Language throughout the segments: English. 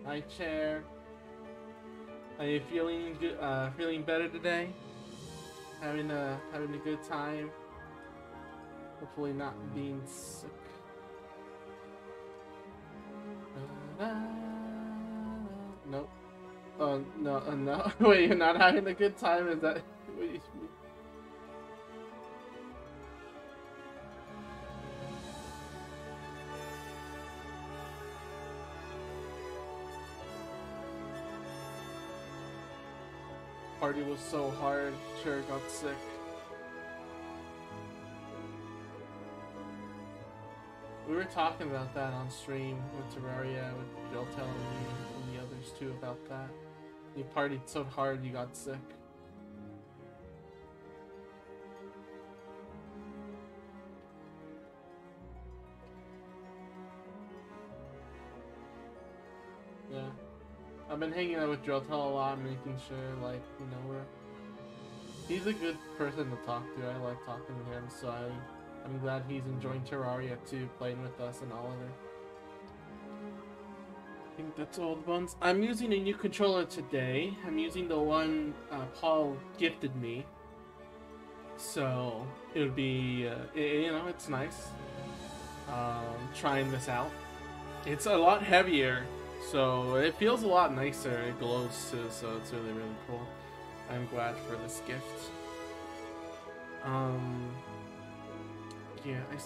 Hi, Chair. Are you feeling good? Feeling better today? Having a good time? Hopefully not being sick. Nope. Oh no, no. Wait, you're not having a good time? Is that what you mean? Party was so hard. Chair got sick. We were talking about that on stream with Terraria, with Jill telling me and the others too about that. You partied so hard you got sick. Yeah. I've been hanging out with Drilltel a lot, making sure, like, you know, he's a good person to talk to. I like talking to him, so I'm glad he's enjoying Terraria too, playing with us and Oliver. I think that's all the buns. I'm using a new controller today. I'm using the one Paul gifted me. So it would be, you know, it's nice. Trying this out. It's a lot heavier, so it feels a lot nicer. It glows too, so it's really, really cool. I'm glad for this gift. Yeah, I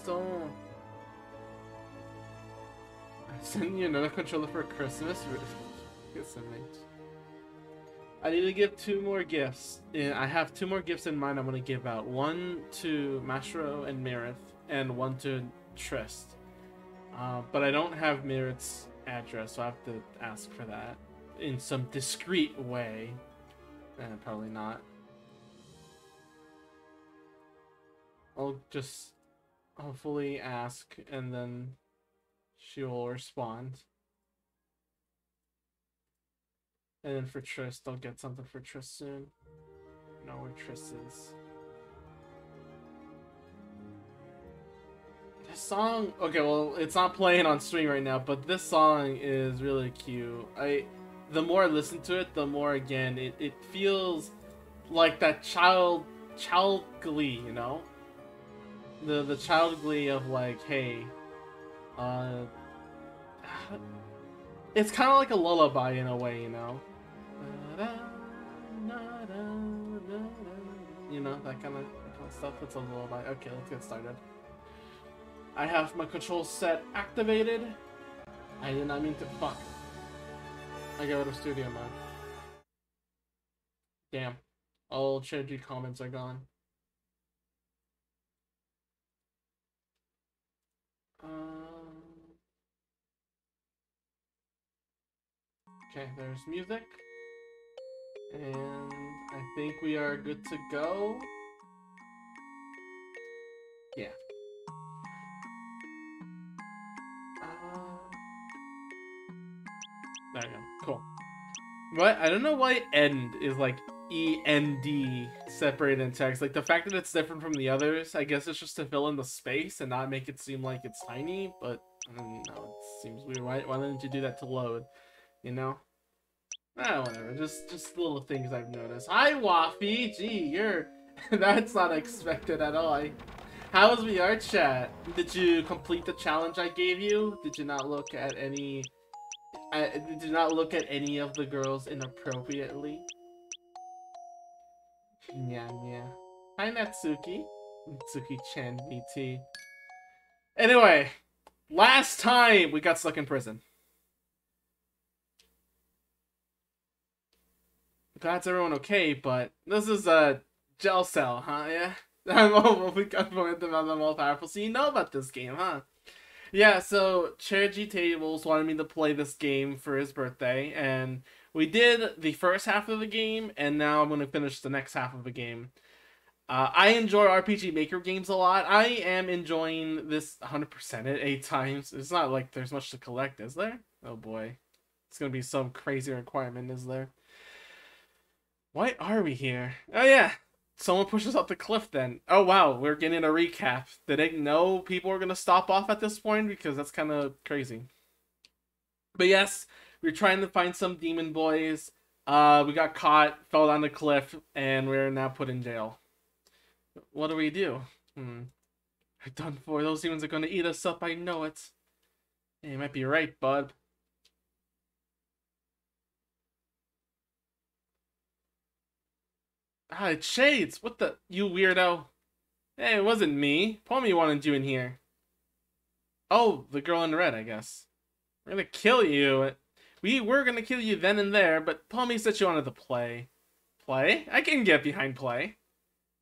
sent you another controller for Christmas. I need to give 2 more gifts. I have 2 more gifts in mind I'm going to give out. One to Mashro and Meredith, and one to Trist. But I don't have Meredith's address, so I have to ask for that in some discreet way. Probably not. I'll just hopefully ask, and then she will respond. And then for Trist, I'll get something for Trist soon. Know where Trist is. This song, okay, well, it's not playing on stream right now, but this song is really cute. The more I listen to it, the more, again, it feels like that child glee, you know? The child glee of, like, hey, it's kind of like a lullaby in a way, you know? You know, that kind of stuff. It's a lullaby. Okay, let's get started. I have my control set activated. I did not mean to fuck. I go to studio mode. Damn. All ChatG comments are gone. Okay, there's music. And I think we are good to go. Yeah. There you go. Cool. What? I don't know why end is like END separated in text. Like the fact that it's different from the others, I guess it's just to fill in the space and not make it seem like it's tiny, but I don't know, it seems weird. Why didn't you do that to load? You know? Ah, whatever. Just little things I've noticed. Hi, Waffy! Gee, you're... That's not expected at all. How was VR chat? Did you complete the challenge I gave you? Did you not look at any... did you not look at any of the girls inappropriately? Yeah. Hi, Natsuki. Natsuki-chan VT. Anyway, last time we got stuck in prison. Glad everyone okay, but this is a gel cell, huh? Yeah? We got momentum on the more powerful, so you know about this game, huh? Yeah, so ChatG Tables wanted me to play this game for his birthday, and we did the first half of the game, and now I'm going to finish the next half of the game. I enjoy RPG Maker games a lot. I am enjoying this 100% it 8 times. It's not like there's much to collect, is there? Oh boy. It's going to be some crazy requirement, is there? Why are we here? Oh yeah, someone pushes up the cliff then. Oh wow, we're getting a recap. Did they know people were going to stop off at this point? Because that's kind of crazy. But yes, We were trying to find some demon boys. We got caught, fell down the cliff, and we're now put in jail. What do we do? We're done for. Those demons are gonna eat us up, I know it. Hey, you might be right, bud. Ah, it's Shades! What the? You weirdo. Hey, it wasn't me. Pommy wanted you in here. Oh, the girl in red, I guess. We're gonna kill you. We were gonna kill you then and there, but Pommy said she wanted to play. Play? I can get behind play.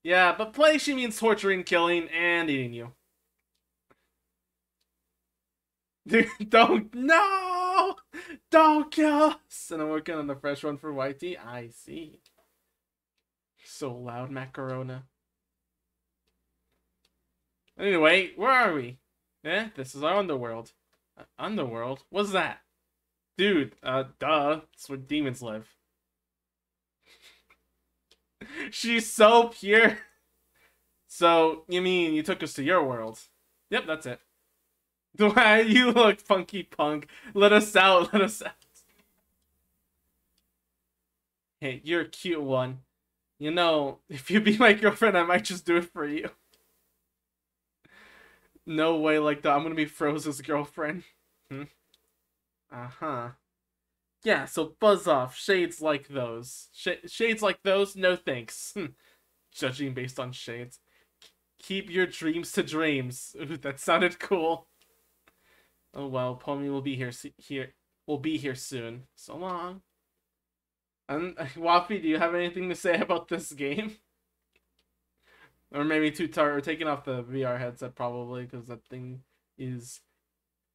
Yeah, but play she means torturing, killing, and eating you. Dude, don't, no! Don't kill us! And I'm working on the fresh one for YT. I see. So loud, Macarona. Anyway, where are we? Eh, this is our underworld. Underworld? What's that? Dude, duh. It's where demons live. She's so pure. So, you mean you took us to your world? Yep, that's it. Why you look funky punk. Let us out, let us out. Hey, you're a cute one. You know, if you be my girlfriend, I might just do it for you. No way like that. I'm gonna be Froze's girlfriend. Uh-huh. Yeah, so buzz off. Shades like those. Shades like those? No thanks. Judging based on shades. Keep your dreams to dreams. Ooh, that sounded cool. Oh well, Pommy will be here soon. So long. And Waffy, do you have anything to say about this game? Or maybe we're taking off the VR headset probably, because that thing is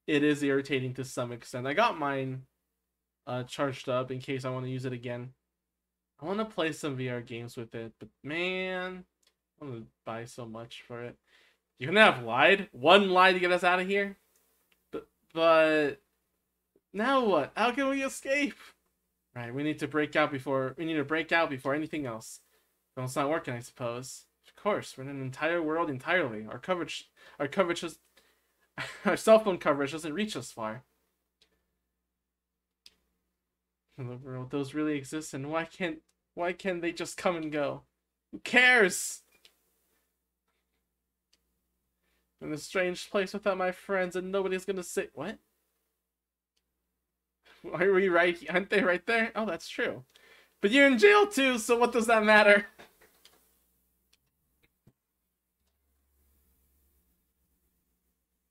irritating to some extent. I got mine charged up in case I want to use it again. I want to play some VR games with it, but man, I want to buy so much for it. You couldn't have lied? One lie to get us out of here? But now what? How can we escape? Right, we need to break out before anything else. Well, it's not working, I suppose. Of course, we're in an entire world entirely. Our cell phone coverage doesn't reach us far. In the world, those really exist, and why can't they just come and go? Who cares? I'm in a strange place without my friends, and nobody's gonna say what? Are we right? Aren't they right there? Oh, that's true. But you're in jail too, so what does that matter?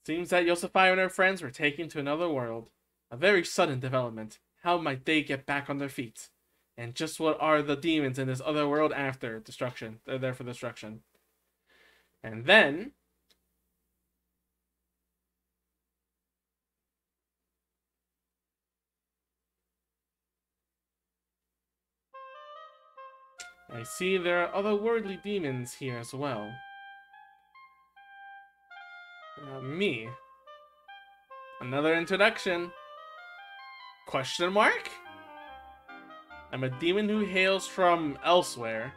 Seems that Yossify and her friends were taken to another world. A very sudden development. How might they get back on their feet? And just what are the demons in this other world after destruction? They're there for destruction. And then I see there are otherworldly demons here as well. Me. Another introduction. Question mark? I'm a demon who hails from elsewhere.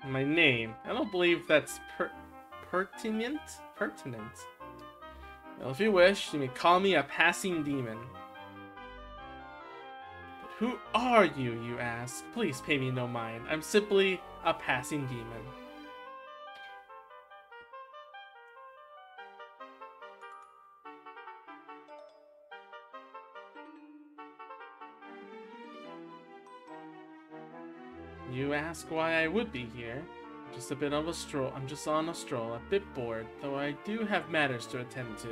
My name. I don't believe that's pertinent? Pertinent. Well, if you wish, you may call me a passing demon. But who are you, you ask? Please pay me no mind. I'm simply a passing demon. You ask why I would be here? Just a bit of a stroll. I'm just on a stroll, a bit bored, though I do have matters to attend to.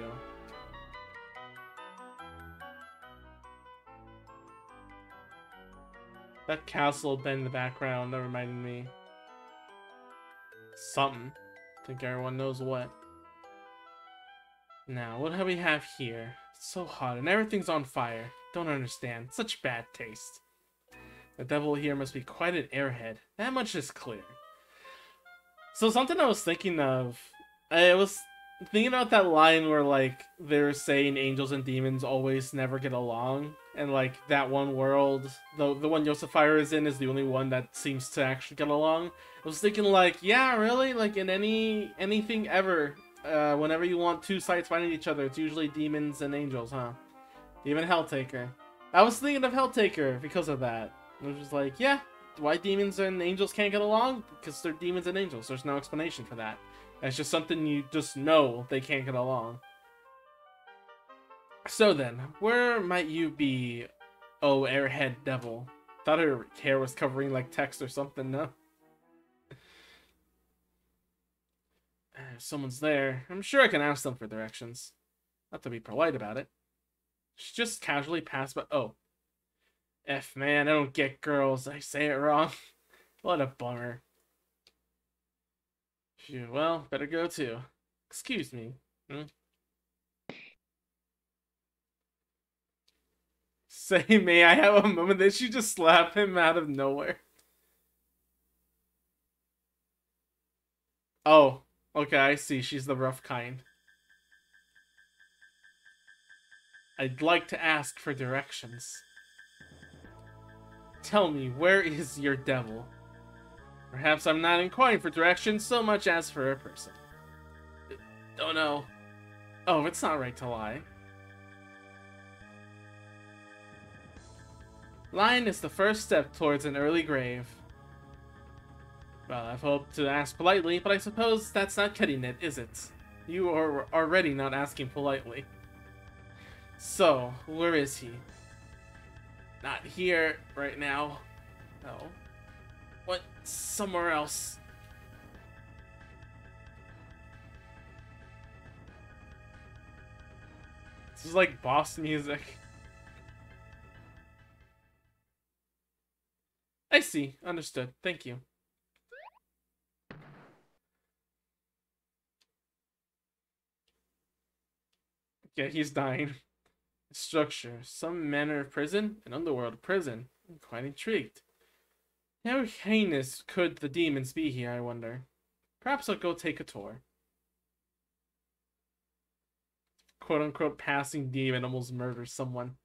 That castle been in the background, that reminded me. Something. I think everyone knows what. Now, what do we have here? It's so hot and everything's on fire. Don't understand. Such bad taste. The devil here must be quite an airhead. That much is clear. So something I was thinking of, I was thinking about that line where like they're saying angels and demons always never get along, and like that one world, the one Yossify is in, is the only one that seems to actually get along. I was thinking like, yeah, really, like in anything ever, whenever you want two sides fighting each other, it's usually demons and angels, huh? Even Helltaker. I was thinking of Helltaker because of that. I was just like, yeah, why demons and angels can't get along? Because they're demons and angels. There's no explanation for that. It's just something you just know they can't get along. So then, where might you be, oh airhead devil? Thought her hair was covering like text or something, no? If someone's there, I'm sure I can ask them for directions. Not to be polite about it. She just casually passed by. Oh. F, man, I don't get girls. I say it wrong. What a bummer. Phew, well, better go too. Excuse me. Say, may I have a moment? Did she just slap him out of nowhere? Oh, okay, I see. She's the rough kind. I'd like to ask for directions. Tell me, where is your devil? Perhaps I'm not inquiring for directions so much as for a person. Don't know. Oh, it's not right to lie. Lying is the first step towards an early grave. Well, I've hoped to ask politely, but I suppose that's not cutting it, is it? You are already not asking politely. So, where is he? Not here right now. No. What? Somewhere else. This is like boss music. I see. Understood. Thank you. Yeah, he's dying. Structure. Some manner of prison? An underworld prison. I'm quite intrigued. How heinous could the demons be here, I wonder? Perhaps I'll go take a tour. Quote-unquote passing demon almost murders someone.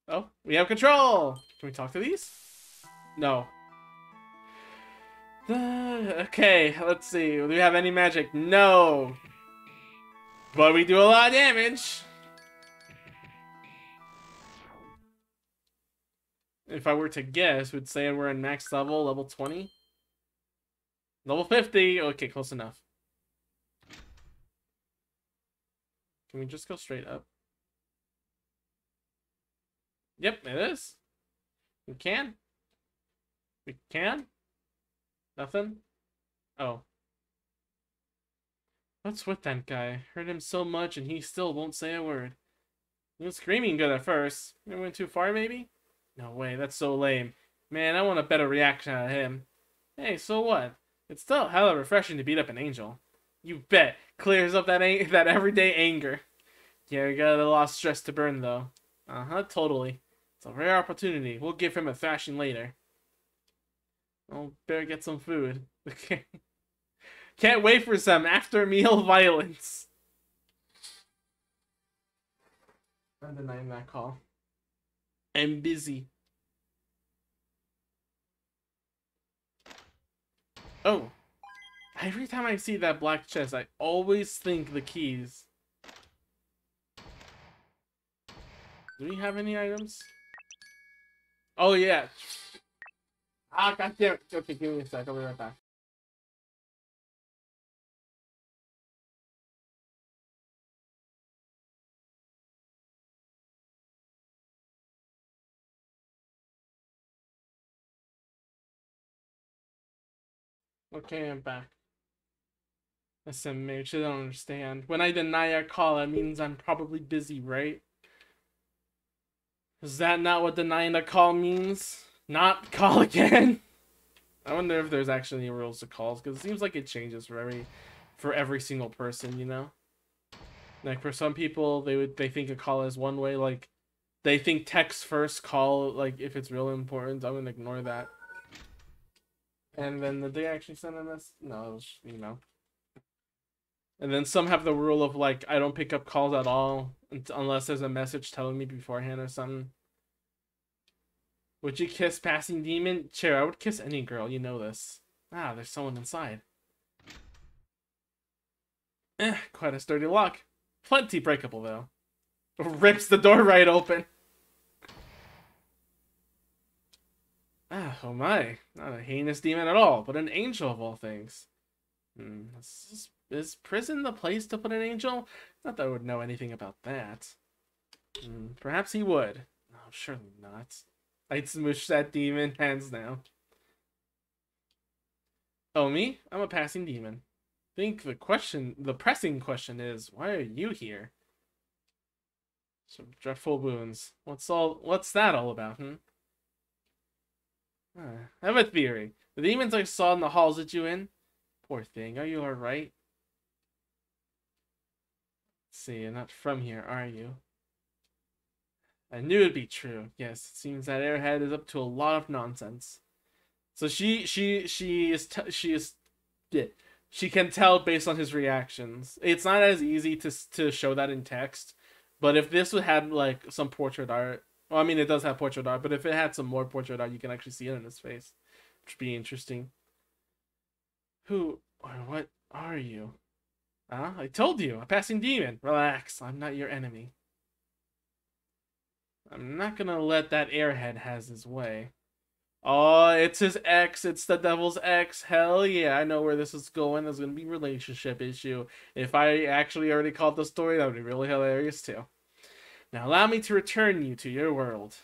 Oh, we have control! Can we talk to these? No. Okay, let's see. Do we have any magic? No! But we do a lot of damage! If I were to guess, we'd say we're in max level, level 20? Level 50! Okay, close enough. Can we just go straight up? Yep, it is. We can. We can? Nothing? Oh. What's with that guy? Heard him so much and he still won't say a word. He was screaming good at first. It went too far, maybe? No way, that's so lame. Man, I want a better reaction out of him. Hey, so what? It's still hella refreshing to beat up an angel. You bet. Clears up that that everyday anger. Yeah, we got a lot of stress to burn, though. Uh-huh, totally. It's a rare opportunity. We'll give him a thrashing later. Oh, better get some food. Can't wait for some after-meal violence. I'm denying that call. I'm busy. Oh. Every time I see that black chest, I always think the keys. Do we have any items? Oh, yeah. Ah, goddamn. Okay, give me a sec. I'll be right back. Okay, I'm back. Listen, mate, you don't understand. When I deny a call, it means I'm probably busy, right? Is that not what denying a call means? Not call again? I wonder if there's actually any rules to calls, because it seems like it changes for every single person, you know? Like for some people, they think a call is one way, like they think text first, call like if it's really important. I'm gonna ignore that. And then did they actually send a message? No, it was email. And then some have the rule of like I don't pick up calls at all unless there's a message telling me beforehand or something. Would you kiss passing demon? Chair, I would kiss any girl, you know this. Ah, there's someone inside. Quite a sturdy lock. Plenty breakable, though. Rips the door right open. Ah, oh my. Not a heinous demon at all, but an angel of all things. Is prison the place to put an angel? Not that I would know anything about that. Perhaps he would. No, surely not. I'd smoosh that demon, hands down. Oh, me? I'm a passing demon. I think the pressing question is, why are you here? Some dreadful wounds. What's that all about, I have a theory. The demons I saw in the halls let you in? Poor thing, are you alright? Let's see, you're not from here, are you? I knew it'd be true. Yes, it seems that Airhead is up to a lot of nonsense. So she can tell based on his reactions. It's not as easy to show that in text, but if this would have like some portrait art, well, I mean it does have portrait art, but if it had some more portrait art, you can actually see it in his face, which would be interesting. Who or what are you? I told you, a passing demon. Relax, I'm not your enemy. I'm not gonna let that airhead has his way. Oh, it's his ex. It's the devil's ex. Hell yeah, I know where this is going. There's gonna be a relationship issue. If I actually already called the story, that would be really hilarious too. Now allow me to return you to your world.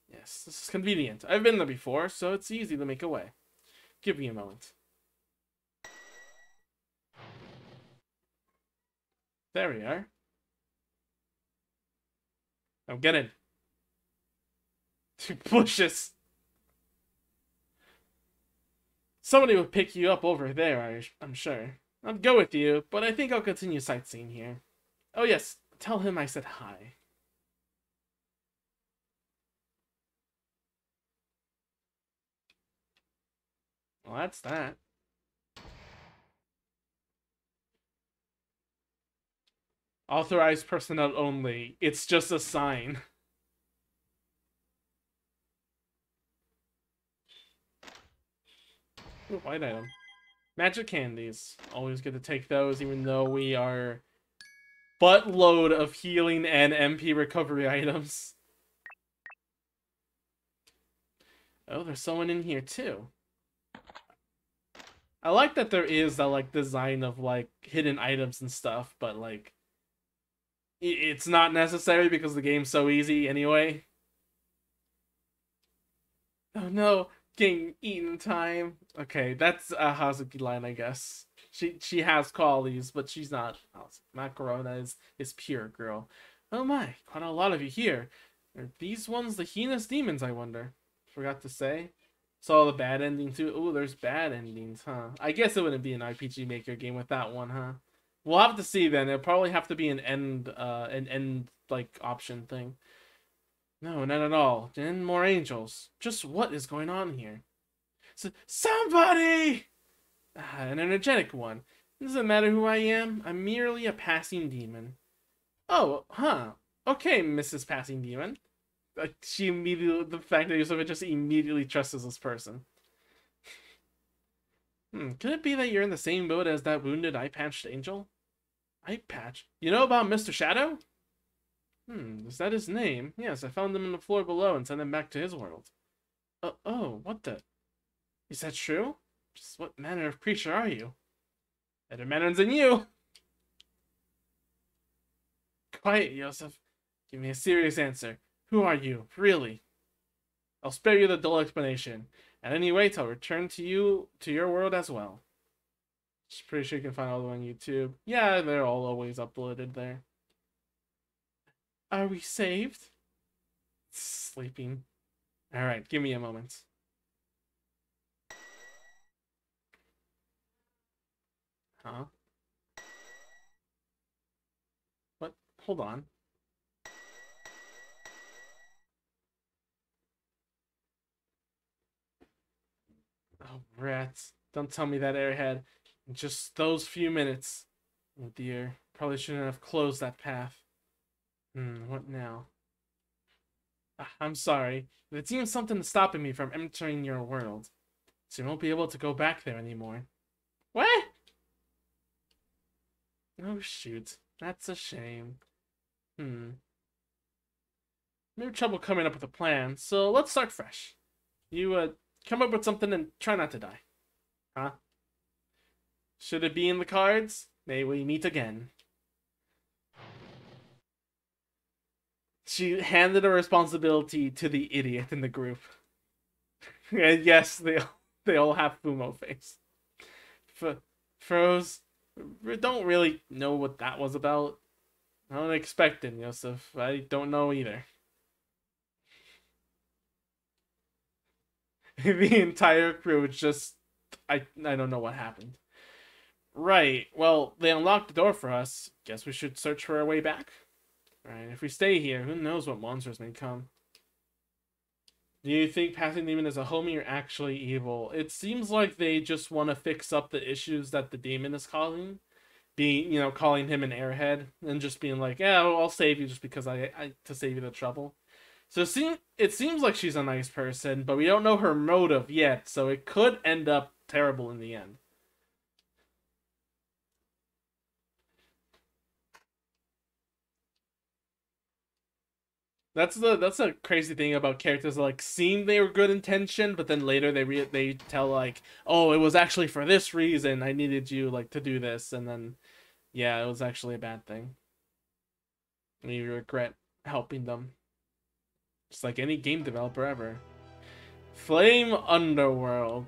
Yes, this is convenient. I've been there before, so it's easy to make a way. Give me a moment. There we are. Now get in. Two bushes. Somebody will pick you up over there, I'm sure. I'll go with you, but I think I'll continue sightseeing here. Oh yes, tell him I said hi. Well, that's that. Authorized personnel only. It's just a sign. Ooh, white item. Magic candies. Always good to take those, even though we are buttload of healing and MP recovery items. Oh, there's someone in here too. I like that there is that like design of like hidden items and stuff, but like it's not necessary because the game's so easy anyway. Oh no, getting eaten time. Okay, that's a Hazuki line, I guess. She has qualities, but she's not. Macarona is pure girl. Oh my, quite a lot of you here. Are these ones the heinous demons, I wonder? Forgot to say. Saw the bad ending too. Oh, there's bad endings, huh? I guess it wouldn't be an RPG Maker game with that one, huh? We'll have to see then. It'll probably have to be an end like option thing. No, not at all. And more angels. Just what is going on here? Somebody! An energetic one. It doesn't matter who I am. I'm merely a passing demon. Oh, huh. Okay, Mrs. Passing Demon. She immediately, the fact that Yusufa just immediately trusts this person. Could it be that you're in the same boat as that wounded eye-patched angel? Eye-patch? You know about Mr. Shadow? Is that his name? Yes, I found him on the floor below and sent him back to his world. Oh, what the? Is that true? Just what manner of creature are you? Better manners than you! Quiet, Yosef. Give me a serious answer. Who are you, really? I'll spare you the dull explanation. At any rate, I'll return to you, to your world as well. Just pretty sure you can find all of them on YouTube. Yeah, they're all always uploaded there. Are we saved? Sleeping. Alright, give me a moment. Huh? What? Hold on. Oh, rats. Don't tell me that airhead. In just those few minutes. Oh dear. Probably shouldn't have closed that path. What now? I'm sorry. It seems something's stopping me from entering your world. So you won't be able to go back there anymore. What? Oh, shoot. That's a shame. Hmm. We have trouble coming up with a plan, so let's start fresh. You, come up with something and try not to die. Huh? Should it be in the cards? May we meet again. She handed a responsibility to the idiot in the group. And yes, they all have Fumo face. Froze, don't really know what that was about. I don't expect it, Yosef. I don't know either. The entire crew just... I don't know what happened. Right, well, they unlocked the door for us. Guess we should search for our way back. Right, if we stay here, who knows what monsters may come. Do you think Passing Demon is a homie or actually evil? It seems like they just want to fix up the issues that the demon is causing. Calling him an airhead and just being like, yeah, well, I'll save you just because to save you the trouble. So it seems like she's a nice person, but we don't know her motive yet, so it could end up terrible in the end. That's a crazy thing about characters that, like, seem they were good intention, but then later they tell, like, oh, it was actually for this reason. I needed you, like, to do this, and then yeah, it was actually a bad thing. And you regret helping them. Just like any game developer ever. Flame Underworld.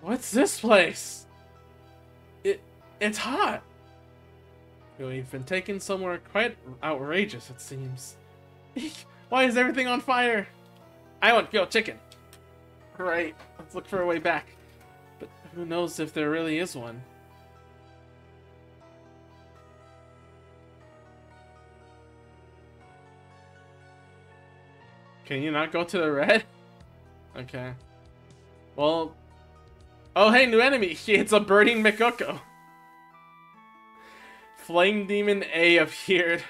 What's this place? It's hot. We've been taken somewhere quite outrageous, it seems. Why is everything on fire? I want grilled chicken. Right, let's look for a way back. But who knows if there really is one? Can you not go to the red? Okay. Well... Oh, hey, new enemy! It's a burning Mikoko! Flame Demon A appeared.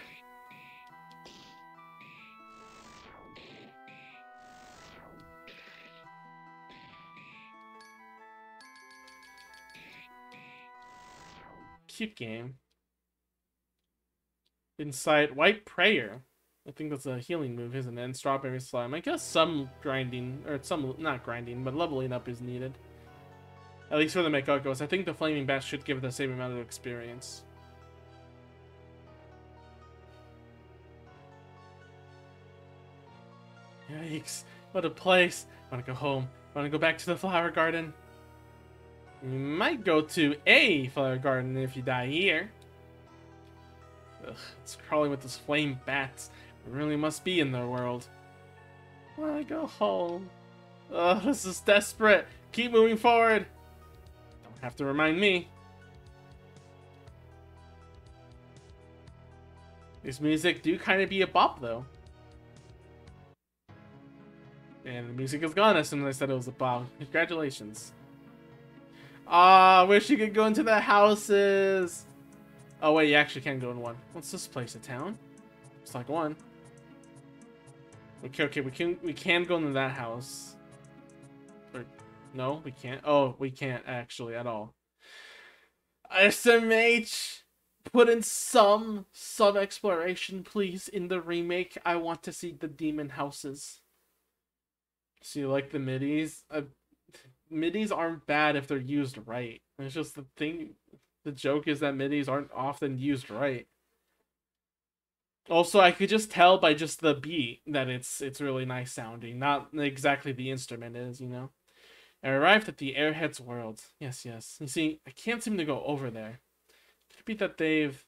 Cute game. Inside White Prayer. I think that's a healing move, isn't it? And Strawberry Slime. I guess some grinding, or some, not grinding, but leveling up is needed. At least for the Mikokos. I think the Flaming Bat should give the same amount of experience. Yikes. What a place. I want to go home. I want to go back to the flower garden. You might go to a flower garden if you die here. Ugh, it's crawling with those flame bats. It really must be in their world. I want to go home. Ugh, this is desperate. Keep moving forward. Don't have to remind me. This music do kind of be a bop, though. And the music is gone as soon as I said it was a bop. Congratulations. Ah, wish you could go into the houses. Oh wait, you actually can go in one. What's this place? A town? It's like one. Okay, we can go into that house. Or no, we can't. Oh, we can't actually at all. SMH, put in some exploration, please, in the remake. I want to see the demon houses. So you like the midis? Midis aren't bad if they're used right. It's just the thing. The joke is that midis aren't often used right. Also, I could just tell by just the beat that it's really nice sounding. Not exactly the instrument is, you know. I arrived at the Airhead's world. Yes, yes. You see, I can't seem to go over there. Could it be that they've...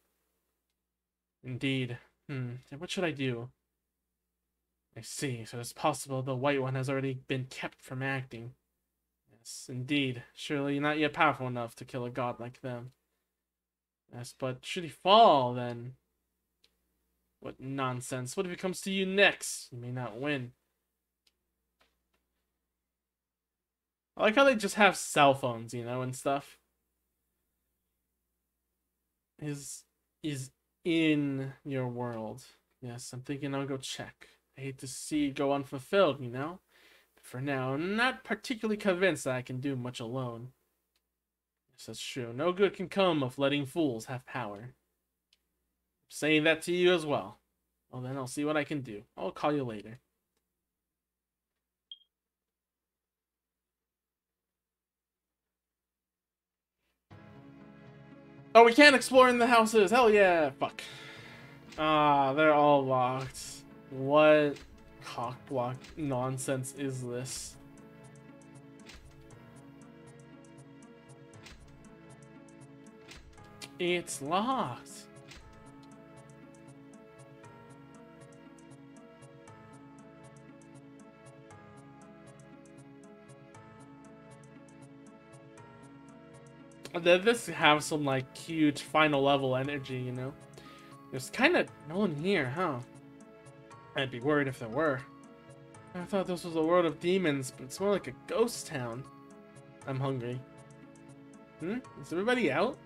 Indeed. And what should I do? I see. So it's possible the White One has already been kept from acting. Yes, indeed. Surely not yet powerful enough to kill a god like them. Yes, but should he fall, then... What nonsense. What if it comes to you next? You may not win. I like how they just have cell phones, you know, and stuff. Is in your world. Yes, I'm thinking I'll go check. I hate to see it go unfulfilled, you know? But for now, I'm not particularly convinced that I can do much alone. Yes, that's true. No good can come of letting fools have power. I'm saying that to you as well. Well, then I'll see what I can do. I'll call you later. Oh, we can't explore in the houses. Hell yeah. Fuck. Ah, they're all locked. What cockblock nonsense is this? It's locked. This have some like huge final level energy, you know? There's kind of no one here, huh? I'd be worried if there were. I thought this was a world of demons, but it's more like a ghost town. I'm hungry. Is everybody out?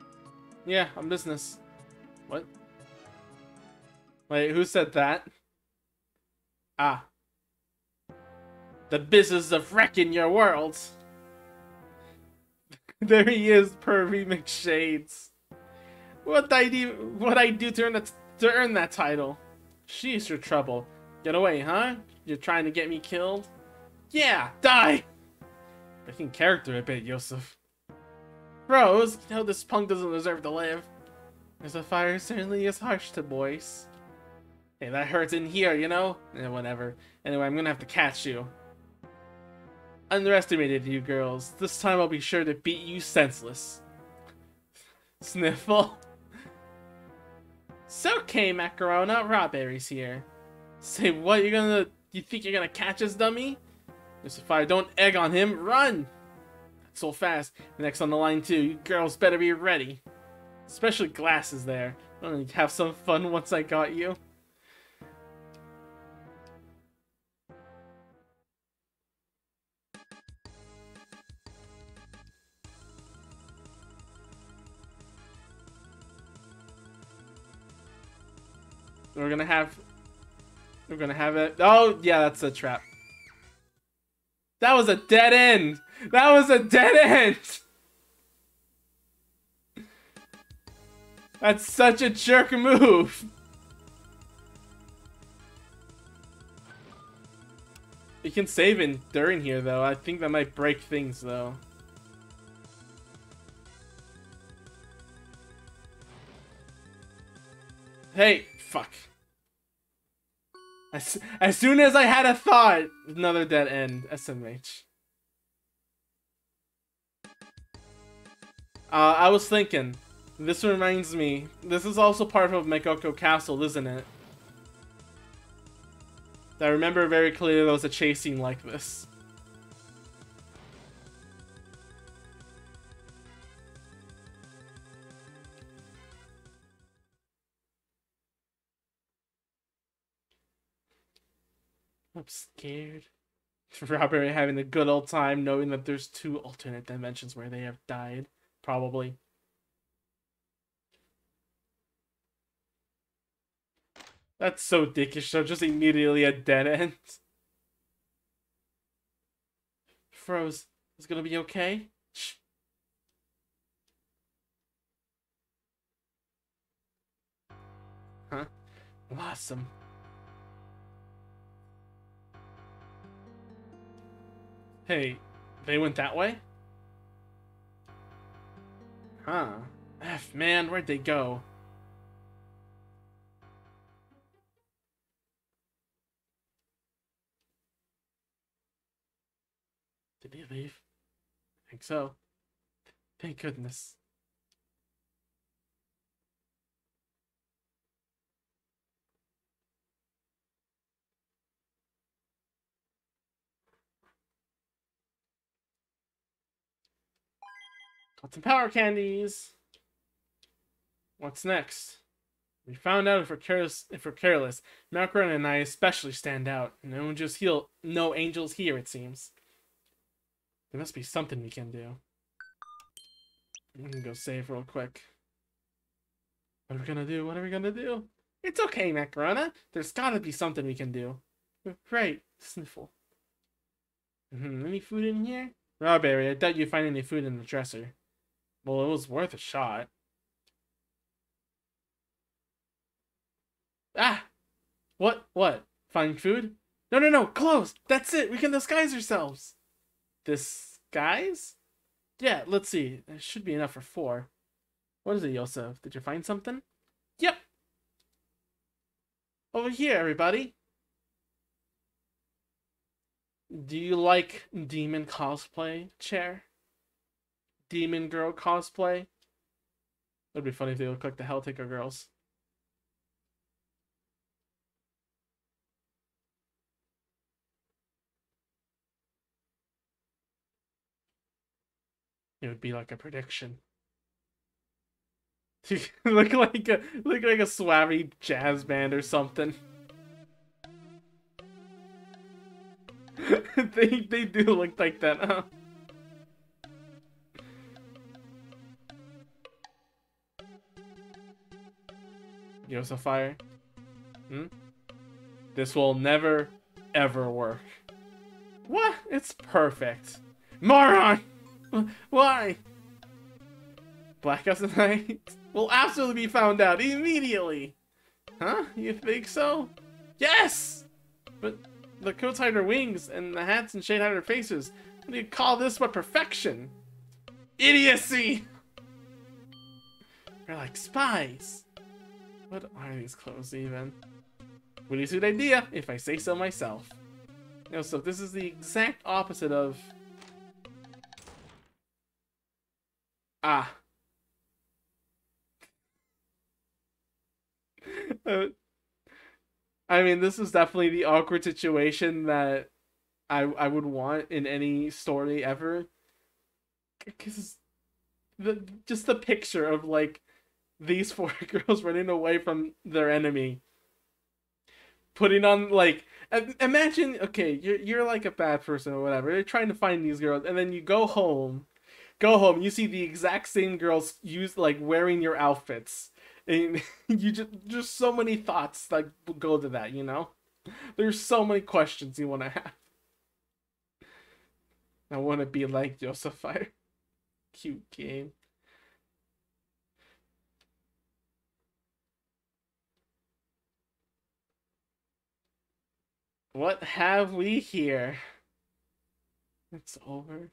Yeah, on business. What? Wait, who said that? Ah. The business of wrecking your world. There he is, pervy McShades. What I do to earn that title? Sheesh, your trouble. Get away, huh? You're trying to get me killed? Yeah, die! Breaking character a bit, Yosef. Rose, you know this punk doesn't deserve to live. There's a fire certainly is harsh to boys. Hey, that hurts in here, you know? Whatever. Anyway, I'm gonna have to catch you. Underestimated you girls. This time I'll be sure to beat you senseless. Sniffle. It's okay, Macarona. Rawberry's here. Say what? You think you're gonna catch us, dummy? Just if I don't egg on him, run! Not so fast. Next on the line too. You girls better be ready. Especially Glasses there. I'm gonna have some fun once I got you. We're gonna have it. Oh, yeah, that's a trap. That was a dead end. That was a dead end. That's such a jerk move. You can save in during here, though. I think that might break things, though. Hey, fuck. As soon as I had a thought, another dead end. SMH. I was thinking. This reminds me. This is also part of Makoko Castle, isn't it? I remember very clearly there was a chase scene like this. I'm scared. Robert having a good old time knowing that there's 2 alternate dimensions where they have died. Probably. That's so dickish, so just immediately a dead end. Froze, is it gonna be okay? Shh. Huh? Awesome. Hey, they went that way? Huh. F, man, where'd they go? Did he leave? I think so. Thank goodness. Got some power candies. What's next? We found out if we're careless, Macaron and I especially stand out. No angels here, it seems. There must be something we can do. I'm gonna go save real quick. What are we gonna do? What are we gonna do? It's okay, Macarona. There's gotta be something we can do. Right, Sniffle. Any food in here? Rawberry, I doubt you find any food in the dresser. Well, it was worth a shot. Ah! What? What? Find food? No, no, no! Closed! That's it! We can disguise ourselves! Disguise? Yeah, let's see. It should be enough for 4. What is it, Yosef? Did you find something? Yep! Over here, everybody! Do you like demon cosplay, Chair? Demon girl cosplay? It'd be funny if they look like the Helltaker girls. It would be like a prediction. look like a swabby jazz band or something. they do look like that, huh? Yosafire. Hmm? This will never, ever work. What? It's perfect. Moron! Why? Blackouts tonight will absolutely be found out immediately. Huh? You think so? Yes! But the coats hide their wings, and the hats and shade hide their faces. What do you call this but perfection? Idiocy! They're like spies. What are these clothes even? Really sweet idea, if I say so myself. You know, so this is the exact opposite of... Ah. I mean, this is definitely the awkward situation that I would want in any story ever. Because just the picture of, like, these 4 girls running away from their enemy. Putting on, like, imagine, okay, you're like a bad person or whatever. You're trying to find these girls, and then you go home, you see the exact same girls wearing your outfits. And you just so many thoughts that go to that, you know? There's so many questions you want to have. I want to be like Josephire. Cute game. What have we here? It's over.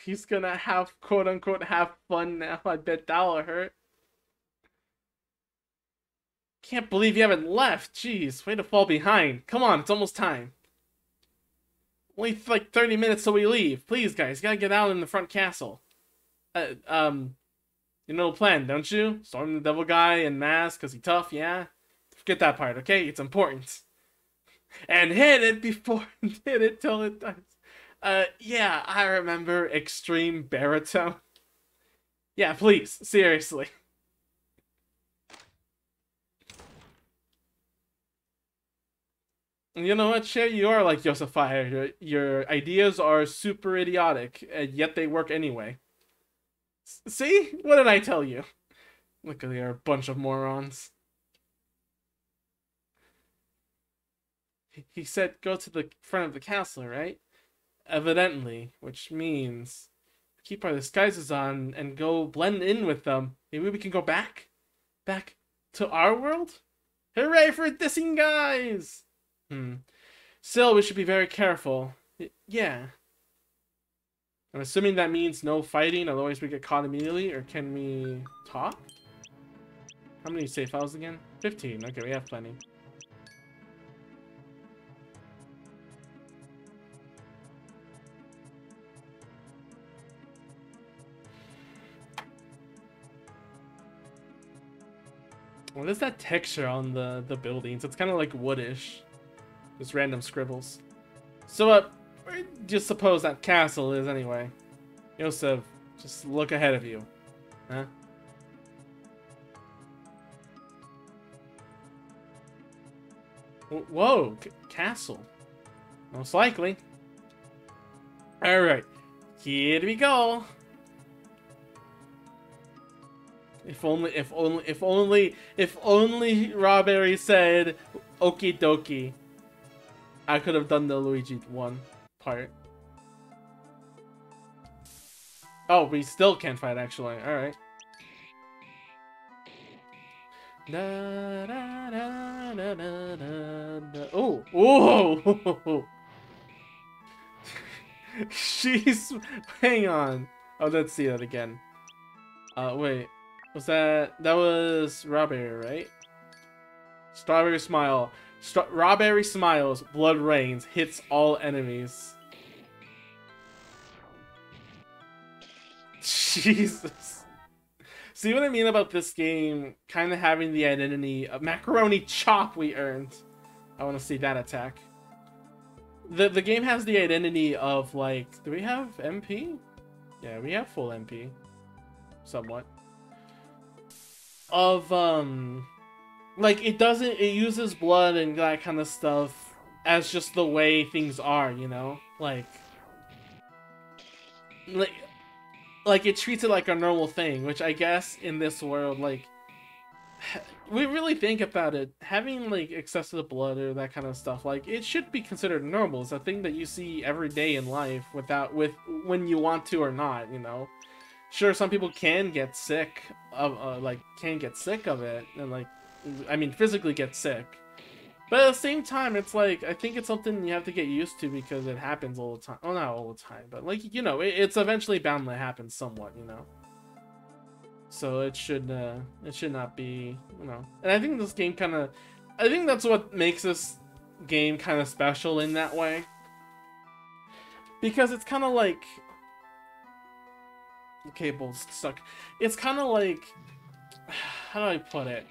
He's gonna have, quote unquote, have fun now. I bet that'll hurt. Can't believe you haven't left. Jeez, way to fall behind. Come on, it's almost time. Only like 30 minutes till we leave. Please, guys, gotta get out in the front castle. You know the plan, don't you? Storm the devil guy and mask, cause he's tough, yeah? Forget that part, okay? It's important. And hit it before hit it till it dies. Yeah, I remember extreme baritone. Yeah, please, seriously. You know what, Shay? You are like Josephire. Your ideas are super idiotic, and yet they work anyway. See? What did I tell you? Look, they are a bunch of morons. He said go to the front of the castle, right? Evidently, which means keep our disguises on and go blend in with them. Maybe we can go back? Back to our world? Hooray for dissing guys! Still, we should be very careful. Yeah. I'm assuming that means no fighting, otherwise we get caught immediately, or can we talk? How many save files again? 15. Okay, we have plenty. What is that texture on the buildings? It's kind of like woodish. Just random scribbles. So, where do you suppose that castle is anyway? Yosef, just look ahead of you. Huh? Whoa, castle. Most likely. Alright, here we go. If only Rawberry said okie dokie, I could have done the Luigi 1 part. Oh, we still can't fight, actually. Alright. Oh! Whoa! She's... Hang on. Oh, let's see that again. Wait. Was that... That was Strawberry, right? Strawberry Smile. Strawberry smiles, blood rains, hits all enemies. Jesus. See what I mean about this game kind of having the identity of Macaroni Chop we earned. I want to see that attack. The game has the identity of, like, do we have MP? Yeah, we have full MP. Somewhat. Of, like, it uses blood and that kind of stuff as just the way things are, you know? Like it treats it like a normal thing, which I guess in this world, like, we really think about it, having, like, excessive blood or that kind of stuff, like, it should be considered normal. It's a thing that you see every day in life when you want to or not, you know? Sure, some people can get sick of, of it, and, like, I mean, physically get sick. But at the same time, it's like, I think it's something you have to get used to because it happens all the time. Well, not all the time, but, like, you know, it's eventually bound to happen somewhat, you know? So it should not be, you know. And I think this game I think that's what makes this game kind of special in that way. Because it's kind of like... The cable's stuck. It's kind of like... How do I put it?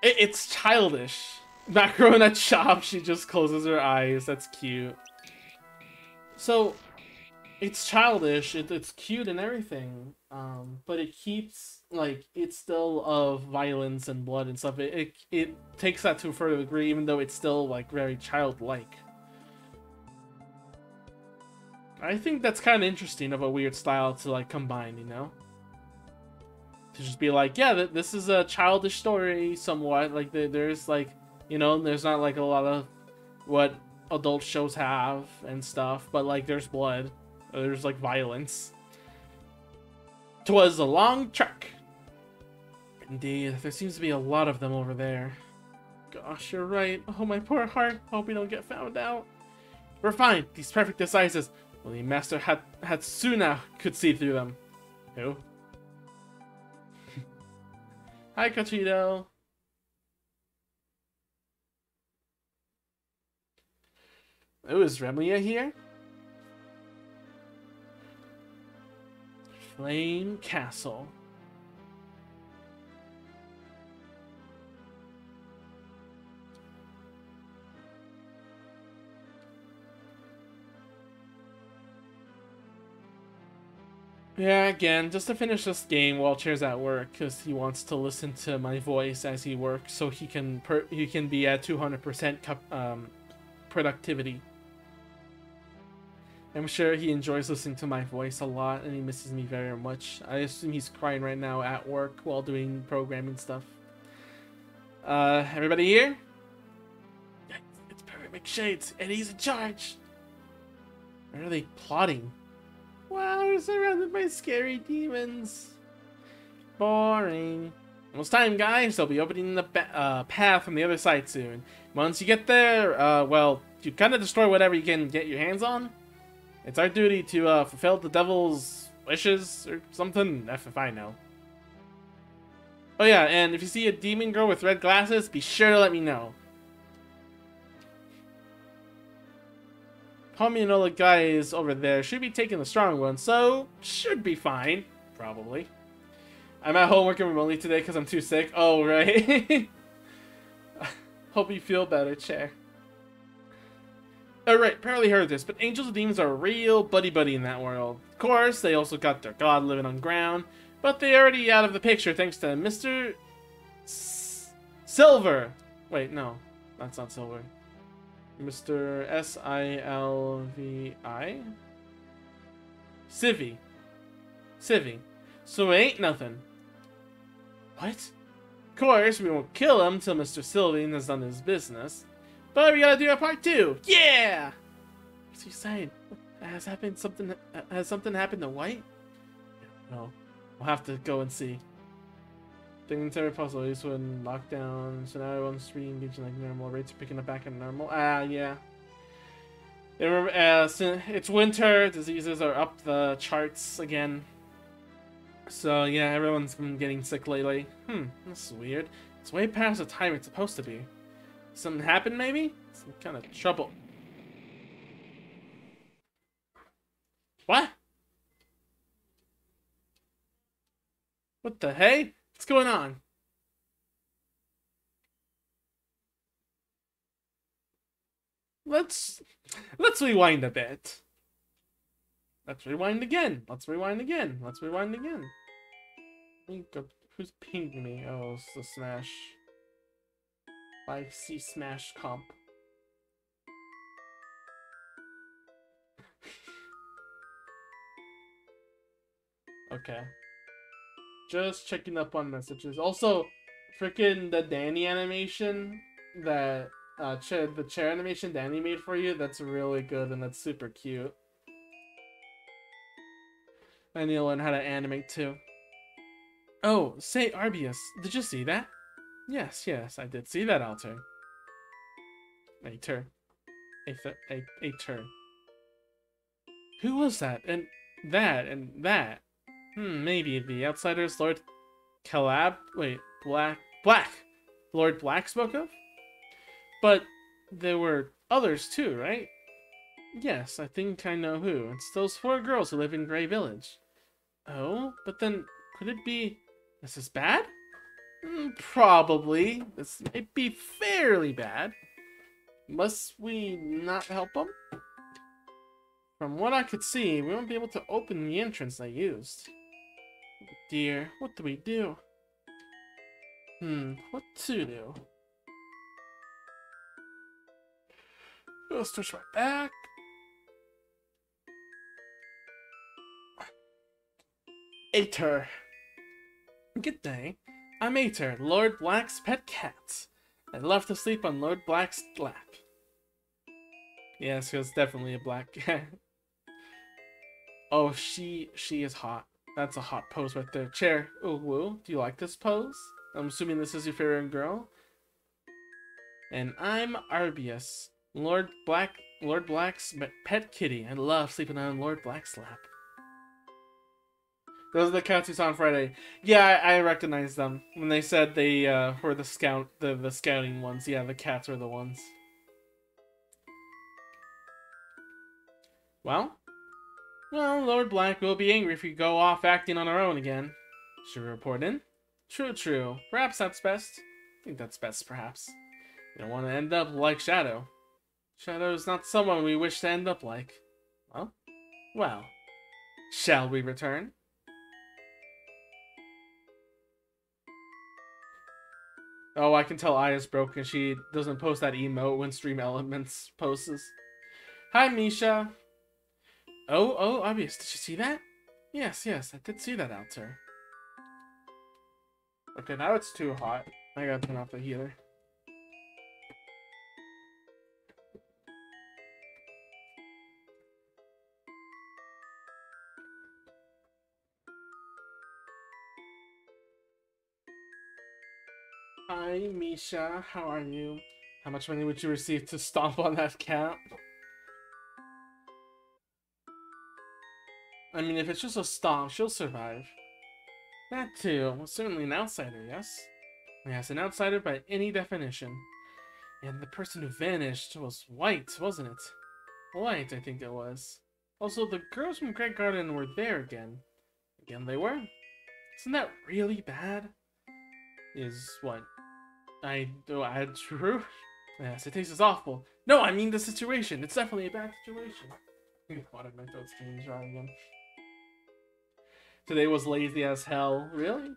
It's childish. Macaroni Chop, she just closes her eyes. That's cute. So, it's childish. It's cute and everything. But it keeps, like, it's still of violence and blood and stuff. It takes that to a further degree, even though it's still, like, very childlike. I think that's kind of interesting of a weird style to, like, combine, you know? To just be like, yeah, this is a childish story somewhat. Like, there's, like, you know, there's not, like, a lot of what adult shows have and stuff, but, like, there's blood. There's, like, violence. 'Twas a long trek. Indeed, there seems to be a lot of them over there. Gosh, you're right. Oh, my poor heart. Hope we don't get found out. We're fine. These perfect disguises. Only Master Hatsuna could see through them. Who? Hi, Kachito. Oh, is Remlia here? Flame Castle. Yeah, again, just to finish this game while Chair's at work, because he wants to listen to my voice as he works, so he can be at 200% productivity. I'm sure he enjoys listening to my voice a lot, and he misses me very much. I assume he's crying right now at work while doing programming stuff. Everybody here? It's Perfect McShades, and he's in charge. Where are they plotting? Wow, we're surrounded by scary demons. Boring. Almost time, guys. They'll be opening the path from the other side soon. Once you get there, well, you kind of destroy whatever you can get your hands on. It's our duty to fulfill the devil's wishes or something. If I know. Oh yeah, and if you see a demon girl with red glasses, be sure to let me know. Homie and all the guys over there should be taking the strong one, so should be fine. Probably. I'm at home working remotely today because I'm too sick. Oh, right. Hope you feel better, Chair. Alright, apparently heard this, but angels and demons are real buddy-buddy in that world. Of course, they also got their god living on ground, but they're already out of the picture thanks to Mr. Silver. Wait, no. That's not Silver. Mr. S-I-L-V-I? Civvy. Civvy. So it ain't nothing. What? Of course, we won't kill him till Mr. Sylvian has done his business. But we gotta do a part 2. Yeah! What's he saying? Has something happened to White? No. We'll have to go and see. Dignitary puzzle is when lockdown, so now everyone's re-engaging like normal. Rates are picking up back at normal. Yeah. It's winter, diseases are up the charts again. So yeah, everyone's been getting sick lately. This is weird. It's way past the time it's supposed to be. Something happened maybe? Some kind of trouble. What? What the hey? What's going on? Let's rewind a bit. Let's rewind again. Let's rewind again. Let's rewind again. Who's pinged me? Oh, it's the Smash. 5C Smash comp. Okay. Just checking up on messages. Also, freaking the Danny animation that the chair animation Danny made for you, that's really good and that's super cute. I need to learn how to animate too. Oh, say Arbius, did you see that? Yes, I did see that, Alter. Ater. Who was that? And that? Maybe the Outsiders Lord Black. Lord Black spoke of? But there were others too, right? Yes, I think I know who. It's those 4 girls who live in Grey Village. Oh, but then could it be this is bad? Probably. This might be fairly bad. Must we not help them? From what I could see, we won't be able to open the entrance they used. Dear, what do we do? What to do? I'll stretch my back. Ater. Good day. I'm Ater, Lord Black's pet cat. I love to sleep on Lord Black's lap. Yes, it's definitely a black cat. Oh, she is hot. That's a hot pose right there. Chair. Oh, woo. Do you like this pose? I'm assuming this is your favorite girl. And I'm Arbius, Lord Black's pet kitty. I love sleeping on Lord Black's lap. Those are the cats you saw on Friday. Yeah, I recognize them. When they said they were the scouting ones. Yeah, the cats are the ones. Well, Lord Black will be angry if we go off acting on our own again. Should we report in? True. Perhaps that's best. I think that's best, perhaps. We don't want to end up like Shadow. Shadow is not someone we wish to end up like. Well. Shall we return? Oh, I can tell Aya's broken. She doesn't post that emote when Stream Elements posts. Hi, Misha. Oh, obvious. Did you see that? Yes, I did see that, Alter. Okay, now it's too hot. I gotta turn off the heater. Hi, Misha. How are you? How much money would you receive to stomp on that cat? I mean, if it's just a stomp, she'll survive. That too. Well, certainly an outsider, yes? Yes, an outsider by any definition. And the person who vanished was White, wasn't it? White, I think it was. Also, the girls from Great Garden were there again. Again they were. Isn't that really bad? Is what? True? Yes, it tastes awful. No, I mean the situation. It's definitely a bad situation. Why did my throat change dry again? Today was lazy as hell. Really?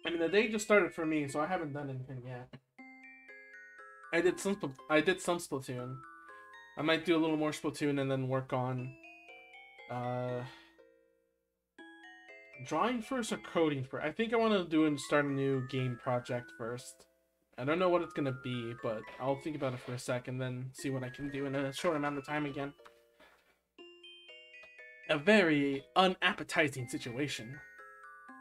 I mean, the day just started for me, so I haven't done anything yet. I did some Splatoon. I might do a little more Splatoon and then work on Drawing first or coding first? I think I want to do and start a new game project first. I don't know what it's going to be, but I'll think about it for a second, then see what I can do in a short amount of time again. A very unappetizing situation.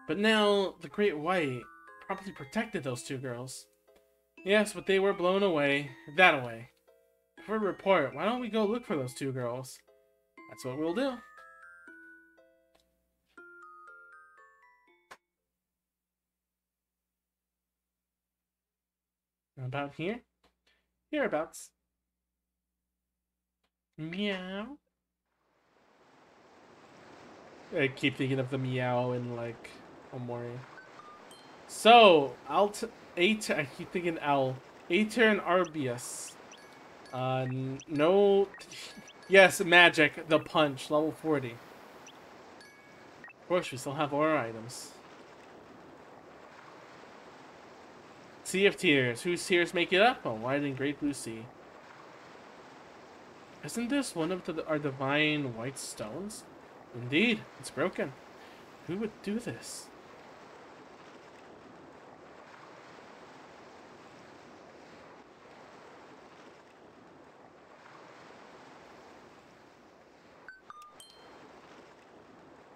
But now, the Great White probably protected those two girls. Yes, but they were blown away. That away. For a report, why don't we go look for those two girls? That's what we'll do. About here? Hereabouts. Meow. I keep thinking of the meow in, like, Omori. So, Aether, I keep thinking Owl. Aether and Arbius. No... Yes, magic, the punch, level 40. Of course, we still have aura items. Sea of Tears. Whose tears make it up? A wide and great blue sea. Isn't this one of our divine white stones? Indeed, it's broken. Who would do this?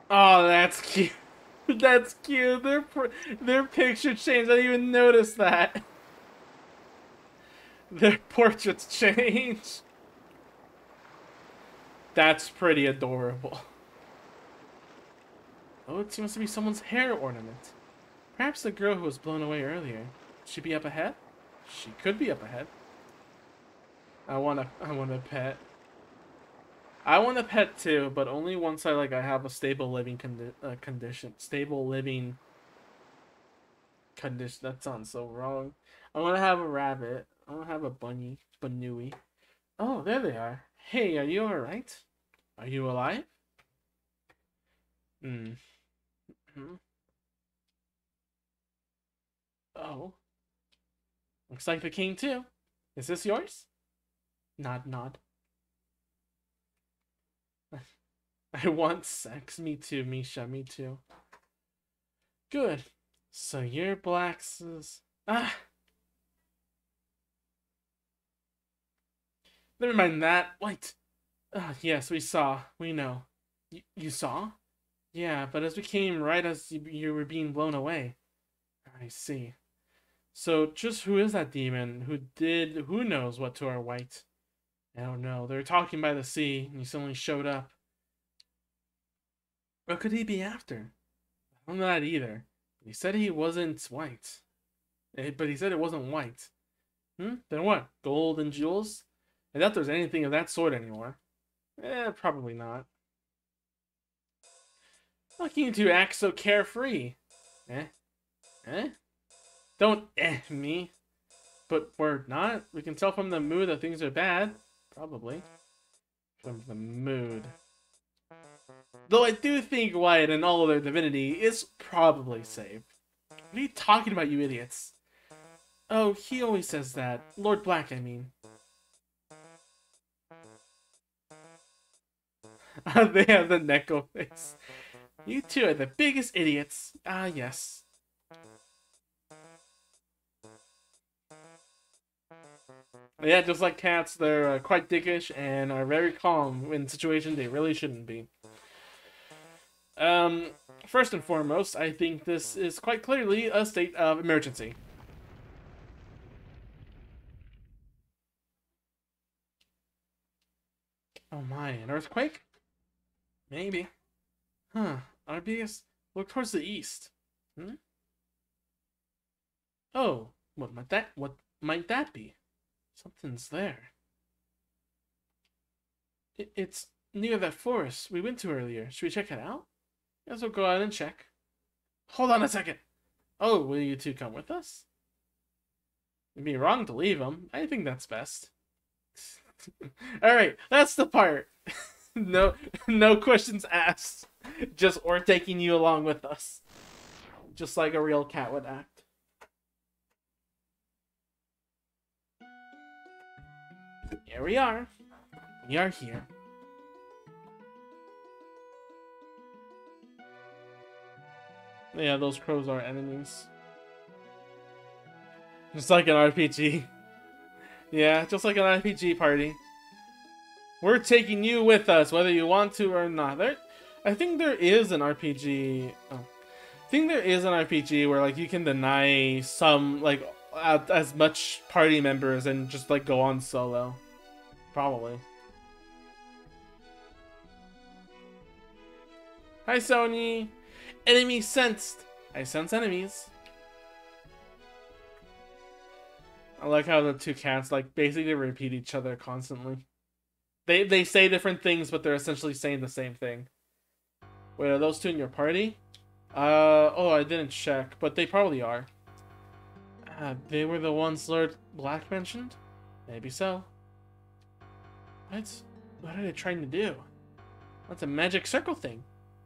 Oh, that's cute. That's cute. Their picture changed. I didn't even notice that. Their portraits changed. That's pretty adorable. Oh, it seems to be someone's hair ornament. Perhaps the girl who was blown away earlier. Should she be up ahead? She could be up ahead. I want a pet. I want a pet too, but only once I have a stable living condition. Stable living condition. That sounds so wrong. I want to have a rabbit. I want to have a bunny. Oh, there they are. Hey, are you alright? Are you alive? Hmm. Oh. Looks like the king too. Is this yours? Nod. I want sex. Me too, Misha. Me too. Good. So you're Blax's... Ah! Never mind that. What? Yes, we saw. We know. You saw? Yeah, but as we came right as you were being blown away. I see. So, just who is that demon who knows what to our white? I don't know. They were talking by the sea, and he suddenly showed up. What could he be after? I don't know that either. He said he wasn't white. But he said it wasn't white. Then what? Gold and jewels? I doubt there's anything of that sort anymore. Probably not. Lucky you two act so carefree. Don't me. But we're not. We can tell from the mood that things are bad. Probably. From the mood. Though I do think Wyatt and all of their divinity is probably saved. What are you talking about, you idiots? Oh, he always says that. Lord Black, I mean. They have the Neko face. You two are the biggest idiots. Ah, yes. Yeah, just like cats, they're quite dickish and are very calm in situations they really shouldn't be. First and foremost, I think this is quite clearly a state of emergency. Oh my, an earthquake? Maybe. Huh, Arbius, look towards the east. Oh, what might that be? Something's there. It's near that forest we went to earlier. Should we check it out? Guess we'll go out and check. Hold on a second. Oh, will you two come with us? It'd be wrong to leave them. I think that's best. Alright, that's the part. No questions asked. Just we're taking you along with us. Just like a real cat would act. Here we are. We are here. Yeah, those crows are enemies. Just like an RPG. Yeah, just like an RPG party. We're taking you with us, whether you want to or not. I think there is an RPG. Oh, I think there is an RPG where like you can deny some like as much party members and just like go on solo. Probably. Hi, Sony. Enemy sensed. I sense enemies. I like how the two cats like basically repeat each other constantly. They say different things, but they're essentially saying the same thing. Wait, are those two in your party? Oh, I didn't check, but they probably are. They were the ones Lord Black mentioned? Maybe so. What are they trying to do? That's a magic circle thing.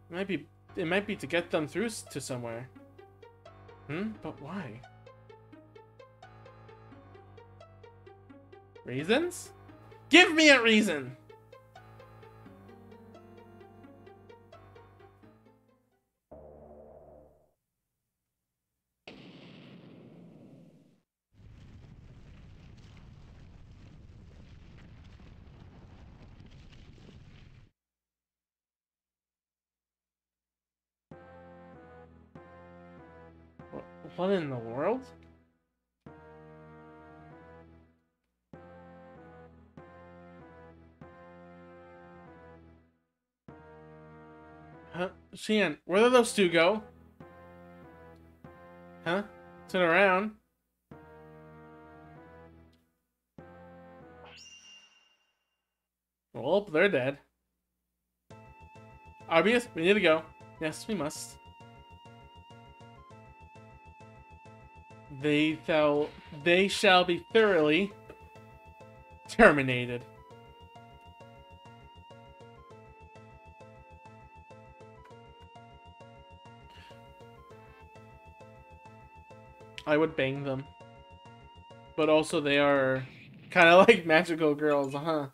It might be to get them through to somewhere. But why? Reasons? Give me a reason! What in the world? Huh? Xian, where did those two go? Huh? Turn around. Well, they're dead. Arbius, we need to go. Yes, we must. They shall be thoroughly terminated. I would bang them. But also they are kind of like magical girls, huh?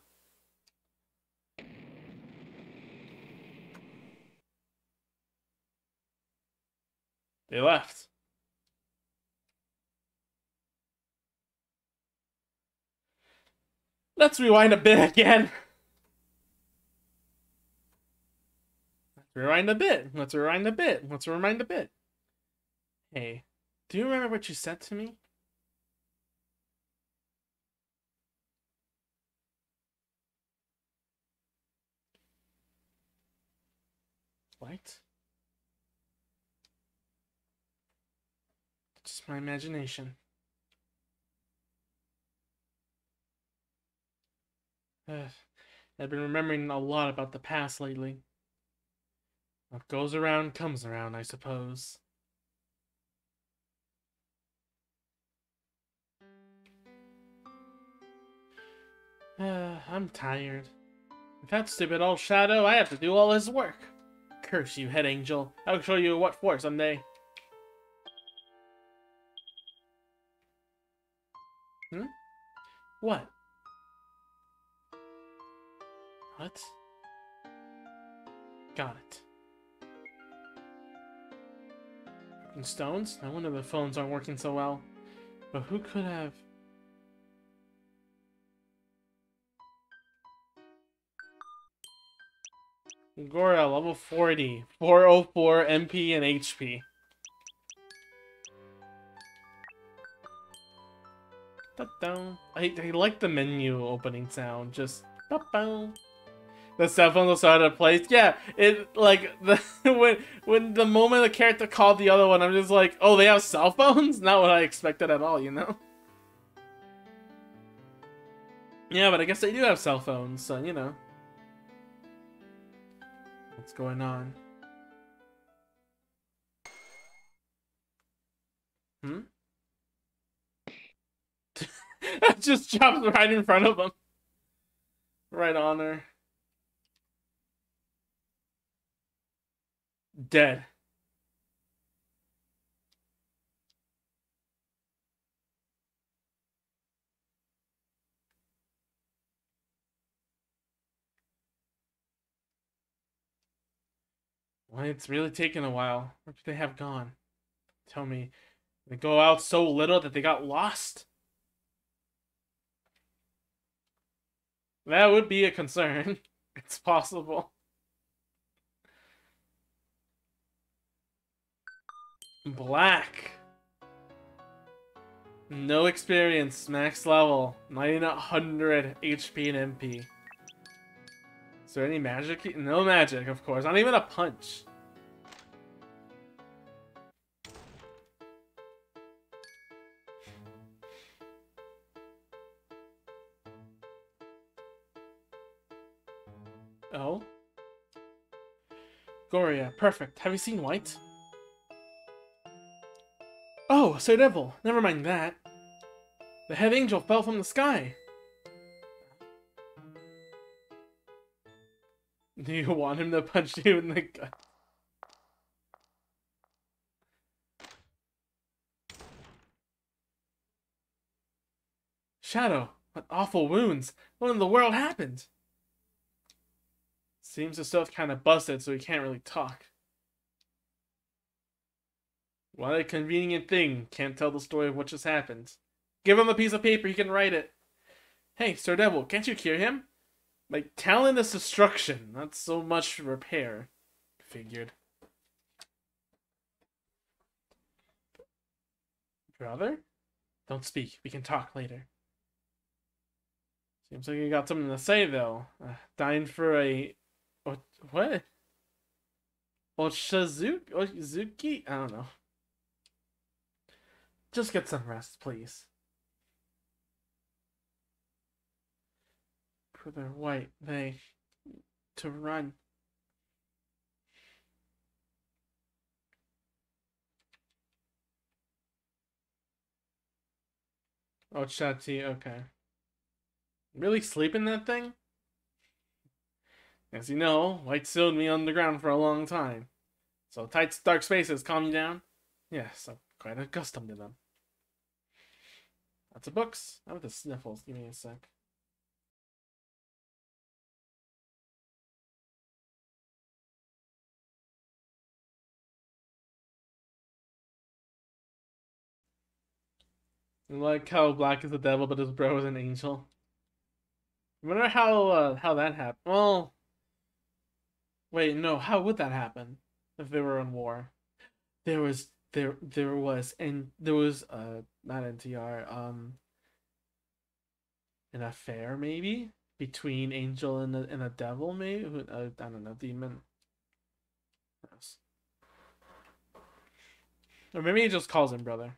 They left. Let's rewind a bit again. Let's rewind a bit. Let's rewind a bit. Let's rewind a bit. Hey, do you remember what you said to me? What? Just my imagination. I've been remembering a lot about the past lately. What goes around comes around, I suppose. I'm tired. With that stupid old Shadow, I have to do all his work. Curse you, head angel. I'll show you what for someday. What? What? Got it. And stones? No wonder the phones aren't working so well. But who could have... Gora, level 40. 404 MP and HP. I like the menu opening sound. Just... The cell phone was out of place. Yeah, it like the when the moment the character called the other one, I'm just like, oh, they have cell phones? Not what I expected at all, you know? Yeah, but I guess they do have cell phones, so you know. What's going on? Just dropped right in front of them. Right on her. Dead. Well, it's really taken a while. Where could they have gone? Tell me, they go out so little that they got lost? That would be a concern. It's possible. Black. No experience, max level, 900 HP and MP. Is there any magic? No magic, of course. Not even a punch. Oh? Goria, perfect. Have you seen White? Oh, Sir Devil. Never mind that. The head angel fell from the sky. Do you want him to punch you in the gut? Shadow, what awful wounds. What in the world happened? Seems his stuff kind of busted, so he can't really talk. What a convenient thing. Can't tell the story of what just happened. Give him a piece of paper, he can write it. Hey, Sir Devil, can't you cure him? My talent is destruction, not so much repair. Figured. Brother? Don't speak, we can talk later. Seems like you got something to say, though. Dying for a... What? Ochazuki? I don't know. Just get some rest, please. Brother White, they... to run. Ochati, okay. Really sleeping that thing? As you know, White sealed me underground for a long time. So tight, dark spaces calm you down? Yes, I'm quite accustomed to them. Lots of books. How about the sniffles? Give me a sec. I like how Black is the devil, but his bro is an angel. I wonder how that happened. Well, wait, no. How would that happen if they were in war? There was not NTR an affair maybe between Angel and a devil maybe I don't know, demon. Yes. Or maybe he just calls him brother.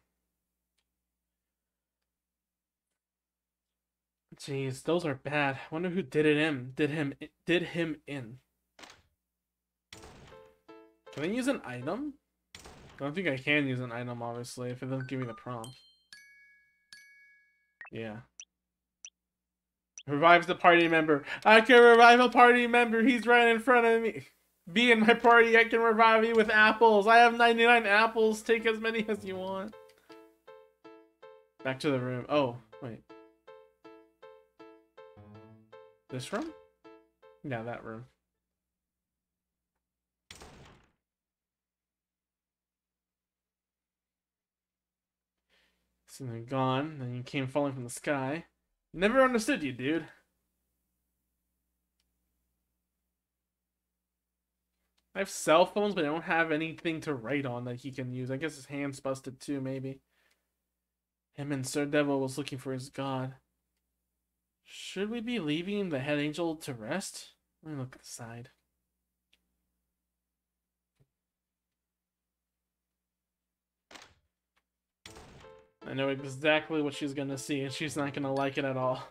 Jeez, those are bad. I wonder who did him in. Can I use an item? I don't think I can use an item, obviously, if it doesn't give me the prompt. Yeah. Revives the party member. I can revive a party member. He's right in front of me. Be in my party. I can revive you with apples. I have 99 apples. Take as many as you want. Back to the room. Oh, wait. This room? Yeah, that room. So they're gone. Then you came falling from the sky. Never understood you, dude. I have cell phones, but I don't have anything to write on that he can use. I guess his hand's busted too, maybe. Him and Sir Devil was looking for his god. Should we be leaving the head angel to rest? Let me look at the side. I know exactly what she's gonna see, and she's not gonna like it at all.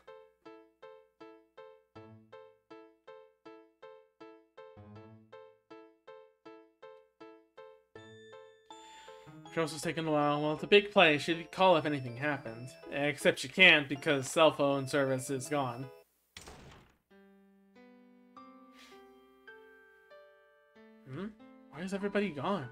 Joseph's taking a while. Well, it's a big play. She'd call if anything happened. Except she can't because cell phone service is gone. Why is everybody gone?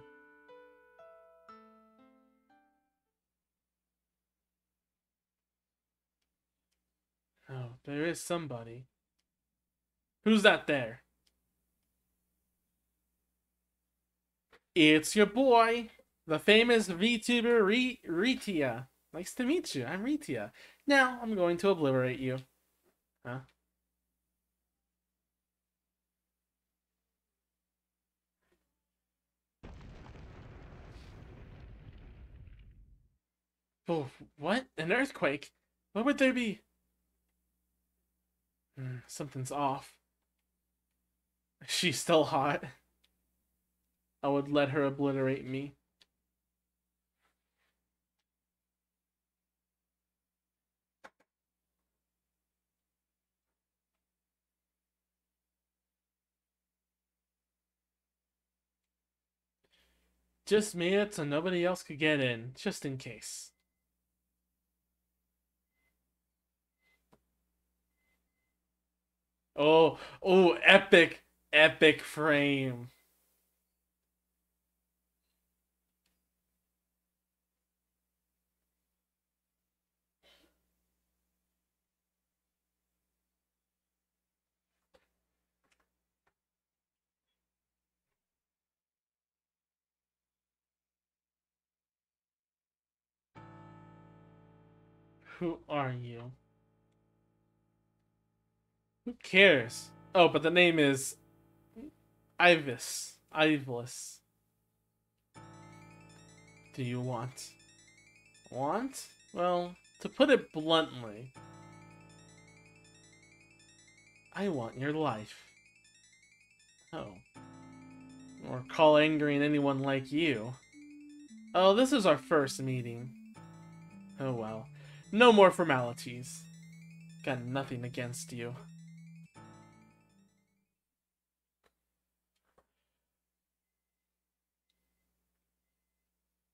Oh, there is somebody. Who's that there? It's your boy, the famous VTuber Ritia. Nice to meet you. I'm Ritia. Now I'm going to obliterate you. Huh? Oh, what? An earthquake? What would there be? Something's off. She's still hot. I would let her obliterate me. Just made it so nobody else could get in, just in case. Oh, oh, epic, epic frame. Who are you? Who cares? Oh, but the name is Ivis. Ivis. Do you want? Want? Well, to put it bluntly, I want your life. Oh. Or call angering anyone like you. Oh, this is our first meeting. Oh well. No more formalities. Got nothing against you.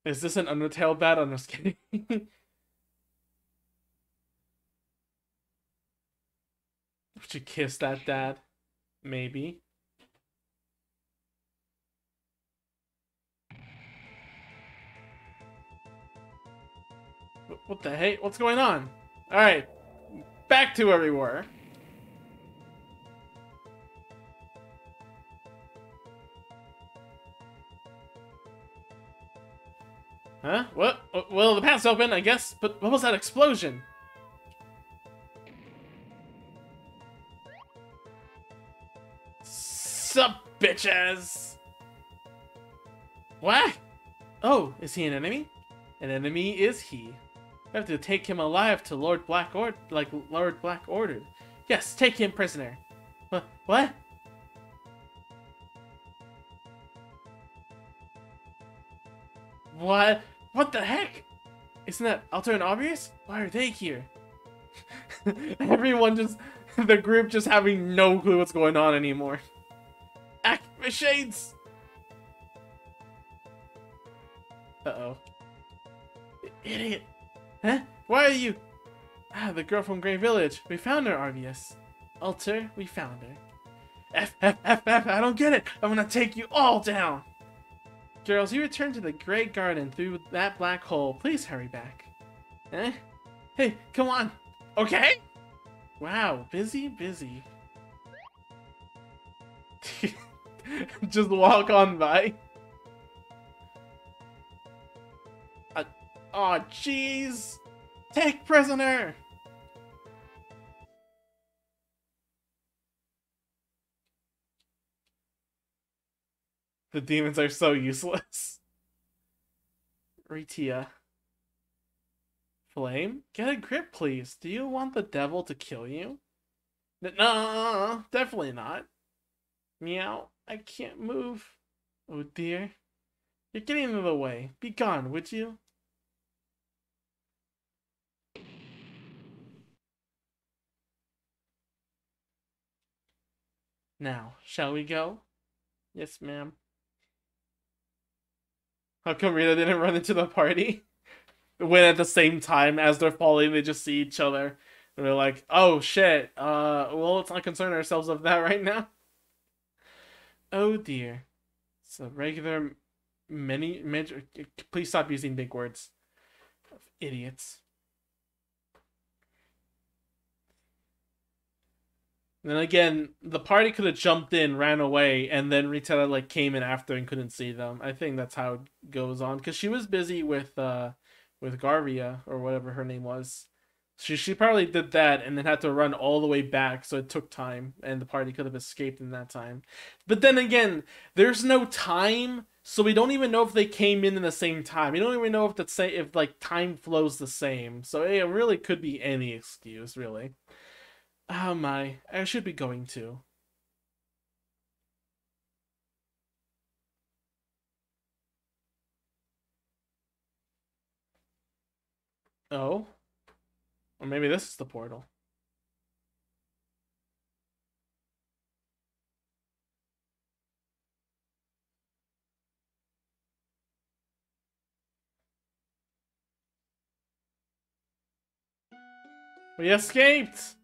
Is this an Undertale bat? I'm just kidding. Would you kiss that dad? Maybe. What the hey? What's going on? Alright. Back to where we were. Huh? What? Well, the path's open, I guess. But what was that explosion? Sup, bitches? What? Oh, is he an enemy? An enemy is he. We have to take him alive to Lord Black ordered. Yes, take him prisoner. What? What? What the heck? Isn't that Alter and Obvious? Why are they here? Everyone just... the group just having no clue what's going on anymore. Activate shades! Uh-oh. Idiot! Huh? Why are you... Ah, the girl from Grey Village. We found her, Arvius. Alter, we found her. F, I don't get it! I'm gonna take you all down! Girls, you return to the Great Garden through that black hole. Please hurry back. Eh? Hey, come on! Okay? Wow, busy. Just walk on by. Aw, jeez! Take prisoner! The demons are so useless. Ritia. Flame? Get a grip, please. Do you want the devil to kill you? No, definitely not. Meow, I can't move. Oh dear. You're getting in the way. Be gone, would you? Now, shall we go? Yes, ma'am. How come Rita didn't run into the party? When at the same time as they're falling, they just see each other. And they're like, oh shit, well, let's not concern ourselves with that right now. Oh dear. It's a regular please stop using big words. Idiots. And then again, the party could have jumped in, ran away, and then Ritella like came in after and couldn't see them. I think that's how it goes on because she was busy with Garvia or whatever her name was. She probably did that and then had to run all the way back, so it took time, and the party could have escaped in that time. But then again, there's no time, so we don't even know if they came in the same time. We don't even know if like time flows the same. So it really could be any excuse, really. Oh my, I should be going to. Oh? Or maybe this is the portal. We escaped!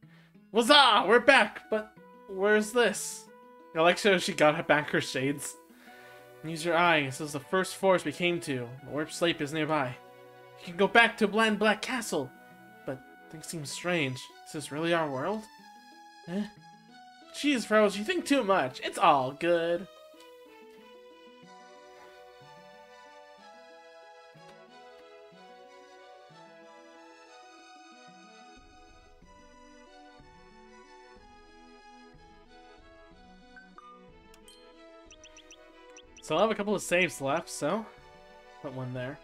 Huzzah! We're back! But where's this? I like how she got back her shades. Use your eye. This is the first forest we came to. The warp sleep is nearby. You can go back to Bland Black Castle. But things seem strange. Is this really our world? Eh? Jeez, Rose, you think too much. It's all good. So I'll have a couple of saves left, so put one there.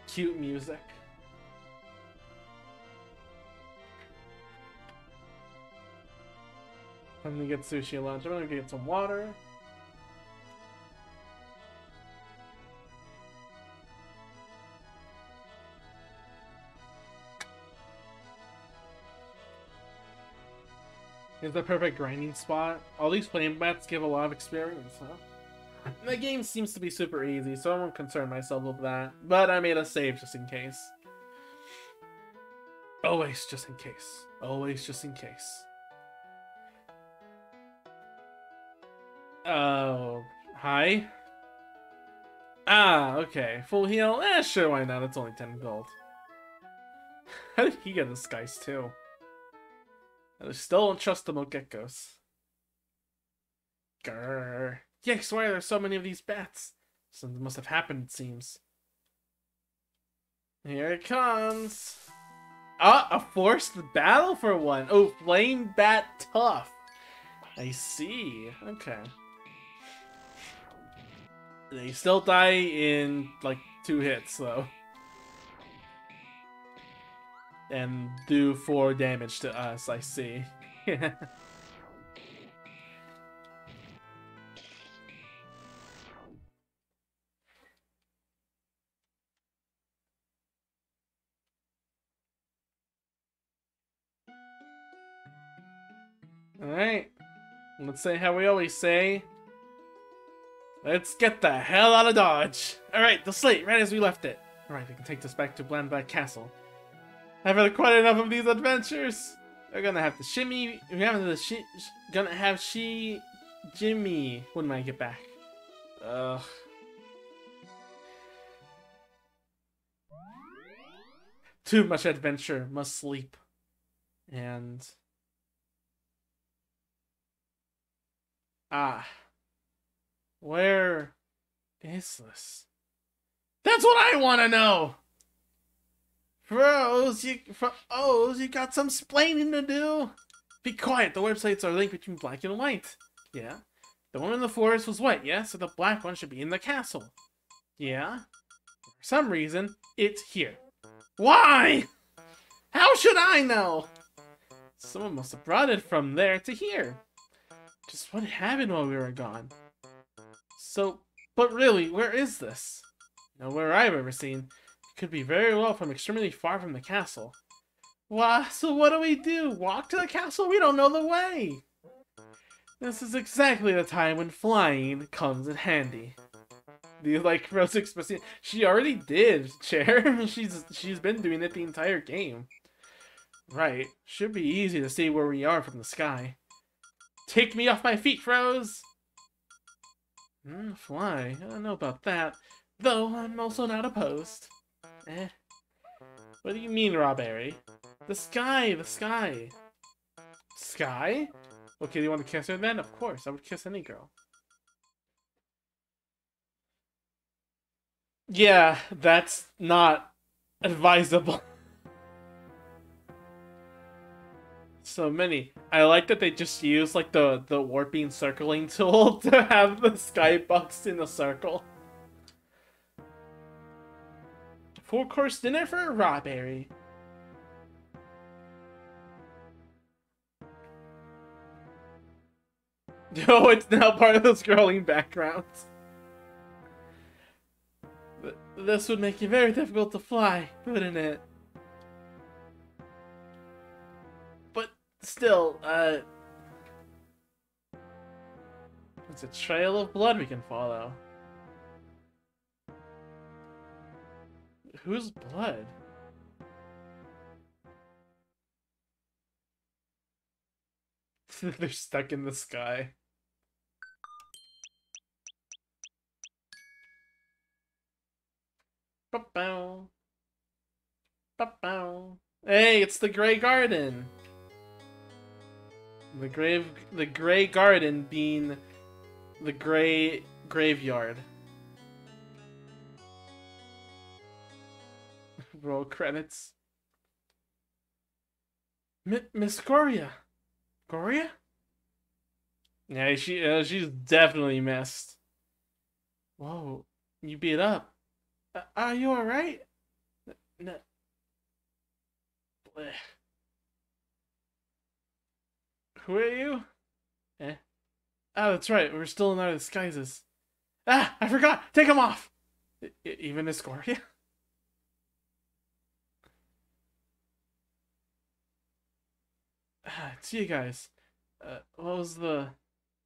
Cute music. I'm gonna get sushi at lunch. I'm gonna get some water. Here's the perfect grinding spot. All these flame bats give a lot of experience, huh? The game seems to be super easy, so I won't concern myself with that. But I made a save just in case. Always just in case. Always just in case. Oh, hi? Ah, okay. Full heal? Eh, sure, why not? It's only 10 gold. How did he get this guy's too? I still don't trust the Mogekos. Grrr. Yikes, why are there so many of these bats? Something must have happened, it seems. Here it comes. Ah, a forced battle for one. Oh, Flame Bat Tough. I see. Okay. They still die in, like, 2 hits, though. And do 4 damage to us, I see. Alright. Let's say how we always say. Let's get the hell out of Dodge. Alright, the slate, right as we left it. Alright, we can take this back to Bland Black Castle. I've had quite enough of these adventures. We're gonna have to shimmy. We're gonna have Jimmy when I get back. Ugh. Too much adventure. Must sleep. And where is this? That's what I want to know. Froze, you got some splaining to do. Be quiet. The websites are linked between black and white. Yeah. The one in the forest was white, yeah? So the black one should be in the castle. Yeah. For some reason, it's here. Why? How should I know? Someone must have brought it from there to here. Just what happened while we were gone? So, but really, where is this? Nowhere I've ever seen. It could be very well from extremely far from the castle. Why, so what do? Walk to the castle? We don't know the way! This is exactly the time when flying comes in handy. Do you like Rose expressing? She already did, Chair. She's been doing it the entire game. Right. Should be easy to see where we are from the sky. Take me off my feet, Rose! Fly. I don't know about that. Though, I'm also not opposed. Eh. What do you mean, Robberry? The sky! The sky! Sky? Okay, do you want to kiss her then? Of course, I would kiss any girl. Yeah, that's not advisable. So many. I like that they just use like the warping circling tool to have the skybox in a circle. 4-course dinner for Robberry. Oh, it's now part of the scrolling background. This would make it very difficult to fly, wouldn't it? But still, it's a trail of blood we can follow. Whose blood? They're stuck in the sky. Ba-bow. Ba-bow. Hey, it's the Grey Garden. The Grey Garden being the Grey Graveyard. Roll credits. Miss Goria. Goria? Yeah, she's definitely missed. Whoa, you beat up. Are you alright? No. Blech. Who are you? Eh? Oh, that's right. We're still in our disguises. Ah, I forgot. Take them off. Even Escoria? Ah, it's you guys. What was the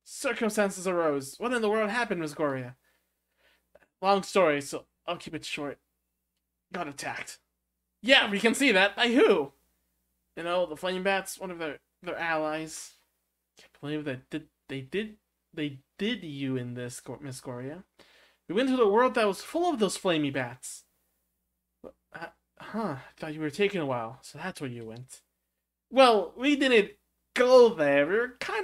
circumstances arose? What in the world happened, Miss Goria? Long story, so I'll keep it short. Got attacked. Yeah, we can see that. By who? You know, the Flame Bats, one of their allies. Can't believe that they did you in this, Miss Goria. We went to the world that was full of those flamey bats. I thought you were taking a while, so that's where you went. Well, we didn't go there.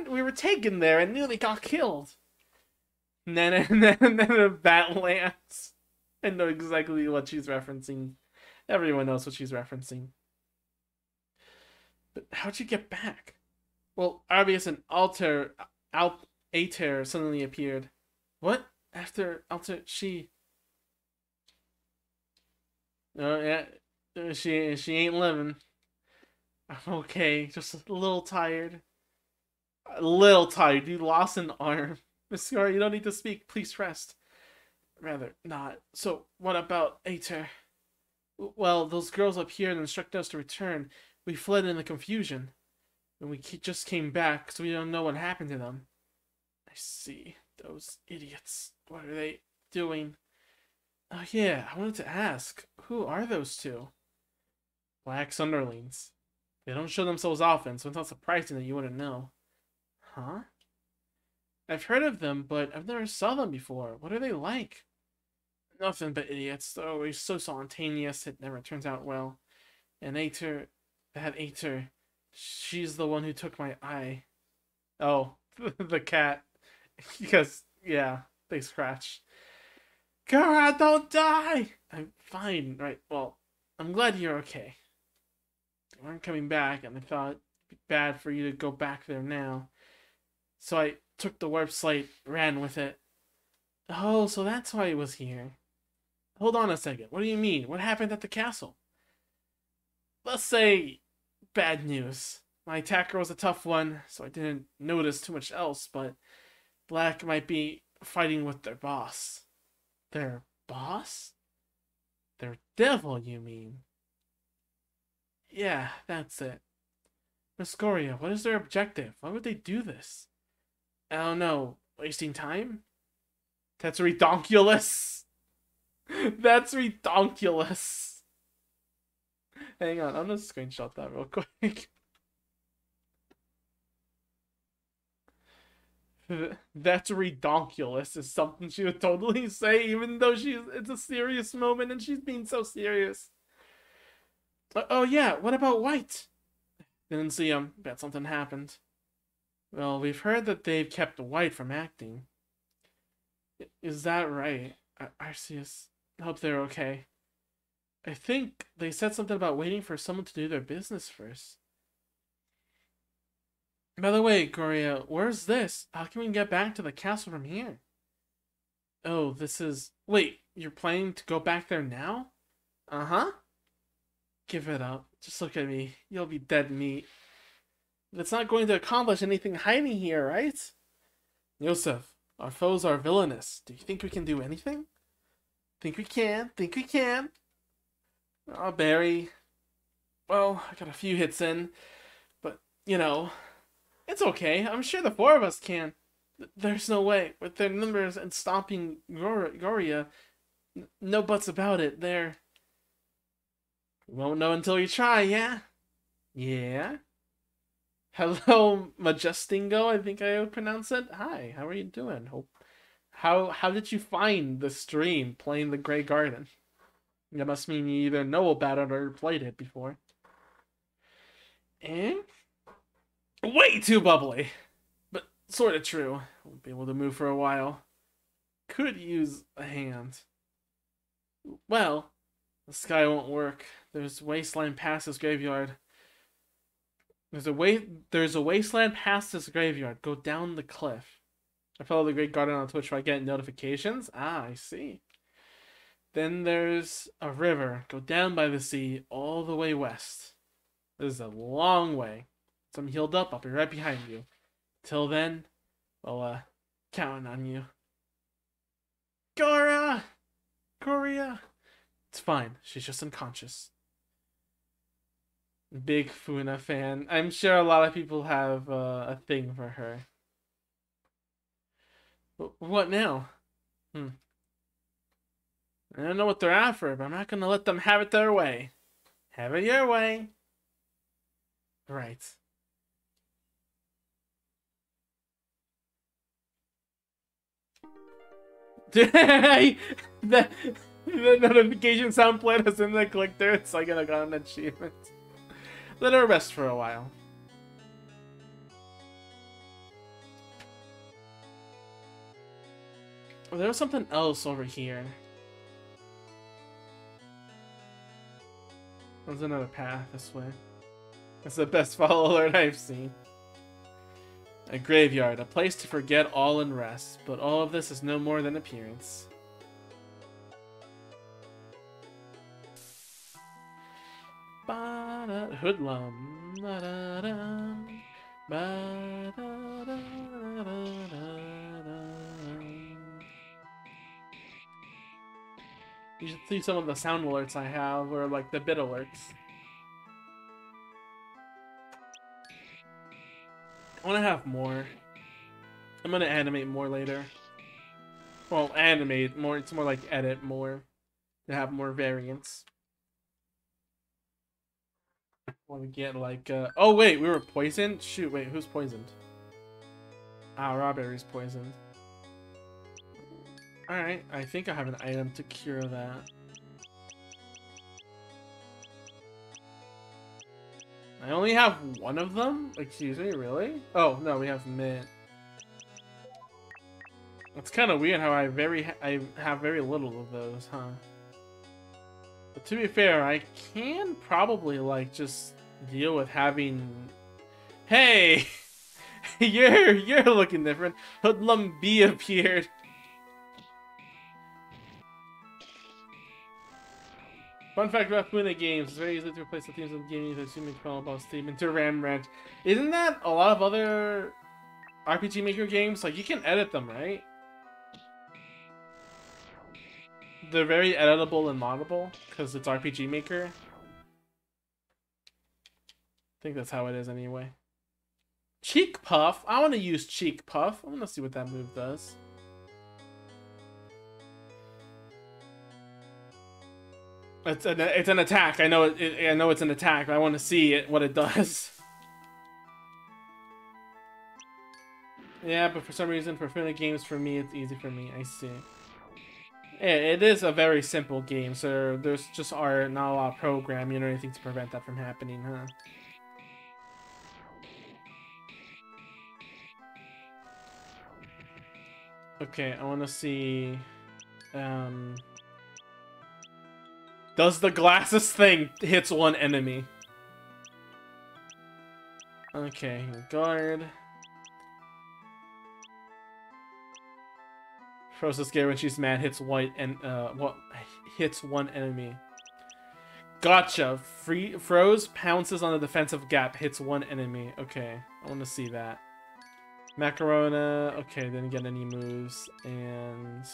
We were taken there and nearly got killed. And then a bat lands. I know exactly what she's referencing. Everyone knows what she's referencing. But how'd you get back? Well, Arbius and Aether suddenly appeared. What? After Alter, she... Oh, yeah. She ain't living. I'm okay, just a little tired. A little tired. You lost an arm. Miss Scar, you don't need to speak. Please rest. Rather, not. So, what about Aether? Well, those girls up here instructed us to return. We fled in the confusion. And we just came back, so we don't know what happened to them. I see. Those idiots. What are they doing? Oh yeah, I wanted to ask. Who are those two? Black Sunderlings. They don't show themselves often, so it's not surprising that you wouldn't know. Huh? I've heard of them, but I've never saw them before. What are they like? Nothing but idiots. They're always so spontaneous, it never turns out well. And Aether, she's the one who took my eye. Oh, the cat. Because, yeah, they scratch. Kara, don't die! I'm fine, right? Well, I'm glad you're okay. You weren't coming back, and I thought it'd be bad for you to go back there now. So I took the warp slate, ran with it. Oh, so that's why he was here. Hold on a second. What do you mean? What happened at the castle? Let's say bad news. My attacker was a tough one, so I didn't notice too much else, but Black might be fighting with their boss. Their boss? Their devil, you mean? Yeah, that's it. Miss Goria, what is their objective? Why would they do this? I don't know. Wasting time? That's redonkulous. That's redonkulous. Hang on, I'm gonna screenshot that real quick. That's redonkulous is something she would totally say, even though it's a serious moment and she's being so serious. Oh yeah, what about White? Didn't see him. Bet something happened. Well, we've heard that they've kept White from acting. Is that right? Arceus, hope they're okay. I think they said something about waiting for someone to do their business first. By the way, Goria, where's this? How can we get back to the castle from here? Oh, this is... Wait, you're planning to go back there now? Uh-huh. Give it up. Just look at me. You'll be dead meat. It's not going to accomplish anything hiding here, right? Yosef, our foes are villainous. Do you think we can do anything? Think we can. Think we can. Oh, Barry. Well, I got a few hits in. But, you know, it's okay. I'm sure the four of us can. There's no way. With their numbers and stomping Goria, no buts about it. They're... You won't know until you try, yeah? Yeah? Hello, Majestingo, I think I would pronounce it. Hi, how are you doing? How did you find the stream playing the Grey Garden? That must mean you either know about it or played it before. And way too bubbly. But sort of true. Won't be able to move for a while. Could use a hand. Well, the sky won't work. There's wasteland past this graveyard. There's a wasteland past this graveyard. Go down the cliff. I follow the Great Garden on Twitch where I get notifications. Ah, I see. Then there's a river. Go down by the sea all the way west. This is a long way. So I'm healed up. I'll be right behind you. Till then, well, counting on you. Goria! It's fine. She's just unconscious. Big Funa fan. I'm sure a lot of people have a thing for her. What now? I don't know what they're after, but I'm not gonna let them have it their way. Have it your way. Right. the notification sound played as in the click there. It's like I got an achievement. Let her rest for a while. Oh, there was something else over here. There's another path this way. That's the best follow alert I've seen. A graveyard, a place to forget all and rest, but all of this is no more than appearance. Hoodlum. You should see some of the sound alerts I have, or like the bit alerts. I want to have more. I'm gonna animate more later. Well, animate more. It's more like edit more to have more variants. Want to get like oh wait, we were poisoned? Shoot, wait, who's poisoned? Ah, Rawberry's poisoned. Alright, I think I have an item to cure that. I only have one of them? Excuse me, really? Oh, no, we have mint. It's kind of weird how I have very little of those, huh? But to be fair, I can probably like just deal with having. Hey, you're looking different. Hoodlum B appeared. Fun fact about Funa games: it's very easy to replace the themes of the game with assuming about Steam into Ram Ranch. Isn't that a lot of other RPG Maker games? Like you can edit them, right? They're very editable and moddable because it's RPG Maker. I think that's how it is anyway. Cheek Puff. I want to use Cheek Puff. I want to see what that move does. It's an attack. I know I know it's an attack. I want to see what it does. Yeah, but for some reason, for friendly games, for me, it's easy for me. I see. It is a very simple game, so there's just not a lot of programming or anything to prevent that from happening, huh? Okay, I want to see... Does the glasses thing hits one enemy? Okay, guard. Froze is scared when she's mad, hits white and what hits one enemy. Gotcha. Froze pounces on the defensive gap, hits one enemy. Okay, I want to see that. Macarona. Okay, didn't get any moves and.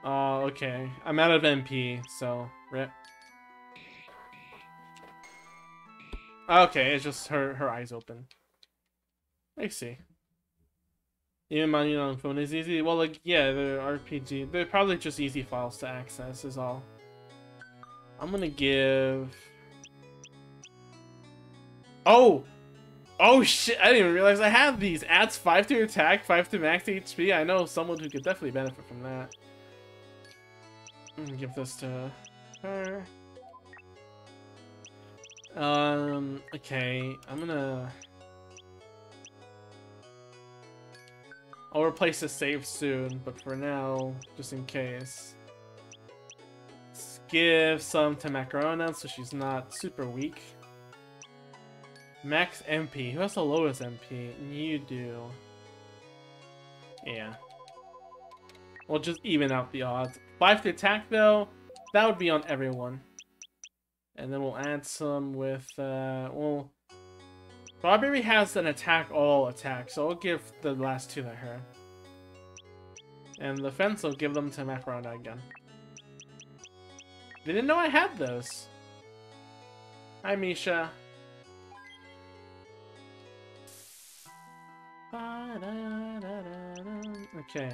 Oh, okay. I'm out of MP, so rip. Okay, it's just her eyes open. I see. Even money on phone is easy. Well, like, yeah, they're RPG. They're probably just easy files to access, is all. I'm gonna give... Oh! Oh shit, I didn't even realize I have these. Adds 5 to attack, 5 to max HP. I know someone who could definitely benefit from that. I'm gonna give this to her. Okay, I'm gonna... I'll replace the save soon, but for now, just in case. Let's give some to Macarona so she's not super weak. Max MP. Who has the lowest MP? You do. Yeah. We'll just even out the odds. 5 to attack though, that would be on everyone. And then we'll add some with, well... Strawberry has an all attack, so I'll give the last 2 to her. And the fence, I'll give them to Macarona again. Didn't know I had those. Hi, Misha. Okay.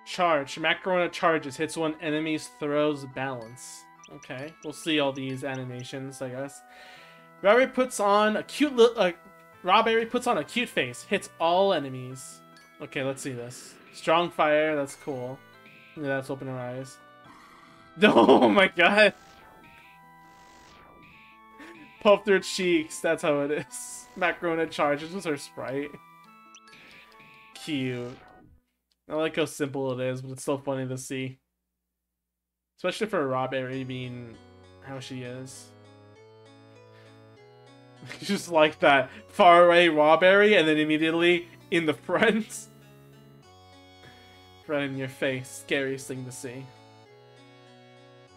Charge. Macarona charges. Hits one enemy's throws balance. Okay. We'll see all these animations, I guess. Strawberry puts on a cute Strawberry puts on a cute face. Hits all enemies. Okay, let's see this. Strong fire. That's cool. Yeah, that's open her eyes. Oh my god. Puffed her cheeks. That's how it is. Macarona charges with her sprite. Cute. I like how simple it is, but it's still funny to see. Especially for Strawberry being how she is. Just like that far away Strawberry and then immediately in the front. Right in your face. Scariest thing to see.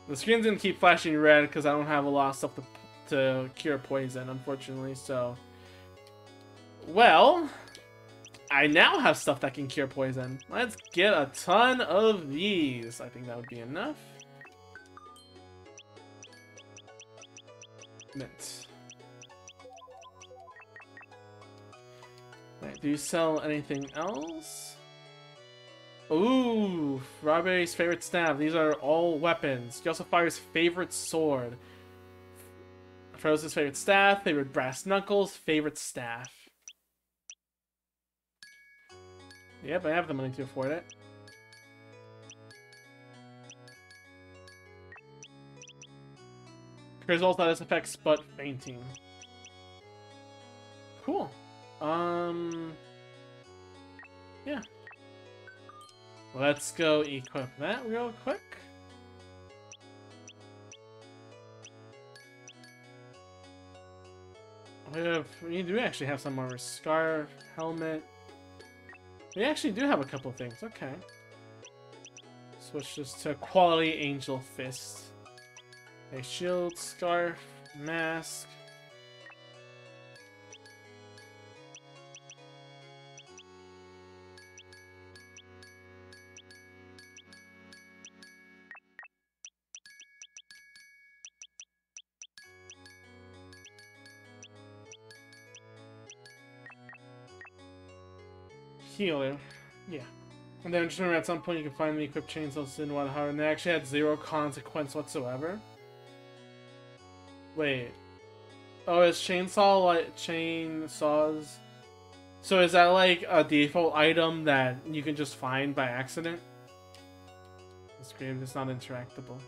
The screen's gonna keep flashing red because I don't have a lot of stuff to cure poison, unfortunately, so... Well... I now have stuff that can cure poison. Let's get a ton of these. I think that would be enough. Mint. Right, do you sell anything else? Ooh, Strawberry's favorite staff. These are all weapons. Josephire's favorite sword. Froze's favorite staff, favorite brass knuckles, favorite staff. Yep, I have the money to afford it. Results that has effects but fainting. Cool. Yeah. Let's go equip that real quick. We do actually have some more. Scarf, helmet. We actually do have a couple of things. Okay. Switch this to Quality Angel Fist. A shield, scarf, mask. Healer. Yeah. And then just remember at some point you can find the equipped chainsaws in Wadahara, and they actually had zero consequence whatsoever. Wait. Oh, is chainsaw like chainsaws? So is that like a default item that you can just find by accident? This grave is not interactable.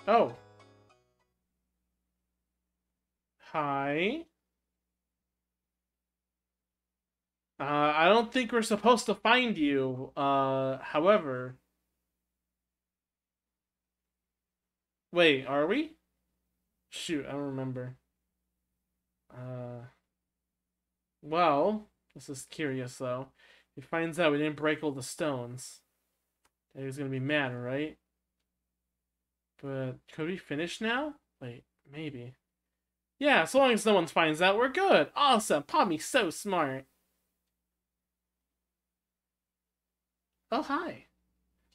Oh. Hi. I don't think we're supposed to find you. However. Wait, are we? Shoot, I don't remember. Well, this is curious though. He finds out we didn't break all the stones. He's gonna be mad, right? But could we finish now? Wait, maybe. Yeah, as long as no one finds out, we're good. Awesome. Pommy's so smart. Oh, hi.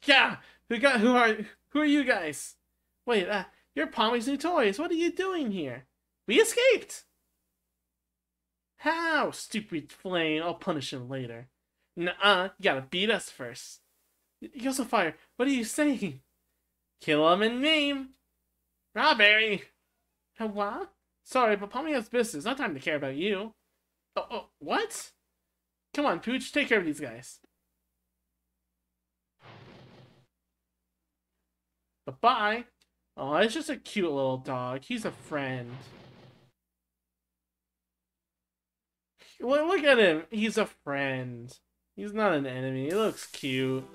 Yeah, who are you guys? Wait, you're Pommy's new toys. What are you doing here? We escaped. How, stupid flame? I'll punish him later. Nuh-uh, you gotta beat us first. Yosafire, what are you saying? Kill him and name. Strawberry. What? Sorry, but Pommy has business. Not time to care about you. Oh, what? Come on, Pooch, take care of these guys. Bye-bye. Oh, it's just a cute little dog. He's a friend. Look at him. He's a friend. He's not an enemy. He looks cute.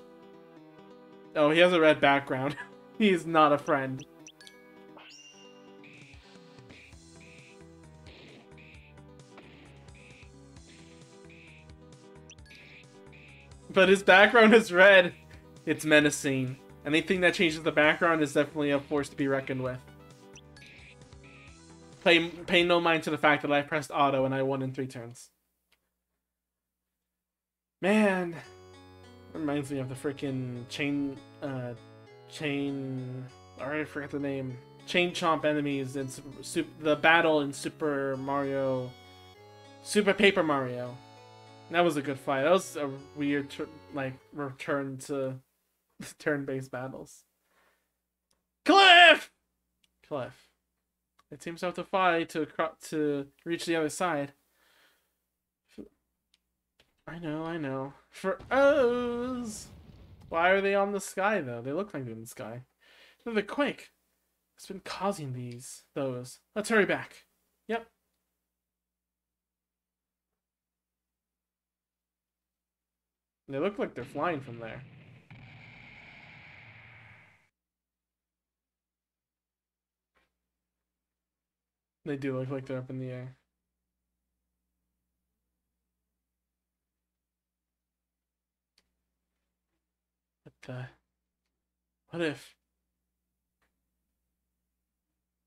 Oh, he has a red background. He's not a friend. But his background is red. It's menacing. Anything that changes the background is definitely a force to be reckoned with. Pay no mind to the fact that I pressed auto and I won in 3 turns. Man. Reminds me of the freaking I already forgot the name. Chain Chomp enemies in the battle in Super Paper Mario. That was a good fight. That was a weird return to turn-based battles. Cliff. It seems to have to fly to reach the other side. I know. For O's! Why are they on the sky, though? They look like they're in the sky. They're the quake. It's been causing those. Let's hurry back. Yep. They look like they're flying from there. They do look like they're up in the air. What if?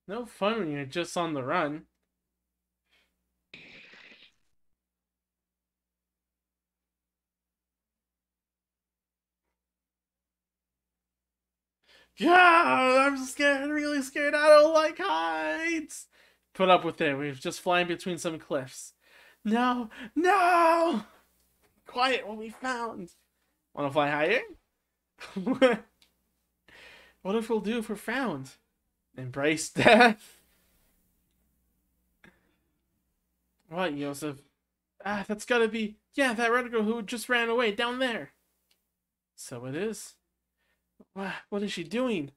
No fun when you're just on the run. Yeah, I'm scared, really scared. I don't like heights. Put up with it. We're just flying between some cliffs. No. Quiet, what we found. Want to fly higher? What if we'll do if we're found? Embrace death. What, Yosef? That's gotta be... Yeah, that red girl who just ran away down there. So it is. What is she doing?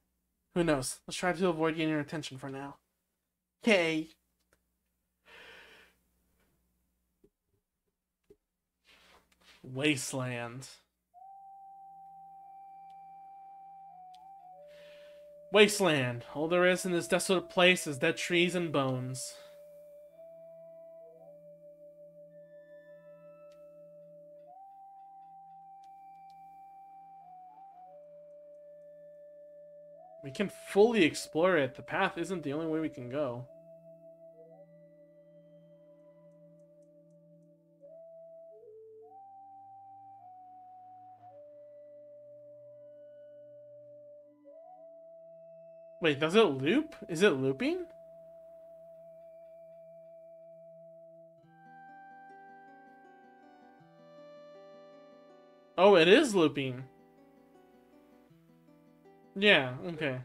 Who knows? Let's try to avoid getting her attention for now. Okay. Wasteland. Wasteland. All there is in this desolate place is dead trees and bones. We can fully explore it. The path isn't the only way we can go. Wait, does it loop? Is it looping? Oh, it is looping. Yeah, okay.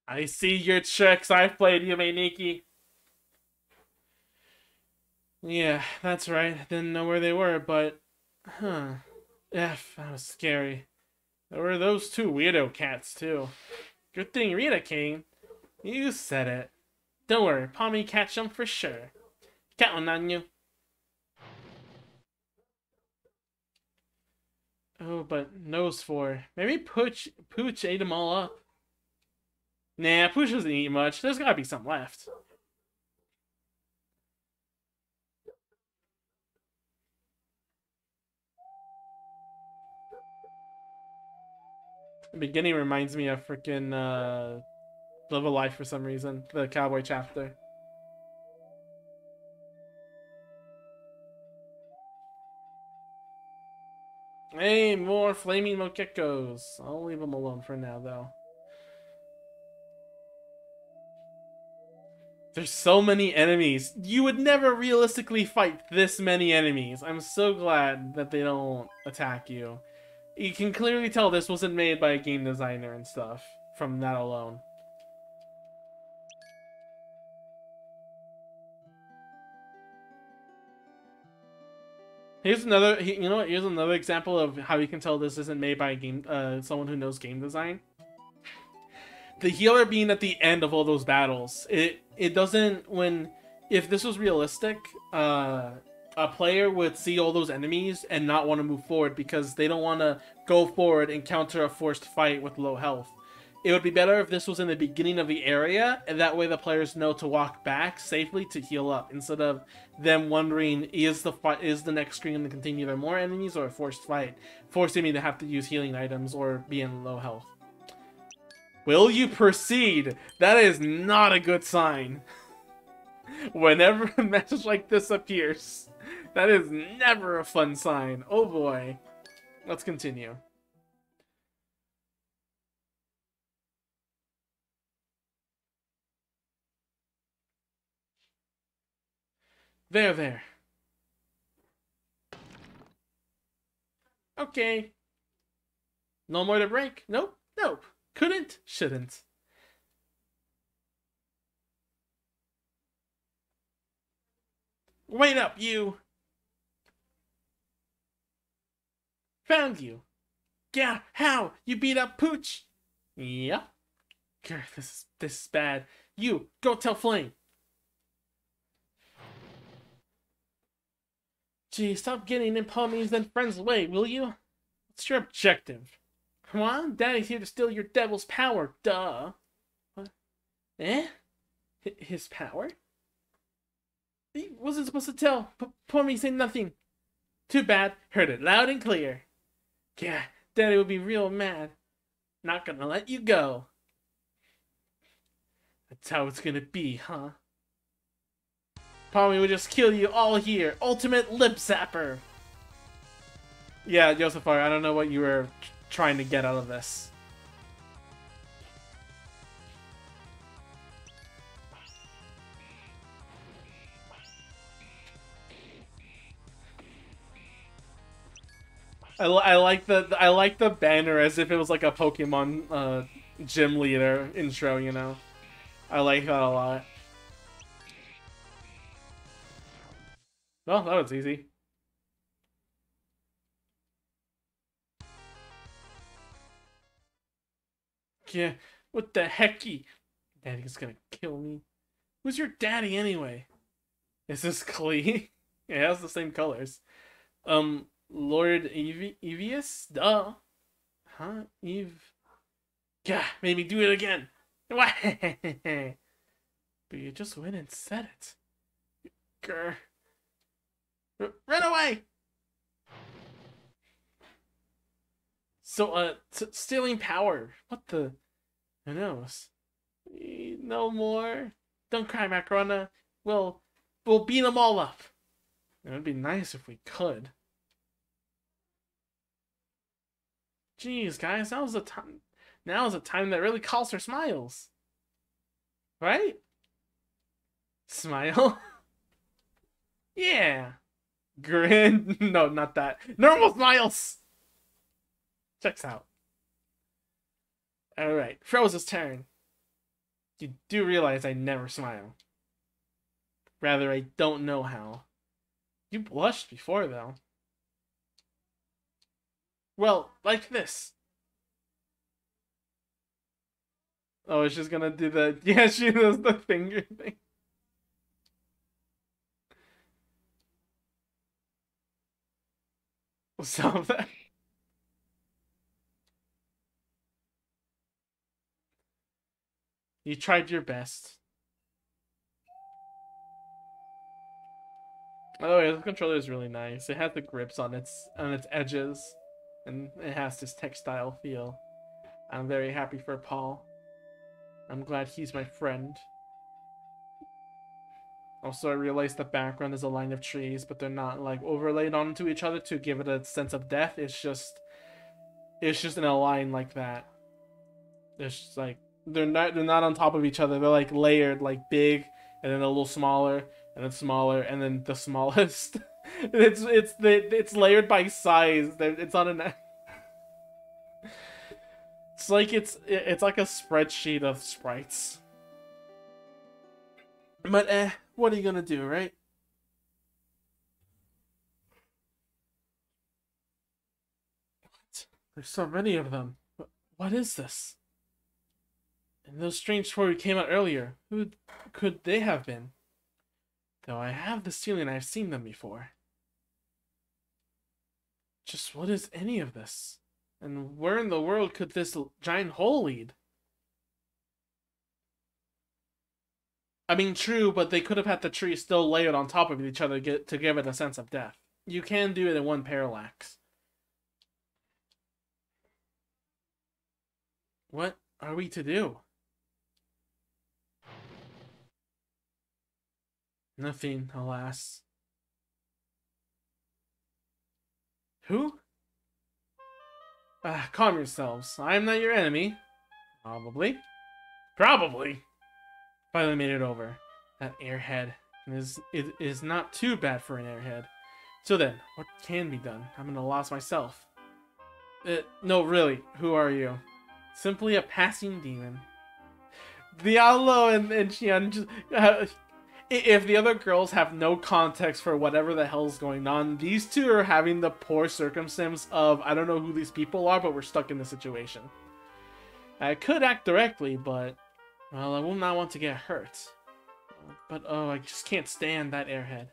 I see your tricks. I've played you, Nikki. Yeah, that's right. Didn't know where they were, but... Huh. F, that was scary. There were those two weirdo cats, too. Good thing Rita came. You said it. Don't worry, Pommy catch them for sure. Counting on you. Oh, but nose for. Maybe Pooch ate them all up. Nah, Pooch doesn't eat much. There's gotta be some left. The beginning reminds me of freaking Live a Life for some reason. The cowboy chapter. Hey, more flaming Mokekos. I'll leave them alone for now, though. There's so many enemies. You would never realistically fight this many enemies. I'm so glad that they don't attack you. You can clearly tell this wasn't made by a game designer and stuff from that alone. Here's another, you know what? Here's another example of how you can tell this isn't made by a game, someone who knows game design. The healer being at the end of all those battles. It doesn't, if this was realistic, a player would see all those enemies and not want to move forward because they don't want to go forward and counter a forced fight with low health. It would be better if this was in the beginning of the area, and that way the players know to walk back safely to heal up, instead of them wondering, is the next screen going to continue there more enemies or a forced fight, forcing me to have to use healing items or be in low health. Will you proceed? That is not a good sign. Whenever a message like this appears, that is never a fun sign. Oh boy. Let's continue. There. Okay. No more to break? Nope. Couldn't, shouldn't. Wait up, you! Found you. Yeah, how? You beat up Pooch? Yeah. Grr, this is bad. You, go tell Flame. Gee, stop getting in Pommy's and friends' way, will you? What's your objective? Come on, Daddy's here to steal your devil's power, duh. What? Eh? His power? He wasn't supposed to tell. Pommy said nothing. Too bad. Heard it loud and clear. Yeah, Daddy would be real mad. Not gonna let you go. That's how it's gonna be, huh? Pommy would just kill you all here. Ultimate lip zapper. Yeah, Josephar, I don't know what you were trying to get out of this. I like the banner as if it was like a Pokemon gym leader intro, you know. I like that a lot. Well, that was easy. Yeah, what the hecky? Daddy's gonna kill me. Who's your daddy anyway? Is this Klee? It has the same colors. Lord Evius? Duh. Huh? Eve? Yeah, made me do it again. But you just went and said it. Grr. Run away! So, stealing power. What the? Who knows? No more. Don't cry, Macarona. We'll beat them all up. It would be nice if we could. Jeez, guys, now's the time. Now is a time that really calls for smiles. Right? Smile. Yeah. Grin. No, not that. Normal smiles. Checks out. Alright, Froze's turn. You do realize I never smile. Rather, I don't know how. You blushed before, though. Well, like this. Oh, she's gonna do the... Yeah, she does the finger thing. Stop that. You tried your best. By the way, the controller is really nice. It has the grips on its edges, and it has this textile feel. I'm very happy for Paul. I'm glad he's my friend. Also, I realized the background is a line of trees, but they're not like overlaid onto each other to give it a sense of depth. It's just in a line like that. It's just like they're not on top of each other. They're like layered, like big, and then a little smaller, and then smaller, and then the smallest. It's layered by size. It's on an. It's like it's like a spreadsheet of sprites. But what are you gonna do, right? What? There's so many of them. What is this? And those strange four who came out earlier, who could they have been? Though I have this feeling I've seen them before. Just what is any of this? And where in the world could this giant hole lead? I mean, true, but they could have had the tree still layered on top of each other to give it a sense of depth. You can do it in one parallax. What are we to do? Nothing, alas. Who? Calm yourselves. I'm not your enemy. Probably. Probably. Finally made it over. That airhead. It is not too bad for an airhead. So then, what can be done? I'm at a loss myself. No, really. Who are you? Simply a passing demon. Diallo and Xian just... if the other girls have no context for whatever the hell's going on, these two are having the poor circumstance of, I don't know who these people are, but we're stuck in this situation. I could act directly, but, well, I will not want to get hurt. But, oh, I just can't stand that airhead.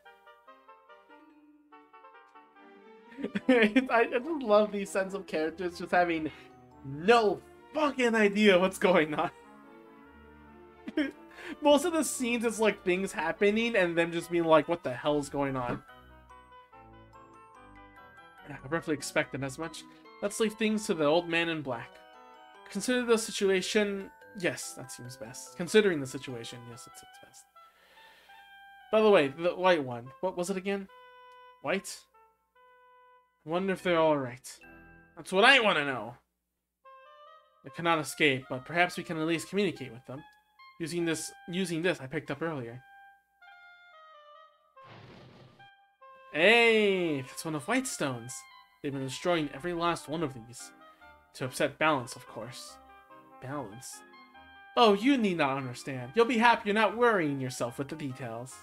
I just love these sets of characters just having no fucking idea what's going on. Most of the scenes, it's like things happening and them just being like, what the hell is going on? I roughly expected as much. Let's leave things to the old man in black. Consider the situation... Yes, that seems best. Considering the situation, yes, that seems best. By the way, the white one. What was it again? White? I wonder if they're alright. That's what I want to know. They cannot escape, but perhaps we can at least communicate with them. Using this I picked up earlier. Hey, that's one of Whitestone's. They've been destroying every last one of these. To upset Balance, of course. Balance? Oh, you need not understand. You'll be happy you're not worrying yourself with the details.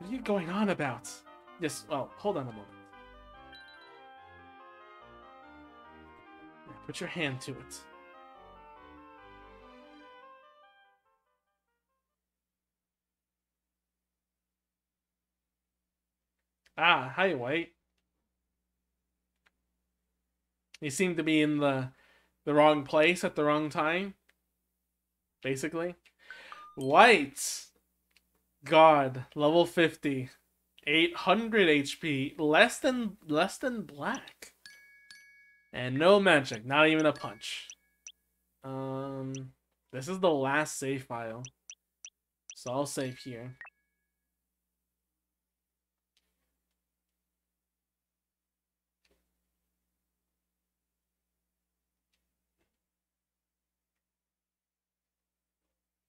What are you going on about? Yes, well, hold on a moment. Put your hand to it. Ah, hi, White. You seem to be in the wrong place at the wrong time. Basically. White. God, level 50. 800 HP. Less than black. And no magic, not even a punch. This is the last save file. So I'll save here.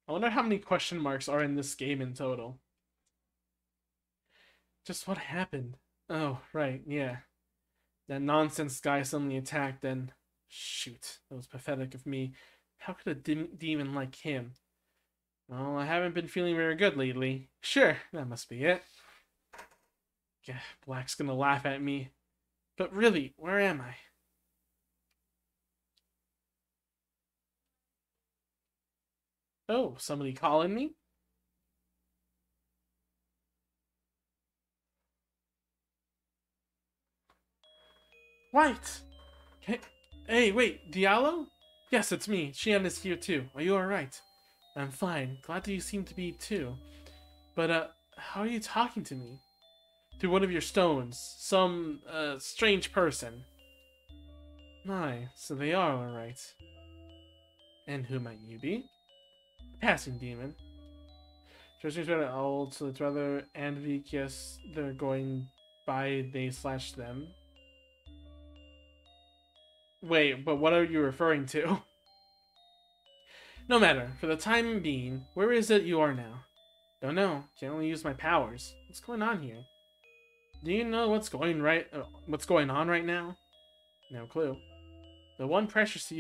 I wonder how many question marks are in this game in total. Just what happened? Oh, right, yeah. That nonsense guy suddenly attacked and... Shoot, that was pathetic of me. How could a demon like him? Well, I haven't been feeling very good lately. Sure, that must be it. Yeah, Black's gonna laugh at me. But really, where am I? Oh, somebody calling me? White! Hey, wait, Diallo? Yes, it's me. Xian is here too. Are you alright? I'm fine. Glad that you seem to be too. But, how are you talking to me? Through one of your stones. Some, strange person. My, so they are alright. And who might you be? A passing demon. Treasure's rather old, so it's rather Andvik, yes, they're going by they/them. Wait, but what are you referring to? No matter. For the time being, where is it you are now? Don't know. Can only use my powers. What's going on here? Do you know what's going on right now? No clue. The one precious to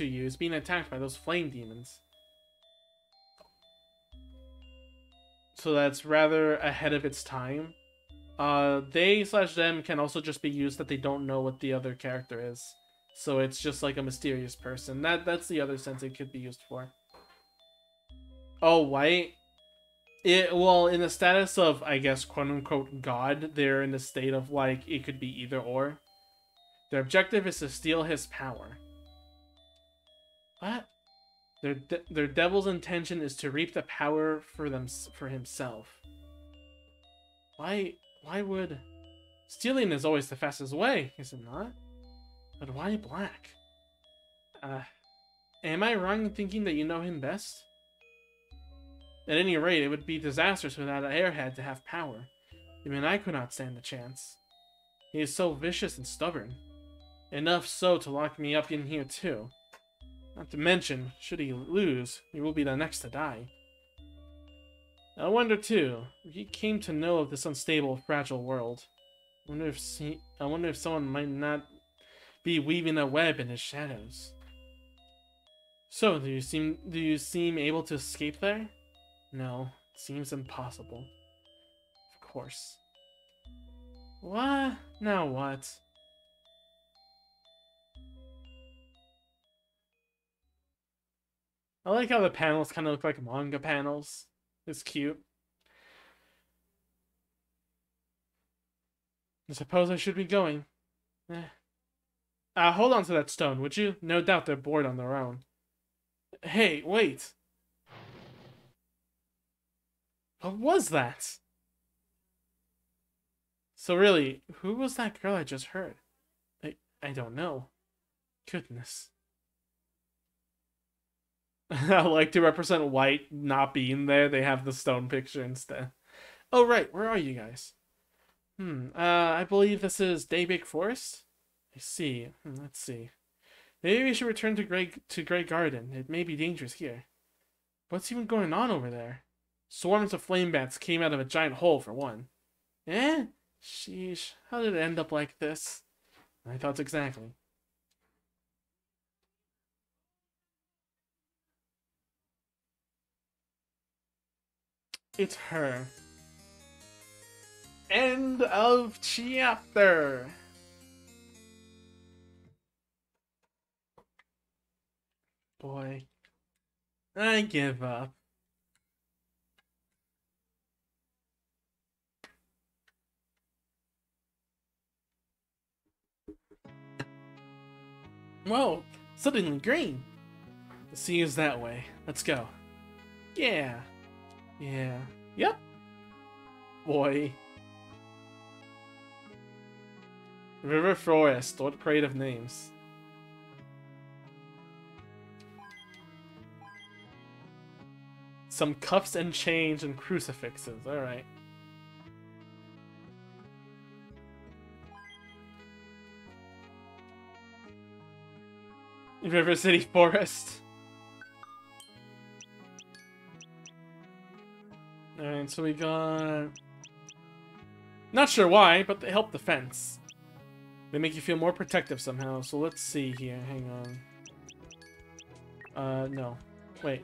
you is being attacked by those flame demons. So that's rather ahead of its time. They/them can also just be used that they don't know what the other character is. So it's just like a mysterious person. That's the other sense it could be used for. Oh, white? Well, in the status of, I guess, quote-unquote God, they're in the state of, like, it could be either or. Their objective is to steal his power. What? Their devil's intention is to reap the power for himself. Why would... Stealing is always the fastest way, is it not? But why Black? Am I wrong in thinking that you know him best? At any rate, it would be disastrous without an airhead to have power. Even I could not stand a chance. He is so vicious and stubborn. Enough so to lock me up in here too. Not to mention, should he lose, he will be the next to die. I wonder too, if he came to know of this unstable, fragile world. I wonder if someone might not be weaving a web in his shadows. So, do you seem able to escape there? No, it seems impossible. Of course. What? Now what? I like how the panels kind of look like manga panels. It's cute. I suppose I should be going. Hold on to that stone, would you? No doubt they're bored on their own. Hey, wait. What was that? So really, who was that girl I just heard? I don't know. Goodness. I like to represent white not being there. They have the stone picture instead. Oh, right. Where are you guys? I believe this is Daybreak Forest? I see. Let's see. Maybe we should return to Grey Garden. It may be dangerous here. What's even going on over there? Swarms of flame bats came out of a giant hole, for one. Eh? Sheesh. How did it end up like this? My thoughts exactly. It's her. End of chapter. Boy, I give up. Whoa, suddenly green. The sea is that way. Let's go. Yeah. Yeah. Yep. Boy. River Forest. What creative names. Some cuffs and chains and crucifixes. Alright. River City Forest. Alright, so we got... Not sure why, but they help the fence. They make you feel more protective somehow, so let's see here. Hang on. No. Wait.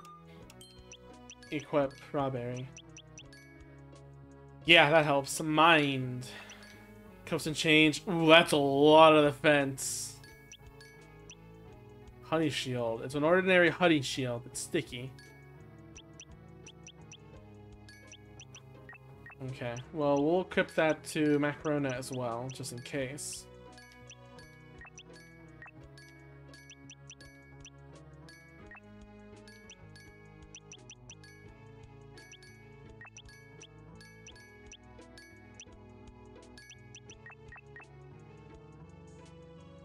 Equip Strawberry. Yeah, that helps. Mind. Coast and change. Ooh, that's a lot of defense. Honey shield. It's an ordinary honey shield. It's sticky. Okay. Well, we'll equip that to Macarona as well, just in case.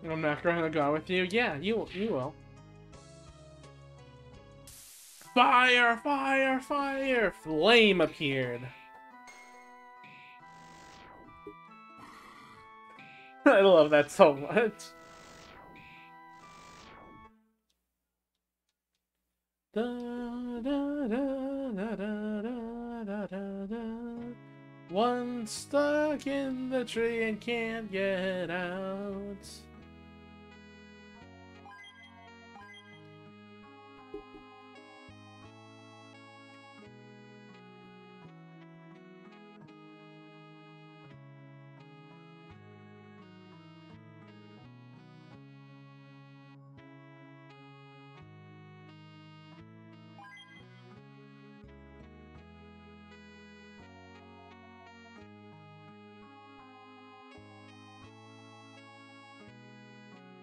I'm not gonna go with you. Yeah, you will. Fire! Fire! Fire! Flame appeared. I love that so much. Da, da, da, da, da, da, da, da. One stuck in the tree and can't get out.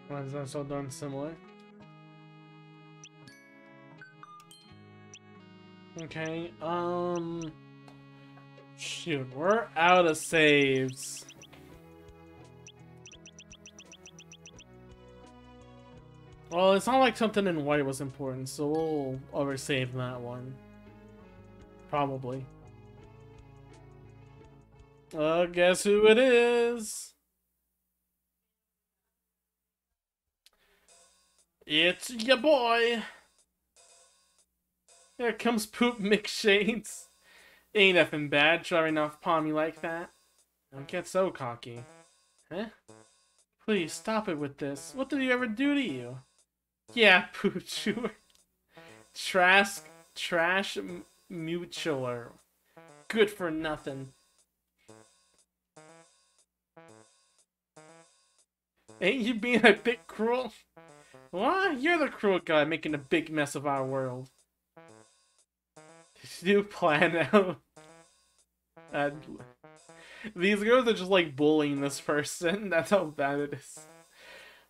Why is that so darn similar? Okay, shoot, we're out of saves. Well, it's not like something in white was important, so we'll oversave that one. Probably. Guess who it is? It's your boy! Here comes Poop McShades. Ain't nothing bad driving off Palmy like that. Don't get so cocky. Huh? Please stop it with this. What did he ever do to you? Yeah, Pooch. Trash mutualer. Good for nothing. Ain't you being a bit cruel? What? You're the cruel guy making a big mess of our world. Did you plan out? These girls are just like bullying this person. That's how bad it is.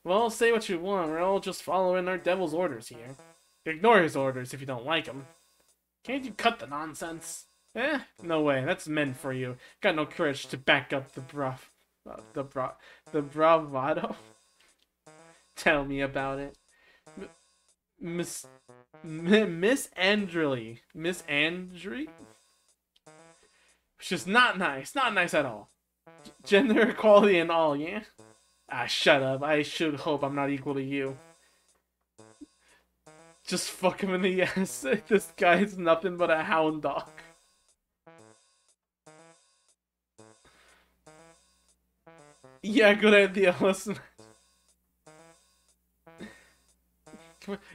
Well, say what you want. We're all just following our devil's orders here. Ignore his orders if you don't like them. Can't you cut the nonsense? No way. That's meant for you. Got no courage to back up the bravado. Tell me about it. Miss Andrely. Miss Andry? Which is not nice. Not nice at all. Gender equality and all, yeah? Ah, shut up. I should hope I'm not equal to you. Just fuck him in the ass. This guy's nothing but a hound dog. Yeah, good idea. Listen.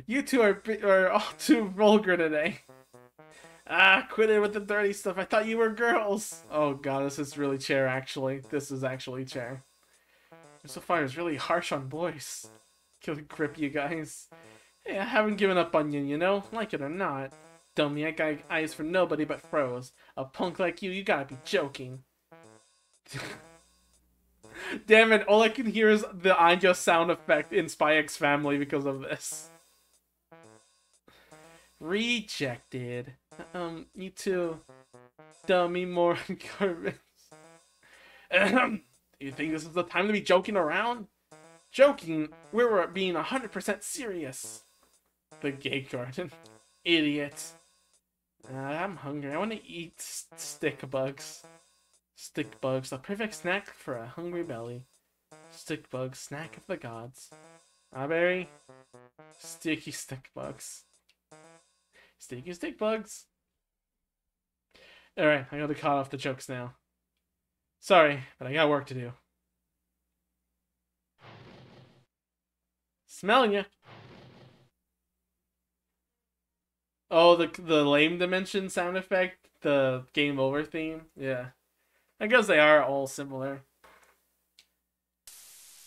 You two are all too vulgar today. Ah, quit it with the dirty stuff. I thought you were girls. Oh god, this is really chair, actually. This is actually chair. Mr. Fire is really harsh on boys. Kill grip, you guys. Hey, I haven't given up on you, you know? Like it or not. Dummy, I got eyes for nobody but Froze. A punk like you gotta be joking. Damn it, all I can hear is the Anya sound effect in Spy X Family because of this. Rejected. You too. Dummy more garbage. You think this is the time to be joking around? Joking? We were being 100% serious. The gay garden. Idiot. I'm hungry. I want to eat stick bugs. Stick bugs, the perfect snack for a hungry belly. Stick bugs, snack of the gods. Strawberry. Sticky stick bugs. Sticky stick bugs. Alright, I gotta cut off the jokes now. Sorry, but I got work to do. Smelling ya. Oh, the lame dimension sound effect, the game over theme. Yeah, I guess they are all similar.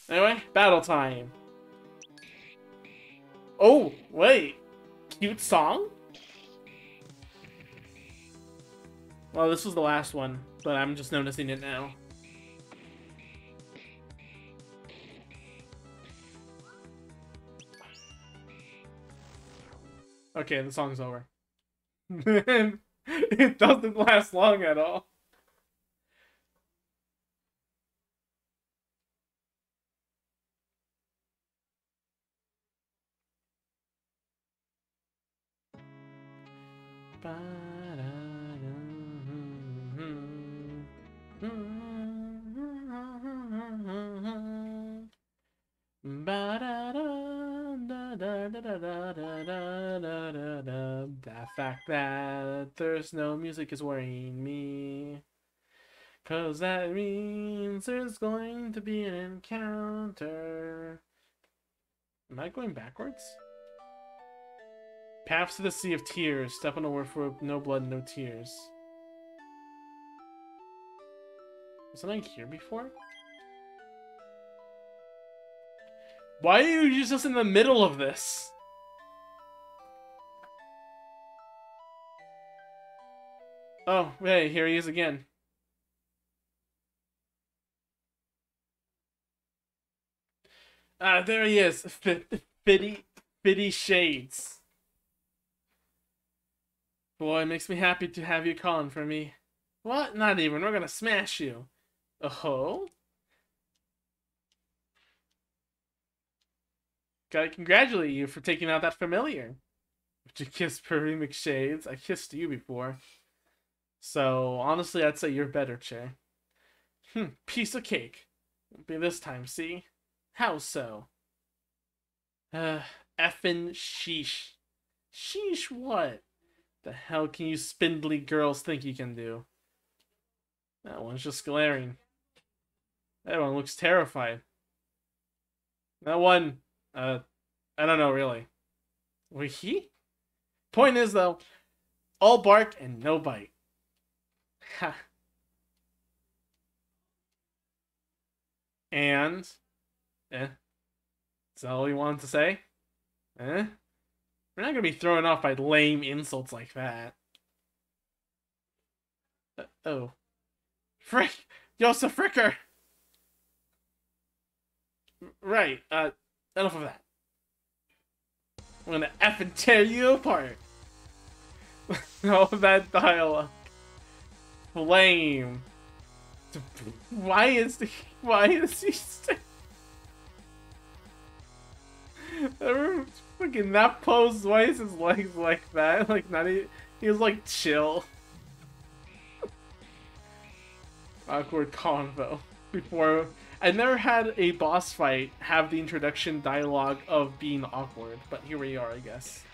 Anyway, battle time. Oh wait, cute song. Well, this was the last one, but I'm just noticing it now. Okay, the song's over. It doesn't last long at all. The fact that there's no music is worrying me. 'Cause that means there's going to be an encounter. Am I going backwards? Paths to the Sea of Tears. Step on a word for no blood, no tears. Wasn't I here before? Why are you just in the middle of this? Oh, hey, here he is again. Ah, there he is. Fitty Shades. Boy, it makes me happy to have you calling for me. What? Not even. We're gonna smash you. Oh? Gotta congratulate you for taking out that familiar. Would you kiss Purry McShades? I kissed you before. So, honestly, I'd say you're better, Che. Piece of cake. Won't be this time, see? How so? Effin' sheesh. Sheesh what? The hell can you spindly girls think you can do? That one's just glaring. That one looks terrified. That one, I don't know really. Were he? Point is though, all bark and no bite. Ha. And, is that all you wanted to say? Eh? We're not gonna be thrown off by lame insults like that. Oh. Frick! Joseph Fricker! Right, enough of that. I'm gonna effing tear you apart. All that dialogue. Flame. Why is he fucking that pose, why is his legs like that? Like not even, he was like chill. Awkward convo. Before I never had a boss fight have the introduction dialogue of being awkward, but here we are, I guess.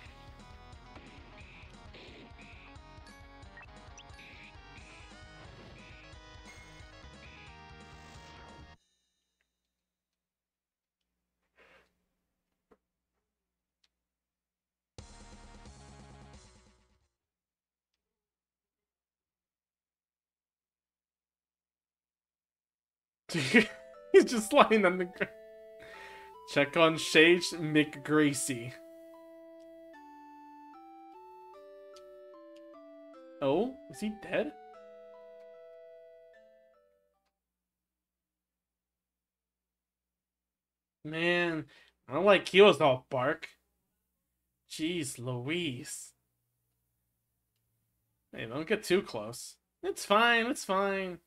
He's just lying on the ground. Check on Shage McGracy. Oh, is he dead? Man, I don't like he was all bark. Jeez Louise. Hey, don't get too close. It's fine, it's fine.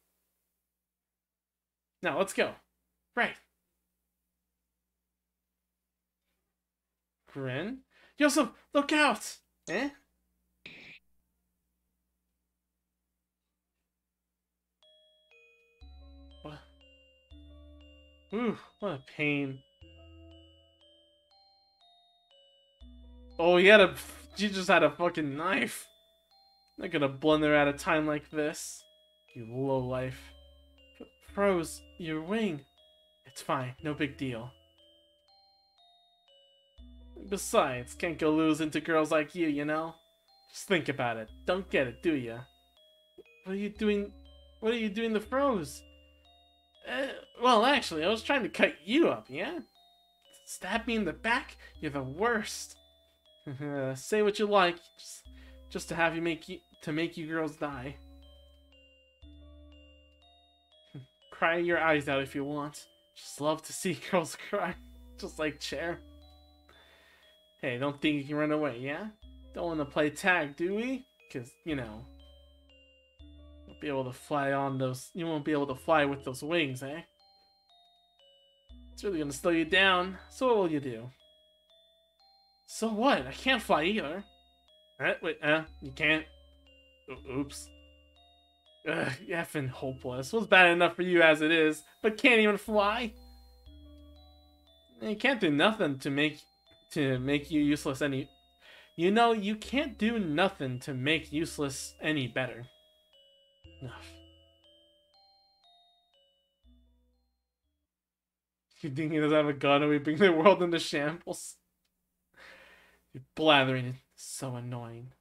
Now, let's go. Right. Grin? Yosef, look out! Eh? What? Ooh, what a pain. Oh, he just had a fucking knife. Not gonna blunder at a time like this. You lowlife. Froze, your wing. It's fine, no big deal. Besides, can't go losing to girls like you know? Just think about it. Don't get it, do ya? What are you doing? What are you doing to Froze? Well, actually, I was trying to cut you up, yeah? Stab me in the back? You're the worst. Say what you like, just to have you make you girls die. Cry your eyes out if you want. Just love to see girls cry, just like Chair. Hey, don't think you can run away, yeah? Don't want to play tag, do we? Cause you know, won't be able to fly on those. You won't be able to fly with those wings, eh? It's really gonna slow you down. So what will you do? So what? I can't fly either. Wait, you can't? Oops. Ugh, effing hopeless. Was bad enough for you as it is, but can't even fly? You can't do nothing to make you useless any... You know, you can't do nothing to make useless any better. Ugh. You think he doesn't have a gun and we bring the world into shambles? You're blathering. It's so annoying.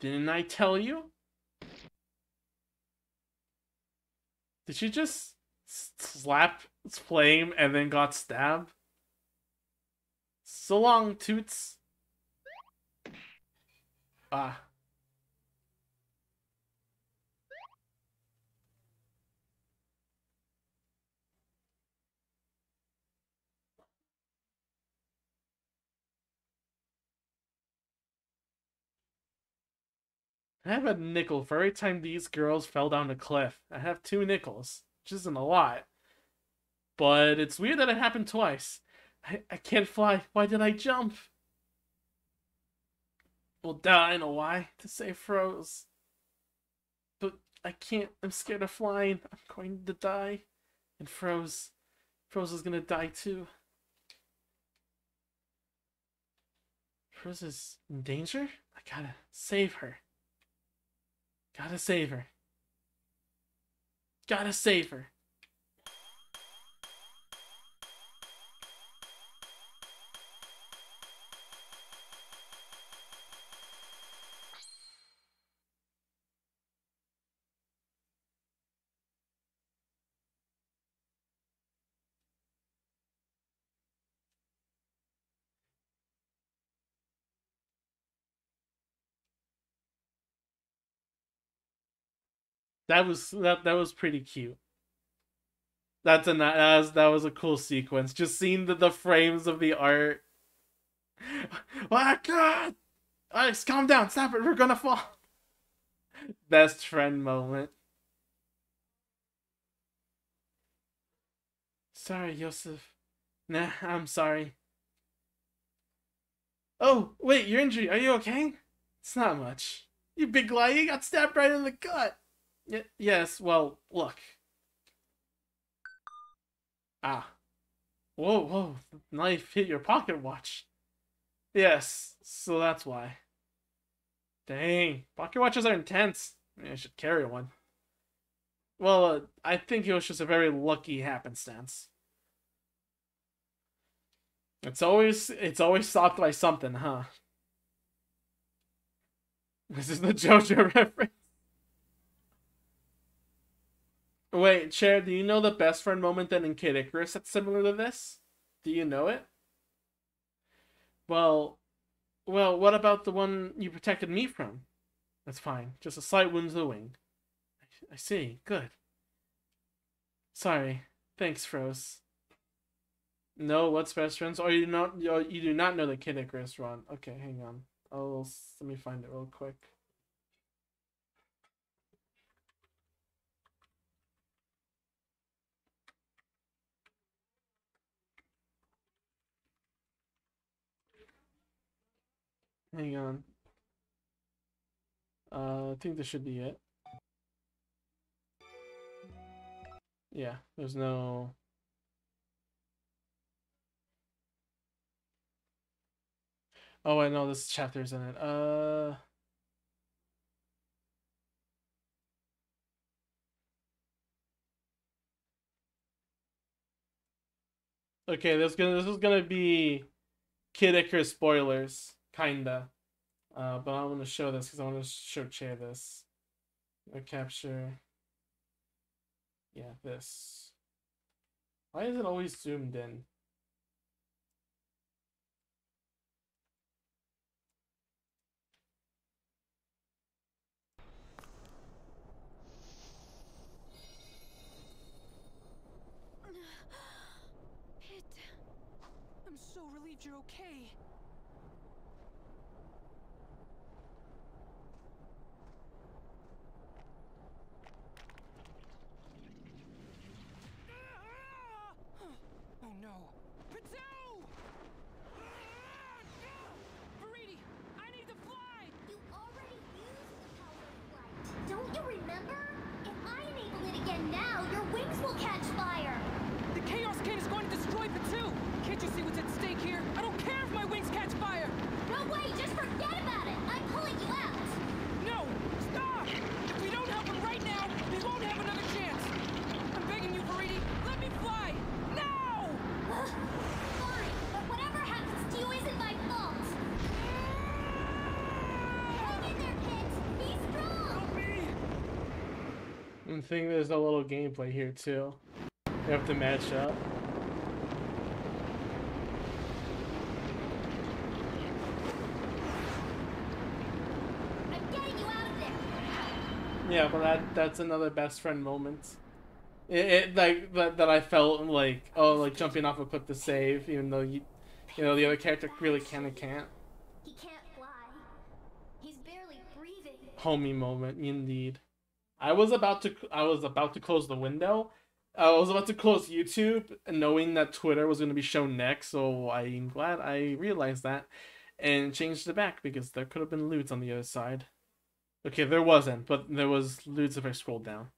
Didn't I tell you? Did she just slap Flame and then got stabbed? So long, Toots. Ah. I have a nickel for every time these girls fell down a cliff. I have 2 nickels, which isn't a lot. But it's weird that it happened twice. I can't fly. Why did I jump? Well, duh, I know why. To save Froze. But I can't. I'm scared of flying. I'm going to die. And Froze is gonna die too. Froze is in danger? I gotta save her. Gotta save her. Gotta save her. That was pretty cute. That was a cool sequence. Just seeing the frames of the art. Oh God! Alex, calm down. Stop it. We're gonna fall. Best friend moment. Sorry, Yosef. Nah, I'm sorry. Oh, wait, your injury. Are you okay? It's not much. You big lie. You got stabbed right in the gut. Yes, well, look. Ah. Whoa, whoa. The knife hit your pocket watch. Yes, so that's why. Dang. Pocket watches are intense. Maybe I should carry one. Well, I think it was just a very lucky happenstance. It's always stopped by something, huh? This is the JoJo reference. Wait, Chair, do you know the best friend moment then in Kid Icarus that's similar to this? Do you know it? Well, what about the one you protected me from? That's fine. Just a slight wound to the wing. I see. Good. Sorry. Thanks, Froze. No, what's best friends? Or you do not know the Kid Icarus run. Okay, hang on. Let me find it real quick. Hang on. I think this should be it. Yeah, there's no... Oh, I know this chapter's in it. Okay, this is gonna be Kid Icarus spoilers, kinda. But I want to show this because I want to show Che this. I capture. Yeah, this. Why is it always zoomed in? Pit, I'm so relieved you're okay. Oh no! Pitou! Veridi, I need to fly! You already used the power of flight. Don't you remember? If I enable it again now, your wings will catch fire. The Chaos King is going to destroy Pitou! Can't you see what's at stake here? I don't care if my wings catch fire! No way, just forget about it. I'm pulling you out. No! Stop! If we don't help him right now, we won't have another chance! I'm begging you, Veridi, let me fly! Now! Fine, but whatever happens to you isn't my fault. Hang in there, Pit. Be strong. Help me! I think there's a little gameplay here too. You have to match up. I'm getting you out of there. Yeah, but that's another best friend moment. It like that I felt like, oh, like jumping off a cliff to save, even though you know the other character really can't. He can't fly. He's barely breathing. Homie moment, indeed. I was about to close the window. I was about to close YouTube, knowing that Twitter was going to be shown next. So I'm glad I realized that and changed it back because there could have been loot on the other side. Okay, there wasn't, but there was loot if I scrolled down.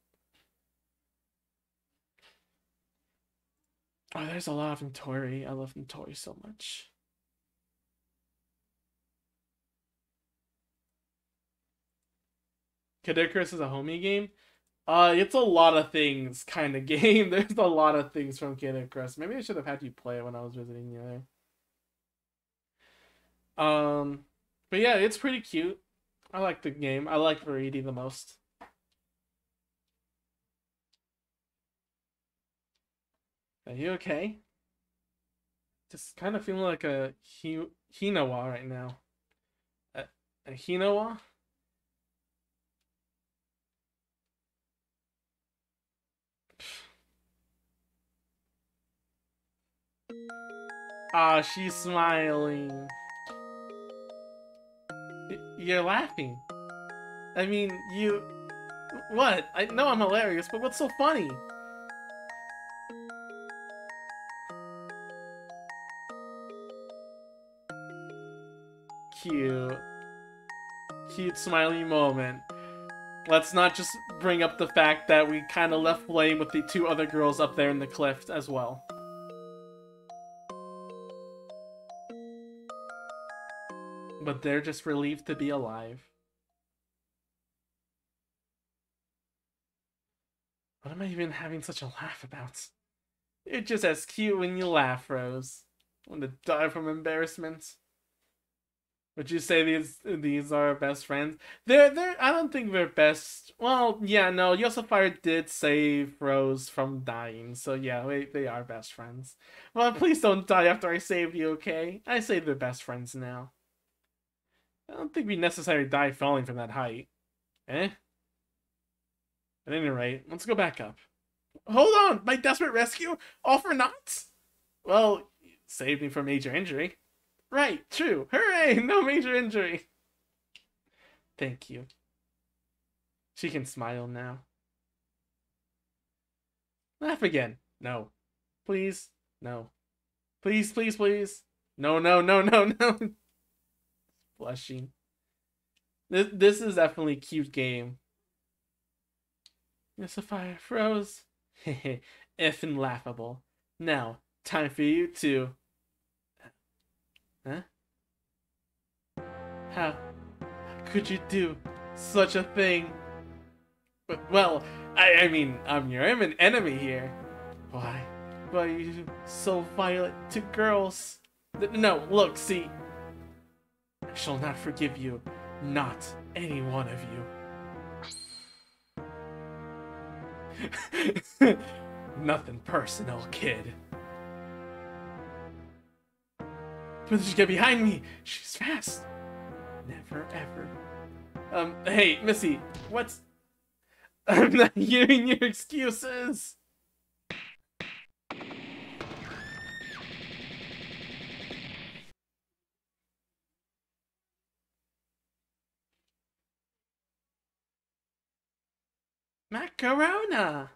Oh, there's a lot of Notori. I love Notori so much. Kid Icarus is a homie game. It's a lot of things kind of game. There's a lot of things from Kid Icarus. Maybe I should have had you play it when I was visiting you there. But yeah, it's pretty cute. I like the game. I like Veridi the most. Are you okay? Just kind of feeling like a Hinawa right now. A Hinawa? Ah, she's smiling. You're laughing. I mean, you... What? I know I'm hilarious, but what's so funny? Cute. Cute smiley moment. Let's not just bring up the fact that we kind of left Flame with the two other girls up there in the cliff as well. But they're just relieved to be alive. What am I even having such a laugh about? You're just as cute when you laugh, Rose. I want to die from embarrassment. Would you say these are best friends? They're I don't think they're best. Well, yeah, no. Yosafire did save Rose from dying, so yeah, they are best friends. Well, please don't die after I save you, okay? I say they're best friends now. I don't think we necessarily die falling from that height. Eh? At any rate, let's go back up. Hold on! My desperate rescue? All for naught? Well, saved me from major injury. Right, true. Hooray! No major injury. Thank you. She can smile now. Laugh again. No. Please. No. Please, please, please. No, no, no, no, no. Blushing. This is definitely a cute game. Yes, a fire froze. Hehe, effing laughable. Now, time for you to... Huh? How could you do such a thing? But, well, I mean, I'm your enemy here. Why are you so violent to girls? No, look, see. I shall not forgive you. Not any one of you. Nothing personal, kid. But she get behind me. She's fast. Never ever. Hey, Missy, what's... I'm not hearing your excuses. Macarona.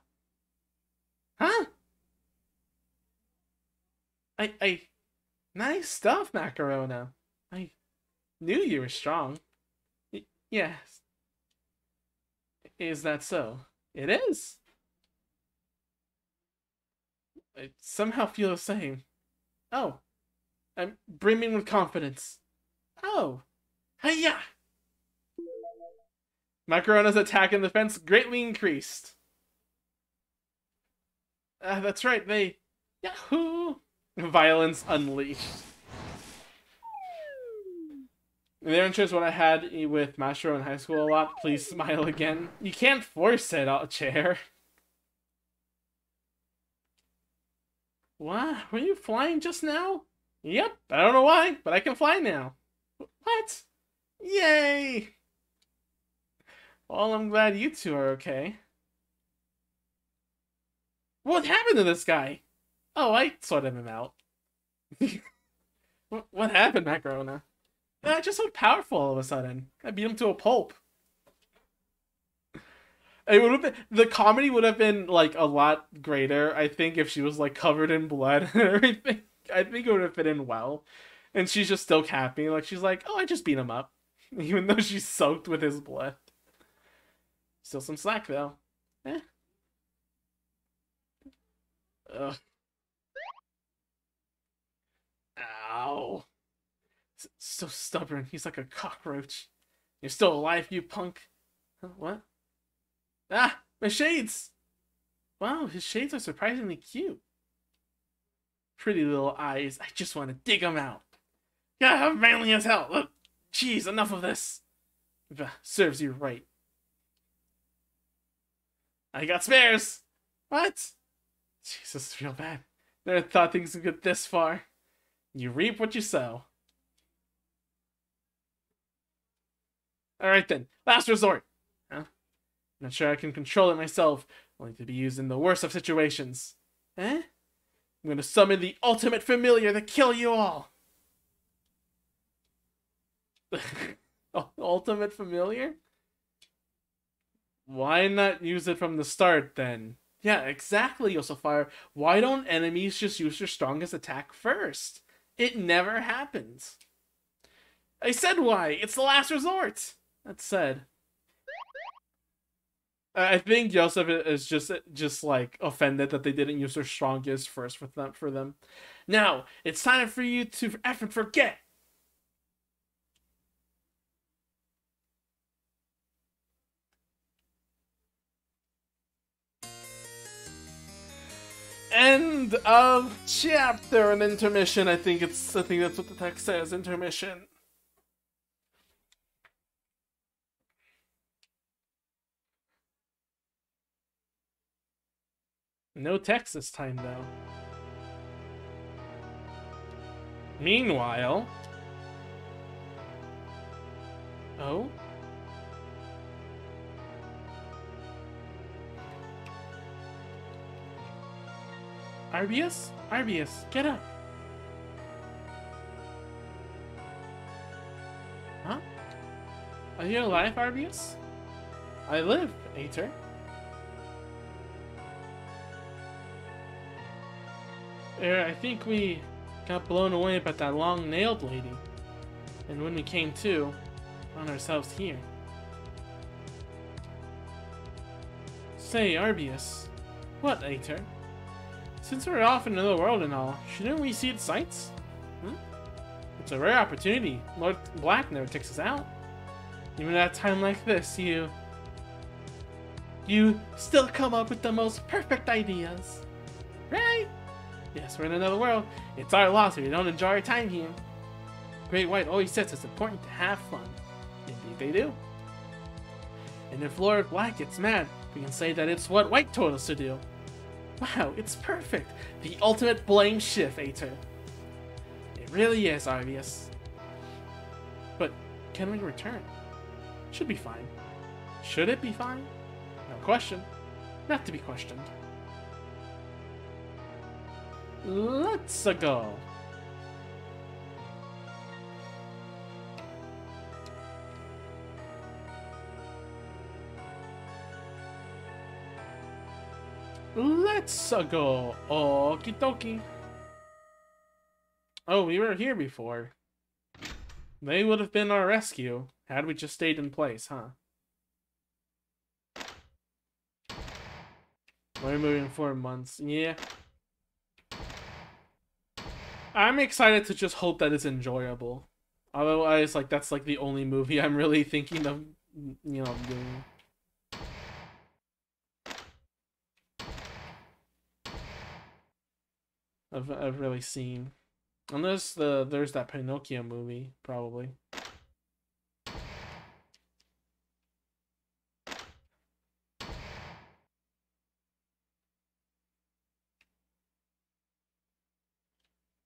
Huh? Nice stuff, Macarona. I knew you were strong. Yes. Is that so? It is. I somehow feel the same. Oh. I'm brimming with confidence. Oh. Hiya! Macarona's attack and defense greatly increased. That's right, they... Yahoo! Violence unleashed. They're interested what I had with Mashro in high school a lot. Please smile again. You can't force it, chair. What? Were you flying just now? Yep, I don't know why, but I can fly now. What? Yay! Well, I'm glad you two are okay. What happened to this guy? Oh, I sorted him out. What happened, Macarona? Just so powerful all of a sudden. I beat him to a pulp. It would have been, the comedy would have been like a lot greater, I think, if she was like covered in blood and everything. I think it would have fit in well. And she's just still happy. Like she's like, oh, I just beat him up. Even though she's soaked with his blood. Still some slack though. Eh. Ugh. Ow. So stubborn. He's like a cockroach. You're still alive, you punk. Huh, what? Ah! My shades! Wow, his shades are surprisingly cute. Pretty little eyes. I just want to dig them out. Yeah, I'm manly as hell. Look. Jeez, enough of this. Serves you right. I got spares! What? Jesus, it's real bad. Never thought things would get this far. You reap what you sow. Alright then, last resort. Huh? Not sure I can control it myself, only to be used in the worst of situations. Eh? I'm gonna summon the ultimate familiar to kill you all. Ultimate familiar? Why not use it from the start then? Yeah, exactly, Yosafire. Why don't enemies just use their strongest attack first? It never happens. I said why! It's the last resort! That said. I think Joseph is just like offended that they didn't use their strongest first for them. Now, it's time for you to effing forget! End of chapter. An intermission. I think that's what the text says. Intermission. No text this time though. Meanwhile. Oh. Arbius? Arbius, get up! Huh? Are you alive, Arbius? I live, Aether. I think we got blown away by that long-nailed lady. And when we came to, found ourselves here. Say, Arbius. What, Aether? Since we're off in another world and all, shouldn't we see its sights? Hmm? It's a rare opportunity. Lord Black never takes us out. Even at a time like this, you still come up with the most perfect ideas. Right? Yes, we're in another world. It's our loss if we don't enjoy our time here. Great White always says it's important to have fun. Indeed they do. And if Lord Black gets mad, we can say that it's what White told us to do. Wow, it's perfect. The ultimate blame shift, Aether. It really is, Arvius. But can we return? Should be fine. Should it be fine? No question. Not to be questioned. Let's go. Let's go. Okie dokie. Oh, we were here before. They would have been our rescue had we just stayed in place, huh? We're moving 4 months. Yeah. I'm excited to just hope that it's enjoyable. Otherwise, like, that's like the only movie I'm really thinking of, you know, doing. I've really seen. Unless there's that Pinocchio movie, probably.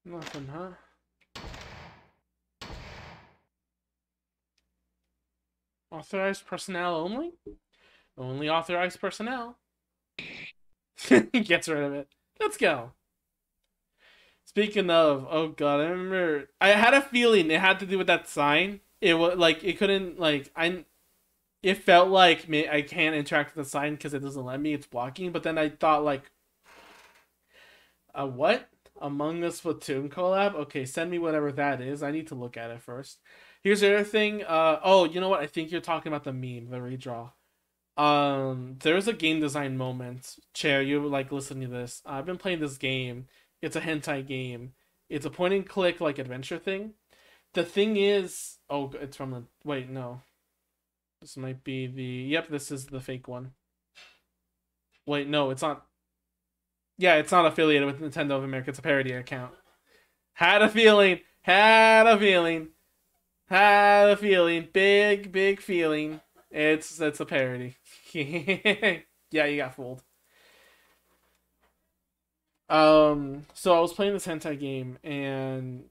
Nothing, huh? Authorized personnel only? Only authorized personnel. Gets rid of it. Let's go. Speaking of, oh god, I remember I had a feeling it had to do with that sign. It was like it couldn't like it felt like I can't interact with the sign because it doesn't let me. It's blocking. But then I thought like, what? Among Us Splatoon collab? Okay, send me whatever that is. I need to look at it first. Here's the other thing. Oh, you know what? I think you're talking about the meme, the redraw. There was a game design moment. Chair, you like listening to this. I've been playing this game. It's a hentai game. It's a point and click like adventure thing. The thing is, oh, it's from the, wait, no. This might be the, yep, this is the fake one. Wait, no, it's not. Yeah, it's not affiliated with Nintendo of America. It's a parody account. Had a feeling. Had a feeling. Had a feeling. Big feeling. It's a parody. Yeah, you got fooled. So I was playing this hentai game, and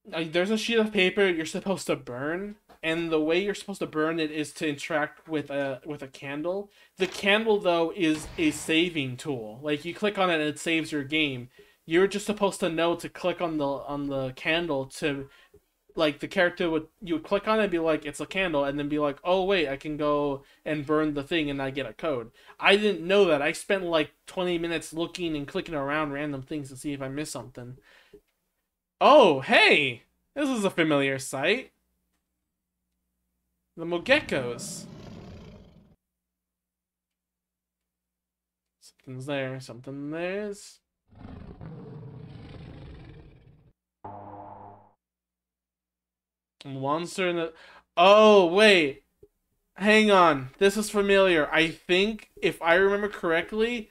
there's a sheet of paper you're supposed to burn, and the way you're supposed to burn it is to interact with a candle. The candle, though, is a saving tool. Like, you click on it and it saves your game. You're just supposed to know to click on the candle to, like, the character you would click on it and be like, it's a candle, and then be like, oh wait, I can go and burn the thing and I get a code. I didn't know that. I spent like 20 minutes looking and clicking around random things to see if I missed something. Oh, hey! This is a familiar sight. The Mogekos. Something's there. Something there's. Monster in the... Oh, wait. Hang on. This is familiar. I think, if I remember correctly,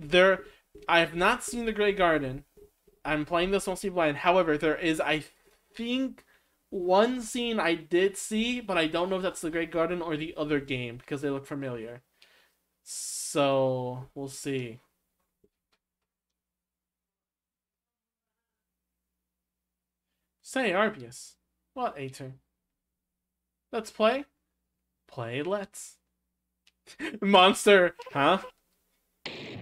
I have not seen The Grey Garden. I'm playing this mostly blind. However, there is, I think, one scene I did see, but I don't know if that's The Grey Garden or the other game, because they look familiar. So, we'll see. Say, Arbius. What, Aether? Let's play? Play, let's. Monster, huh? You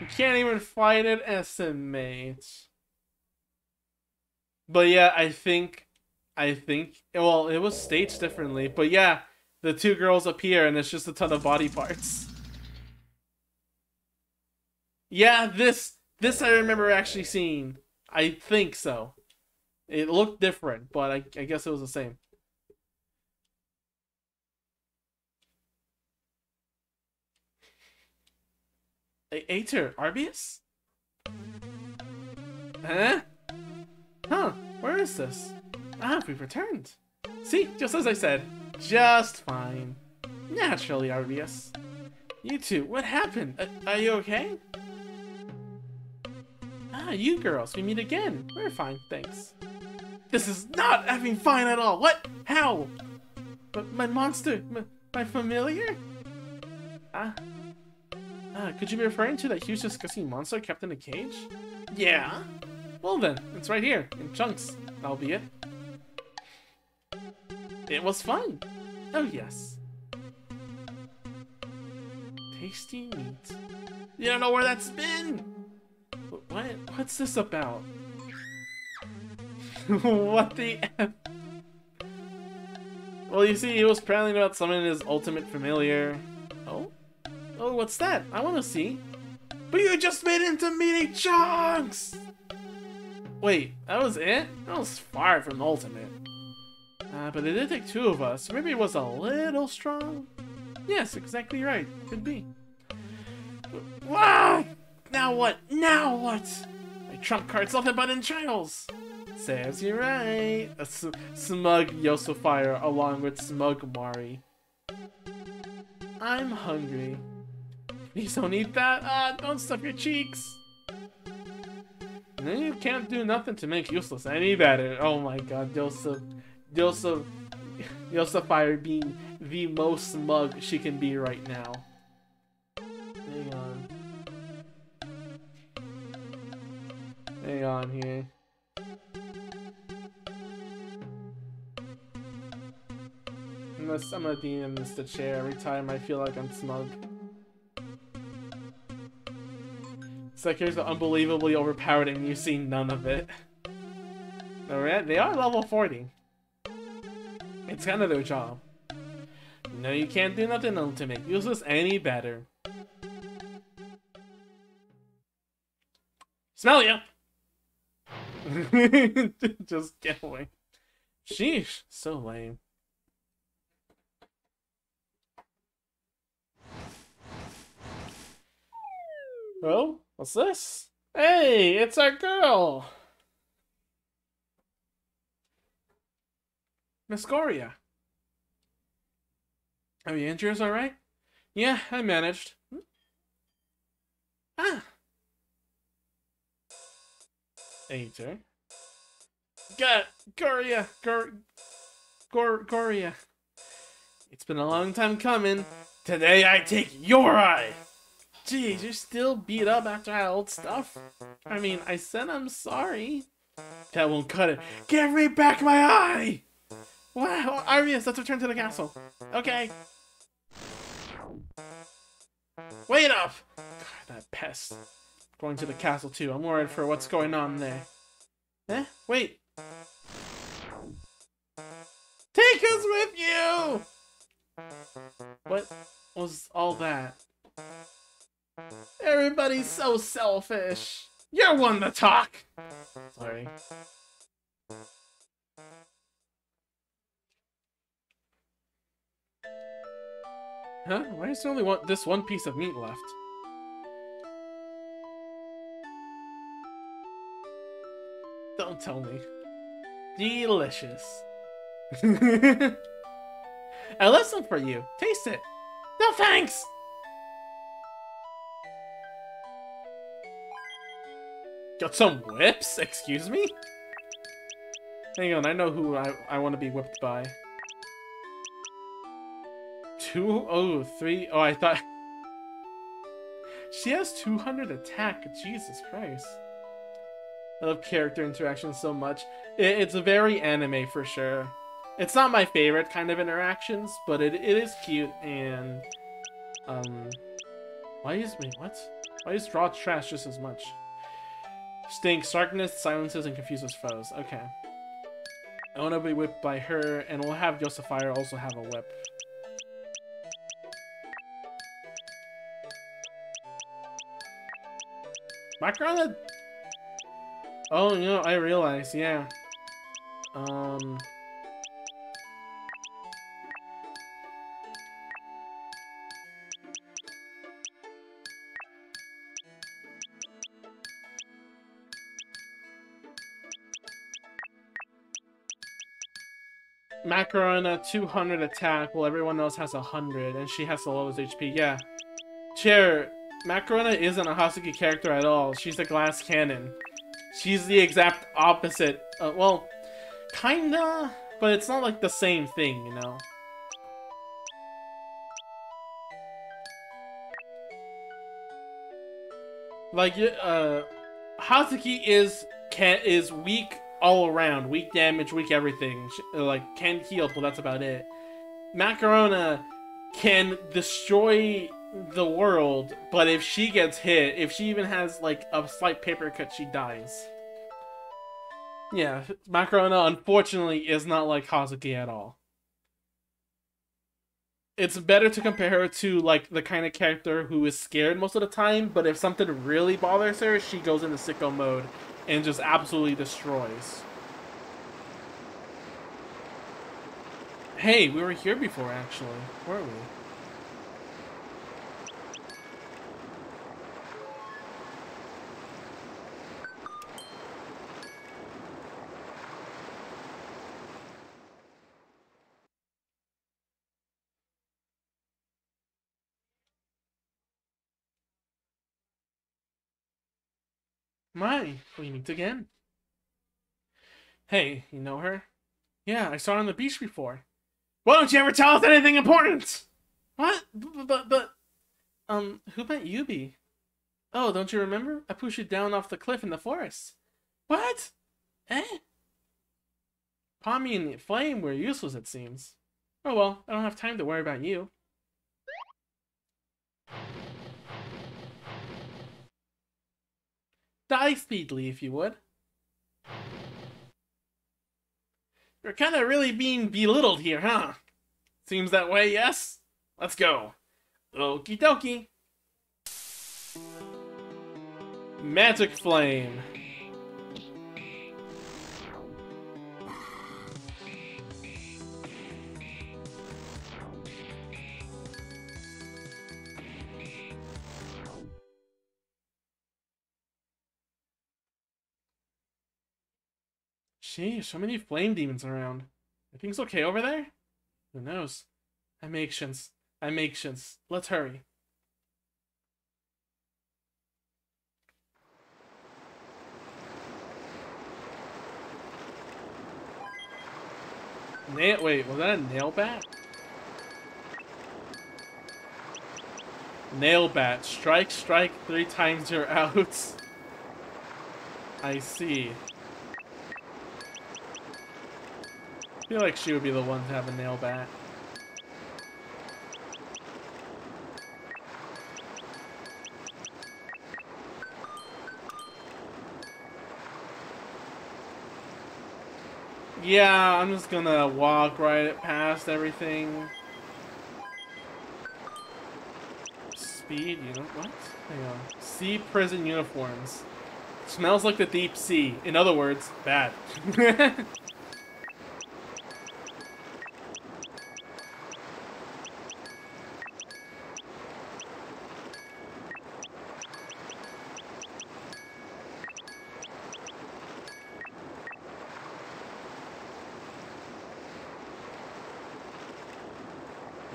can't even fight it, SMH. But yeah, I think, well, it was staged differently, but yeah, the two girls appear and it's just a ton of body parts. Yeah, this I remember actually seeing. I think so. It looked different, but I guess it was the same. Aether, Arbius? Huh? Huh, where is this? Ah, we've returned. See, just as I said. Just fine. Naturally, Arbius. You two, what happened? Are you okay? Ah, you girls, we meet again. We're fine, thanks. This is not effing fine at all. What? How? But my monster, my familiar? Could you be referring to that huge disgusting monster kept in a cage? Yeah. Well then, it's right here, in chunks, albeit. It was fun. Oh yes. Tasty meat. You don't know where that's been? What's this about? What the F? Well, you see, he was prattling about summoning his ultimate familiar. Oh? Oh, what's that? I want to see. But you just made it into meaty chunks! Wait, that was it? That was far from ultimate. But it did take two of us. Maybe it was a little strong? Yes, exactly right. Could be. Wow! Now what? Now what? My trump card's nothing but in trials! Serves you right. A smug Yosafire along with smug Mari. I'm hungry. Please don't eat that. Don't stuff your cheeks. And then you can't do nothing to make useless any better. Oh my god, Yosafire being the most smug she can be right now. Hang on. Hang on here. I'm gonna DM this to chair every time I feel like I'm smug. It's like here's the unbelievably overpowered and you see none of it. They are level 40. It's kind of their job. No, you can't do nothing to make useless any better. Smell ya! Just get away. Sheesh, so lame. Oh, what's this? Hey, it's our girl! Miss Goria. Are your injuries alright? Yeah, I managed. Ah! Aether. Goria! Goria. It's been a long time coming. Today I take your eye! Jeez, you're still beat up after that old stuff? I mean, I said I'm sorry. That won't cut it. Give me back my eye! Wow, Arbius, let's return to the castle. Okay. Wait up! God, that pest. Going to the castle too. I'm worried for what's going on there. Eh? Wait. Take us with you! What was all that? Everybody's so selfish. You're one to talk. Sorry. Huh? Why is there only this one piece of meat left? Don't tell me. Delicious. I left some for you. Taste it. No thanks! Got some whips? Excuse me? Hang on, I know who I want to be whipped by. 203. Oh, I thought... She has 200 attack. Jesus Christ. I love character interaction so much. It's very anime for sure. It's not my favorite kind of interactions, but it is cute and... Wait, what? Why is Draw Trash just as much? Stinks, darkness, silences, and confuses foes. Okay. I want to be whipped by her, and we'll have Yosafire also have a whip. Background? Oh, you know, I realize, yeah. Macarona 200 attack, while everyone else has 100, and she has the lowest HP. Yeah. Chair, Macarona isn't a Hazuki character at all. She's a glass cannon. She's the exact opposite. Well, kinda, but it's not like the same thing, you know? Like, Hazuki is weak all around. Weak damage, weak everything. Like, can heal, but that's about it. Macarona can destroy the world, but if she gets hit, if she even has, like, a slight paper cut, she dies. Yeah, Macarona, unfortunately, is not like Hazuki at all. It's better to compare her to, like, the kind of character who is scared most of the time, but if something really bothers her, she goes into sicko mode and just absolutely destroys. Hey, we were here before, actually. Weren't we? My, we meet again. Hey, you know her? Yeah, I saw her on the beach before. Why don't you ever tell us anything important? What? But, who might you be? Oh, don't you remember? I pushed you down off the cliff in the forest. What? Eh? Pommy and Flame were useless, it seems. Oh well, I don't have time to worry about you. Die speedily, if you would. You're kind of really being belittled here, huh? Seems that way, yes? Let's go. Okie dokie. Magic Flame. Sheesh, so many flame demons around. Are things okay over there? Who knows? I'm anxious. Let's hurry. Wait, was that a nail bat? Nail bat. Strike 3 times, you're out. I see. I feel like she would be the one to have a nail bat. Yeah, I'm just gonna walk right past everything. Speed, you know what? Hang on. Sea prison uniforms. Smells like the deep sea. In other words, bad.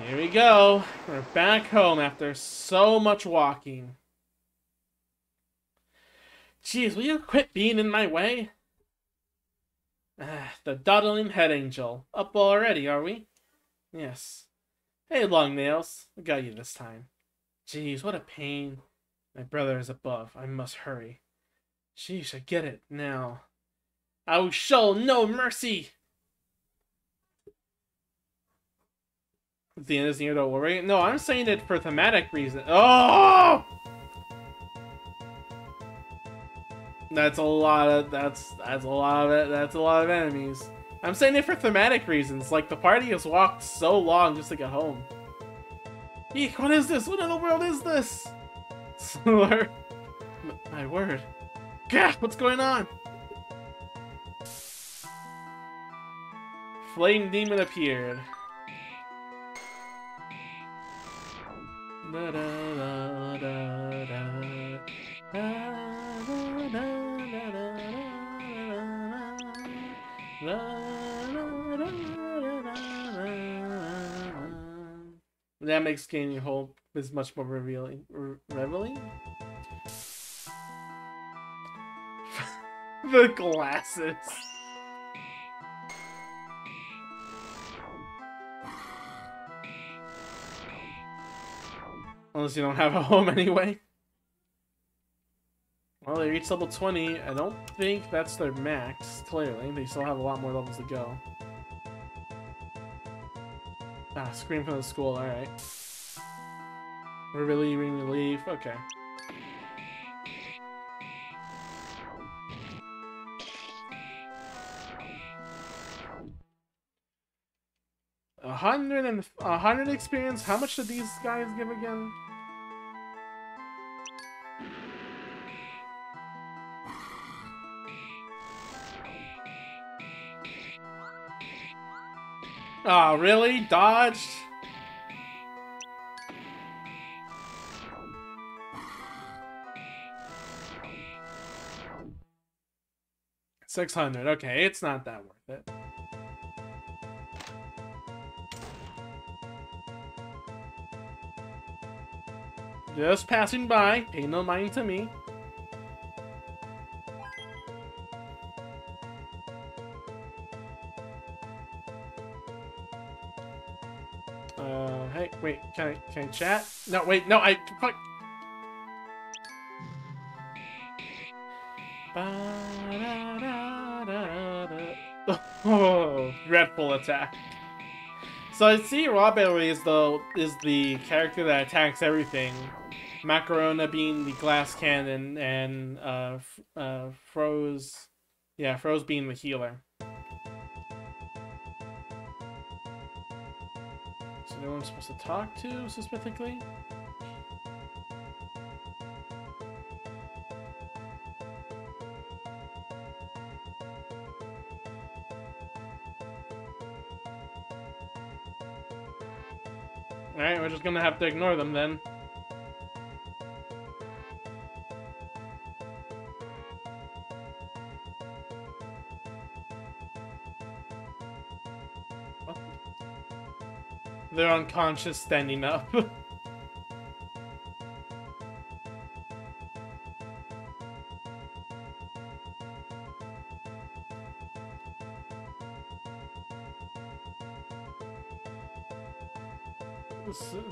Here we go. We're back home after so much walking. Jeez, will you quit being in my way? The dawdling head angel. Up already, are we? Yes. Hey, long nails. I got you this time. Jeez, what a pain. My brother is above. I must hurry. Jeez, I get it now. I will show no mercy! The end is near, don't worry. No, I'm saying it for thematic reasons. Oh! That's a lot of enemies. I'm saying it for thematic reasons. Like, the party has walked so long just to get home. Eek, what is this? What in the world is this? Slur. My word. Gah, what's going on? Flame demon appeared. Da, da, da, da, da, da, da, da, da, da, da, da, That makes gaining hope is much more revealing. Revealing? The glasses. Unless you don't have a home anyway. Well, they reached level 20. I don't think that's their max, clearly. They still have a lot more levels to go. Ah, scream from the school, alright. We're relieving relief, okay. A hundred experience? How much did these guys give again? Oh, really? Dodged? $600. Okay, it's not that worth it. Just passing by. Pay no mind to me. Hey, wait, can I chat? No, wait, no, fuck. Oh, dreadful attack. So I see Rawberry is the character that attacks everything. Macarona being the glass cannon and Froze, yeah, Froze being the healer. So no one's supposed to talk to specifically. Alright, we're just gonna have to ignore them then. What? They're unconscious standing up.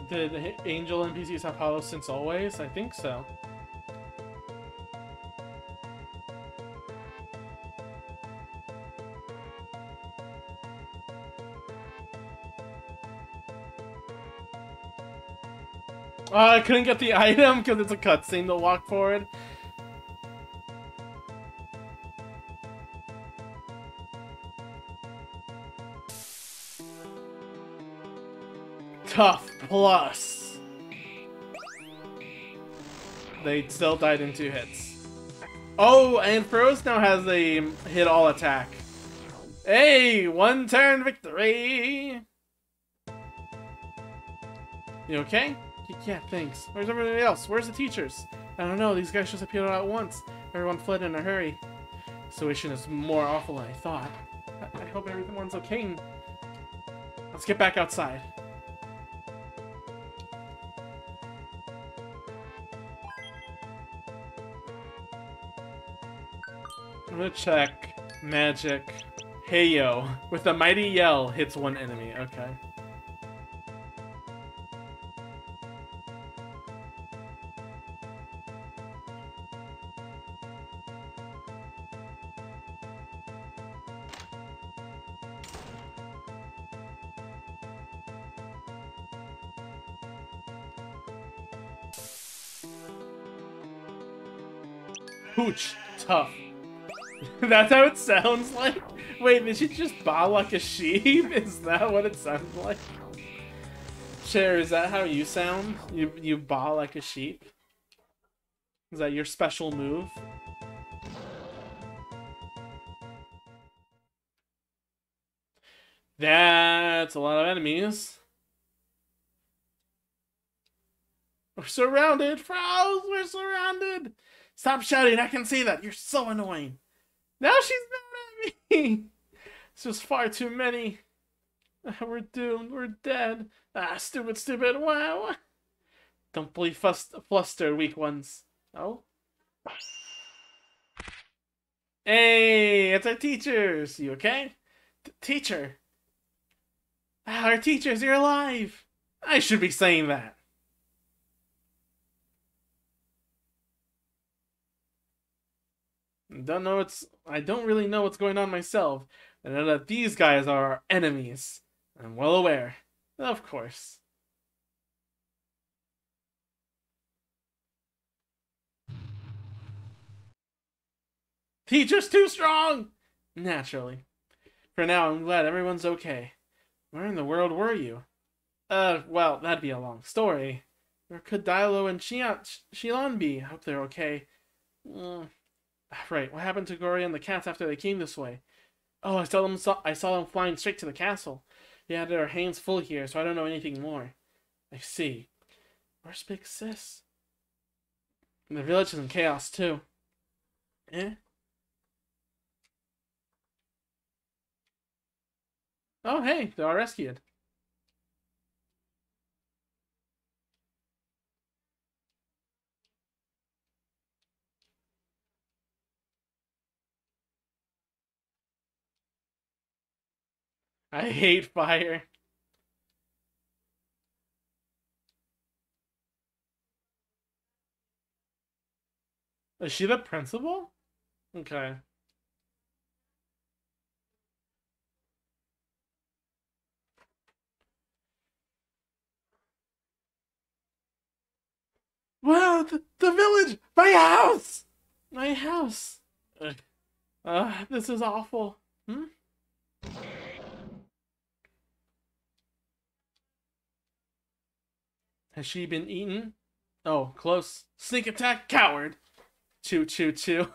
Did Angel NPCs have hollows since always? I think so. Oh, I couldn't get the item because it's a cutscene to walk forward. Tough plus. They still died in 2 hits. Oh, and Froze now has a hit all attack. Hey, 1 turn victory. You okay? Yeah, thanks. Where's everybody else? Where's the teachers? I don't know, these guys just appeared all at once. Everyone fled in a hurry. The situation is more awful than I thought. I hope everyone's okay. Let's get back outside. I'm gonna check magic. Heyo. With a mighty yell, hits 1 enemy. Okay. Hooch. Tough. That's how it sounds like? Wait, did she just baa like a sheep? Is that what it sounds like? Cher, is that how you sound? You baa like a sheep? Is that your special move? That's a lot of enemies. We're surrounded! Froze! We're surrounded! Stop shouting, I can see that! You're so annoying! Now she's mad at me! It's just far too many. We're doomed. We're dead. Ah, stupid, stupid. Wow. Don't be flustered, weak ones. Oh? Hey, it's our teachers. You okay? Teacher. Ah, our teachers, you're alive. I should be saying that. I don't really know what's going on myself. I know that these guys are our enemies. I'm well aware. Of course. Teacher's too strong! Naturally. For now, I'm glad everyone's okay. Where in the world were you? Well, that'd be a long story. Where could Dilo and Shilon be? I hope they're okay. Right, what happened to Gory and the cats after they came this way? Oh, I saw them flying straight to the castle. They had their hands full here, so I don't know anything more. I see. Where's Big Sis? The village is in chaos, too. Eh? Oh, hey, they are rescued. I hate fire. Is she the principal? Okay. Wow, the village! My house! My house! This is awful. Hmm? Has she been eaten? Oh, close. Sneak attack, coward! Choo choo choo.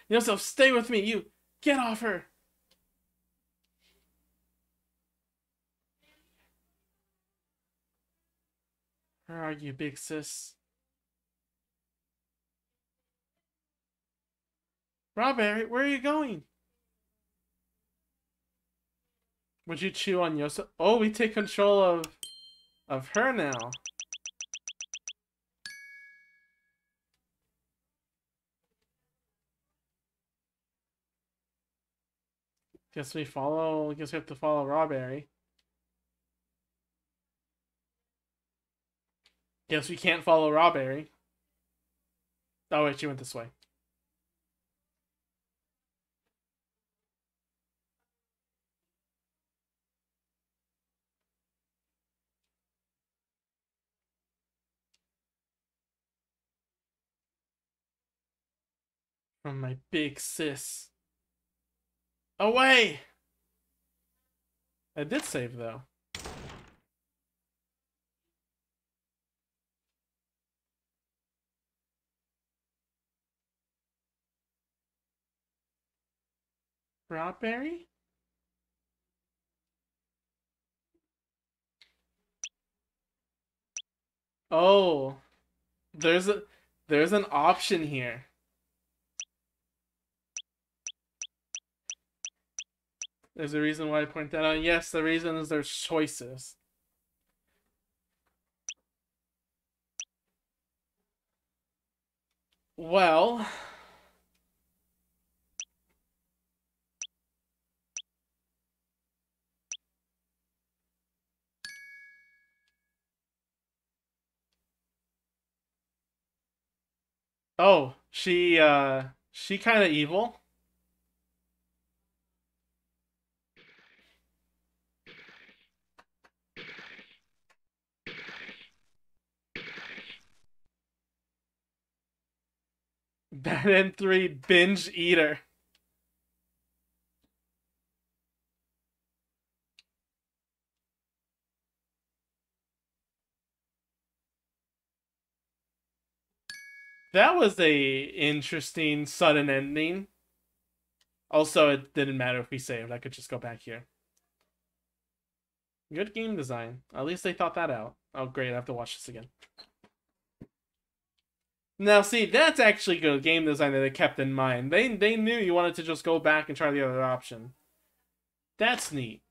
Yosef, stay with me, you! Get off her! Where are you, big sis? Robert, where are you going? Would you chew on Yosef? Oh, we take control of her now. Guess we have to follow Robert. Guess we can't follow Robert. Oh wait, she went this way. From my big sis. Away! I did save though. Strawberry? Oh, there's an option here. There's a reason why I point that out. Yes, the reason is there's choices. Well, oh, she kind of evil. Batman 3 binge eater. That was a interesting sudden ending. Also, it didn't matter if we saved. I could just go back here. Good game design. At least they thought that out. Oh, great. I have to watch this again. Now, see, that's actually good game design that they kept in mind. They knew you wanted to just go back and try the other option. That's neat.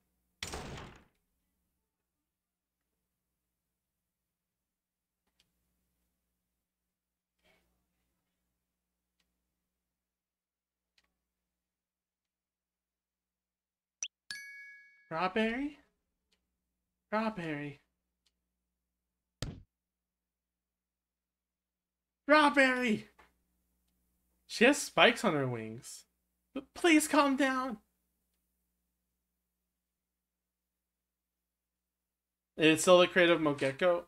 Strawberry? Strawberry. Strawberry! She has spikes on her wings. But please calm down. It's still the creative Mogeko.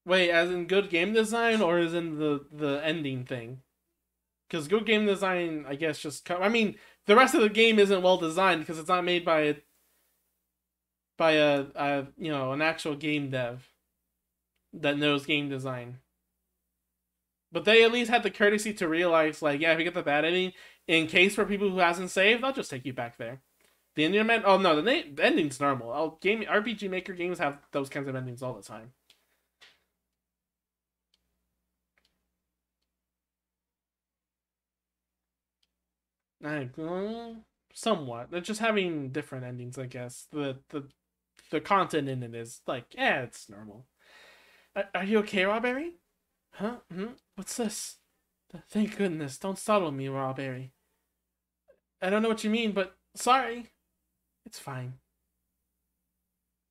Wait, as in good game design or as in the ending thing? Because good game design, I guess, I mean, the rest of the game isn't well designed because it's not made by a you know, an actual game dev that knows game design. But they at least had the courtesy to realize, like, yeah, if you get the bad ending, in case for people who hasn't saved, I'll just take you back there. The ending, oh no, the ending's normal. RPG Maker games have those kinds of endings all the time. Somewhat. They're just having different endings, I guess. The content in it is like, yeah, it's normal. Are you okay, Rawberry? Huh? What's this? Thank goodness. Don't startle me, Rawberry. I don't know what you mean, but sorry. It's fine.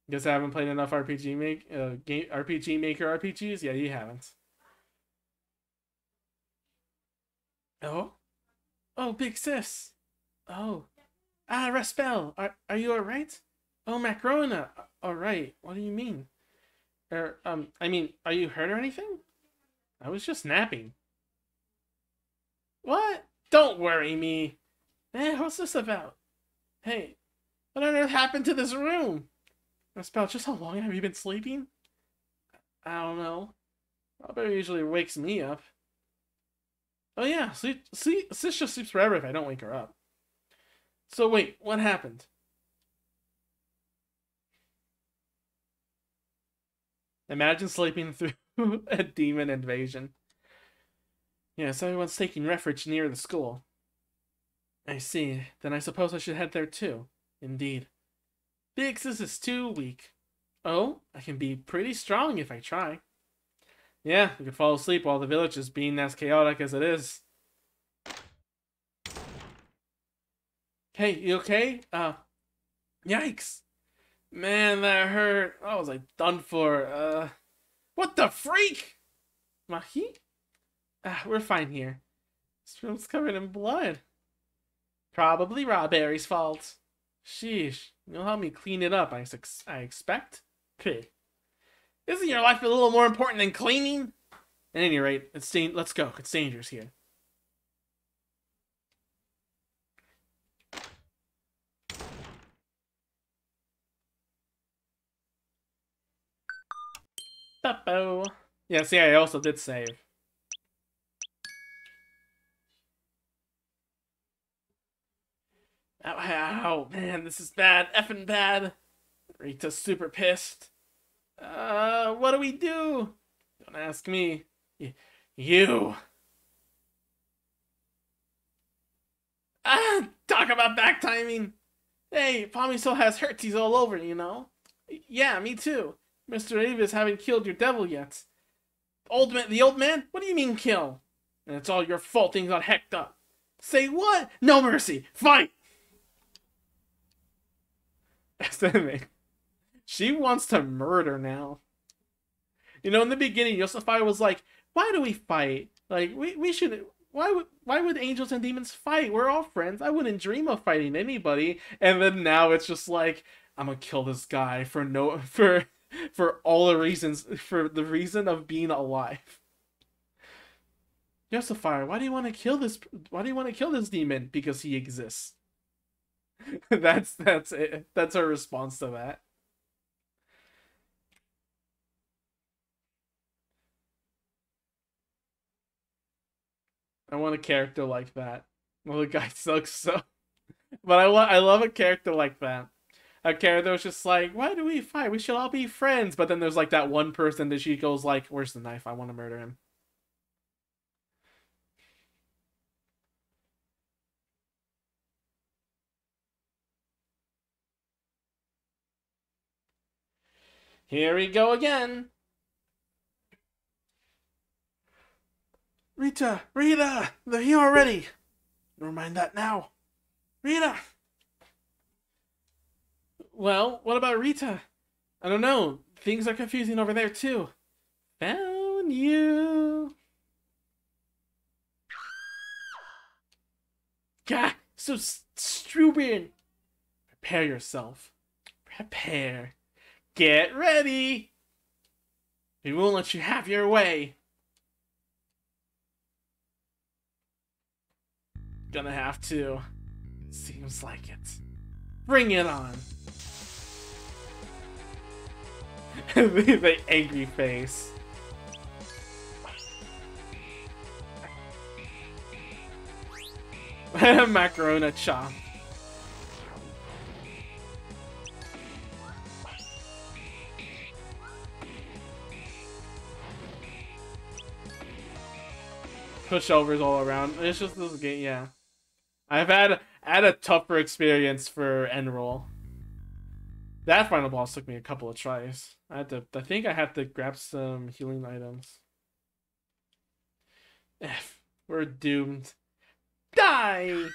Guess I haven't played enough RPG Maker RPGs? Yeah, you haven't. Oh? Oh, big sis. Oh. Ah, Raspel. Are you alright? Oh, Macrona. Alright. What do you mean? I mean, are you hurt or anything? I was just napping. What? Don't worry me. What's this about? Hey, what on earth happened to this room? Raspel, just how long have you been sleeping? I don't know. Robert usually wakes me up. Oh yeah, Sis just sleeps forever if I don't wake her up. So wait, what happened? Imagine sleeping through a demon invasion. Yes, everyone's taking refuge near the school. I see. Then I suppose I should head there too. Indeed. Big Sis is too weak. Oh, I can be pretty strong if I try. Yeah, you could fall asleep while the village is being as chaotic as it is. Hey, you okay? Yikes. Man, that hurt. I was like done for. What the freak? Mahi? We're fine here. This room's covered in blood. Probably Rawberry's fault. Sheesh. You'll help me clean it up, I expect? Pig. Isn't your life a little more important than cleaning? At any rate, let's go. It's dangerous here. Beppo. Yeah, see, I also did save. Ow, man, this is bad. Effing bad. Rita's super pissed. What do we do? Don't ask me. You. Talk about back timing. Hey, Pommy still has hurties all over, you know? Yeah, me too. Mr. Avis haven't killed your devil yet. The old man? What do you mean kill? And it's all your fault things got hecked up. Say what? No mercy. Fight! She wants to murder now. You know, in the beginning, Yosefai was like, why do we fight? Like, we should... Why would angels and demons fight? We're all friends. I wouldn't dream of fighting anybody. And then now it's just like, I'm gonna kill this guy for all the reasons, for the reason of being alive. Yosefai, why do you want to kill this demon? Because he exists. That's it. That's our response to that. I want a character like that. Well, the guy sucks so. But I love a character like that. A character was just like, why do we fight? We should all be friends. But then there's like that one person that she goes like, where's the knife? I want to murder him. Here we go again. Rita! They're here already! Never mind that now. Rita! Well, what about Rita? I don't know. Things are confusing over there too. Found you. Gah, so stupid. Prepare yourself. Prepare. Get ready. We won't let you have your way. Gonna have to. Seems like it. Bring it on. The angry face. Macarona chop. Pushovers all around. It's just this game, yeah. I've had a tougher experience for Enroll. That final boss took me a couple of tries. I think I had to grab some healing items. F. We're doomed. Die!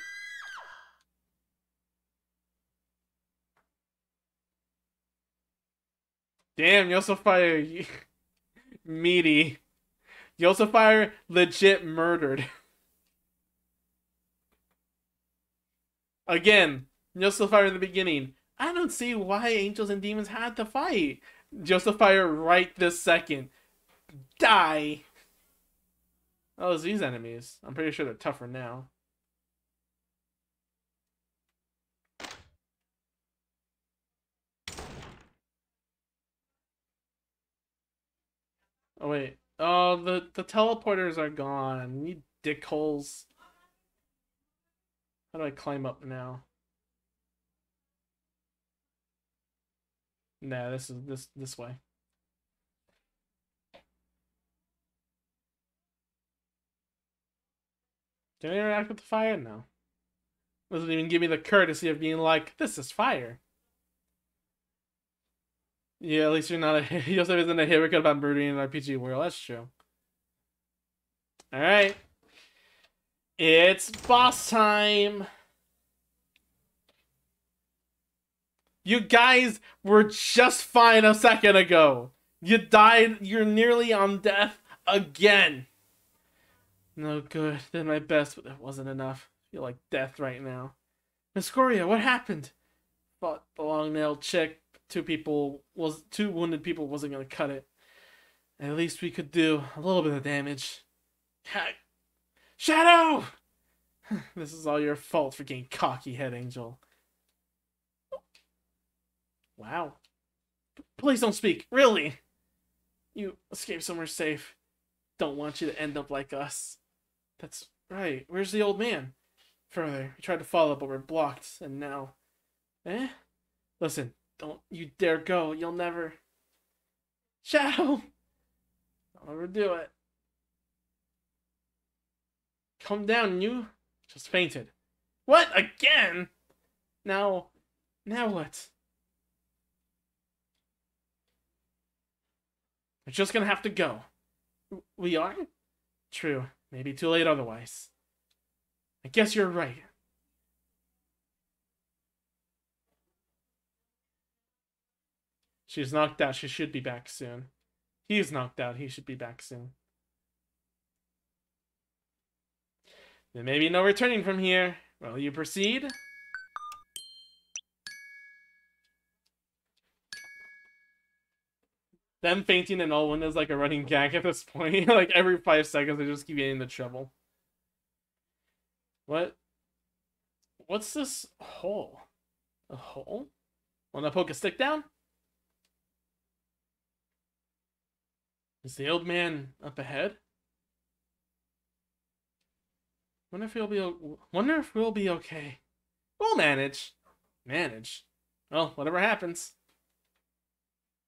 Damn, Yosafire meaty. Yosafire legit murdered. Again, Yosafire in the beginning. I don't see why angels and demons had to fight. Yosafire right this second. Die! Oh, it's these enemies. I'm pretty sure they're tougher now. Oh, wait. Oh, the teleporters are gone. You dickholes. How do I climb up now? Nah, this is this way. Did I interact with the fire? No. Doesn't even give me the courtesy of being like, this is fire. Yeah, at least you're not a Yosef isn't a hypocrite about murdering an RPG world. That's true. Alright. It's boss time. You guys were just fine a second ago. You died. You're nearly on death again. No good. Did my best, but that wasn't enough. I feel like death right now. Miss Coria, what happened? Fought the long-nailed chick. Two wounded people wasn't gonna cut it. At least we could do a little bit of damage. Shadow! This is all your fault for getting cocky, Head Angel. Wow. Please don't speak. Really? You escaped somewhere safe. Don't want you to end up like us. That's right. Where's the old man? Further. We tried to follow, but we're blocked. And now... Eh? Listen. Don't you dare go. You'll never... Shadow! Don't overdo it. Calm down, you. Just fainted. What? Again? Now what? We're just gonna have to go. We are? True. Maybe too late otherwise. I guess you're right. She's knocked out. She should be back soon. He's knocked out. He should be back soon. There may be no returning from here. Will you proceed? Them fainting in all windows like a running gag at this point. Like every 5 seconds they just keep getting into trouble. What? What's this hole? A hole? Wanna poke a stick down? Is the old man up ahead? Wonder if we'll be okay. We'll manage. Manage. Well, whatever happens.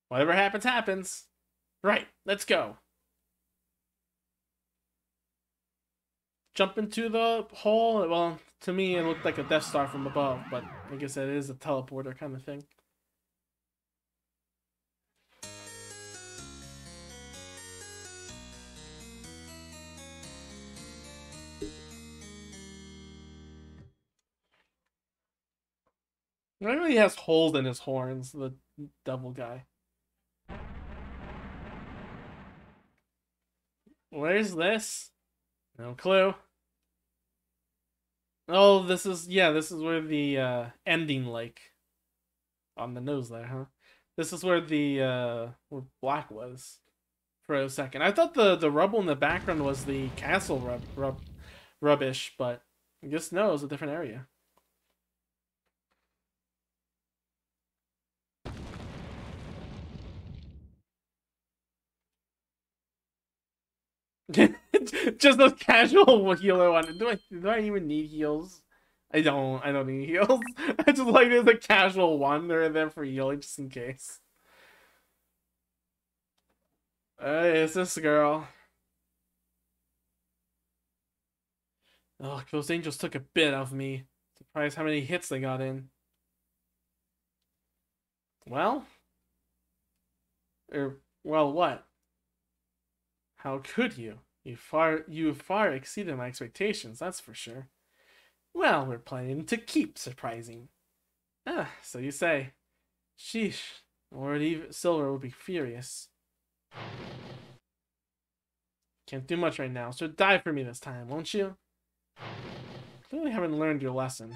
Whatever happens, happens. Right, let's go. Jump into the hole. Well, to me, it looked like a Death Star from above, but I guess that is a teleporter kind of thing. Maybe he has holes in his horns, the devil guy. Where's this? No clue. Oh, this is where the ending like on the nose there, huh? This is where the where black was for a second. I thought the rubble in the background was the castle rubbish, but I guess no, it was a different area. Just a casual healer one. Do I even need heals? I don't need heals. I just like there's a casual one. They're there for healing just in case. It's this girl. Oh, those angels took a bit of me. Surprised how many hits they got in. Well? Well, what? How could you? You far exceeded my expectations, that's for sure. Well, we're planning to keep surprising. Ah, so you say. Sheesh. Lord Silver would be furious. Can't do much right now, so die for me this time, won't you? Clearly haven't learned your lesson.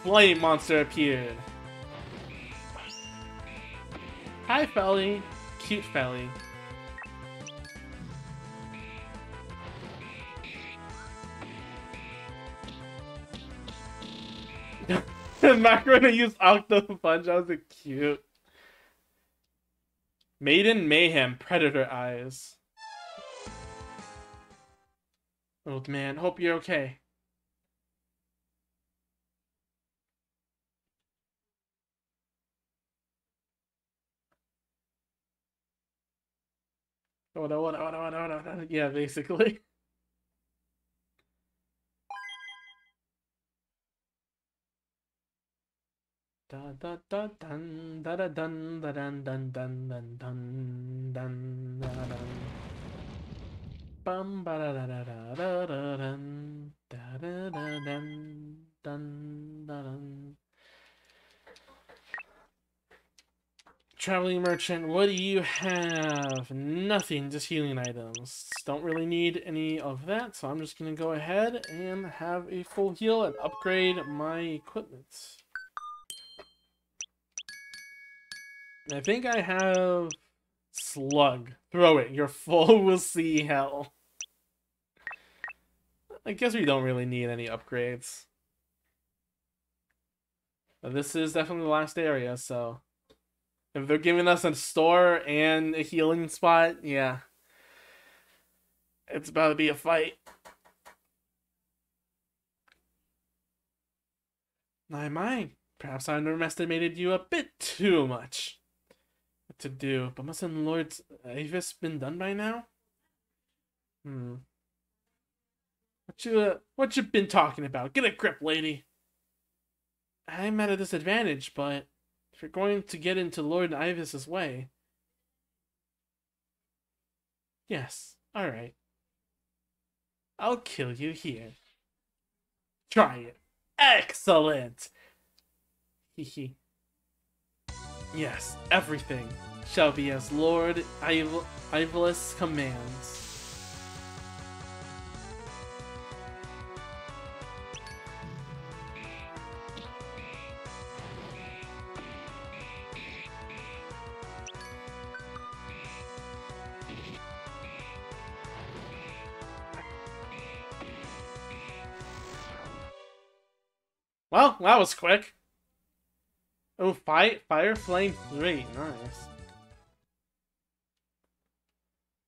Flame monster appeared. Hi, Felly. Cute Felly. I'm not going to use Octo Punch. That was cute. Maiden Mayhem, Predator Eyes. Old man, hope you're okay. Yeah, basically. Da da da dun da da dun da dun dun dun dun dun dun da dun. Bum ba da da da da da da dun da da da dun dun da dun. Traveling merchant, what do you have? Nothing, just healing items. Don't really need any of that, so I'm just gonna go ahead and have a full heal and upgrade my equipment. I think I have Slug. Throw it. You're full. We'll see hell. I guess we don't really need any upgrades. But this is definitely the last area, so if they're giving us a store and a healing spot, yeah. It's about to be a fight. My. Perhaps I underestimated you a bit too much. What to do? But mustn't Lord Avis been done by now? What you been talking about? Get a grip, lady. I'm at a disadvantage, but if you're going to get into Lord Ivis's way... Yes, alright. I'll kill you here. Try it. Excellent! Hehe. Yes, everything shall be as Lord Ivilus commands. Well, that was quick. Oh, Fire Flame 3. Nice.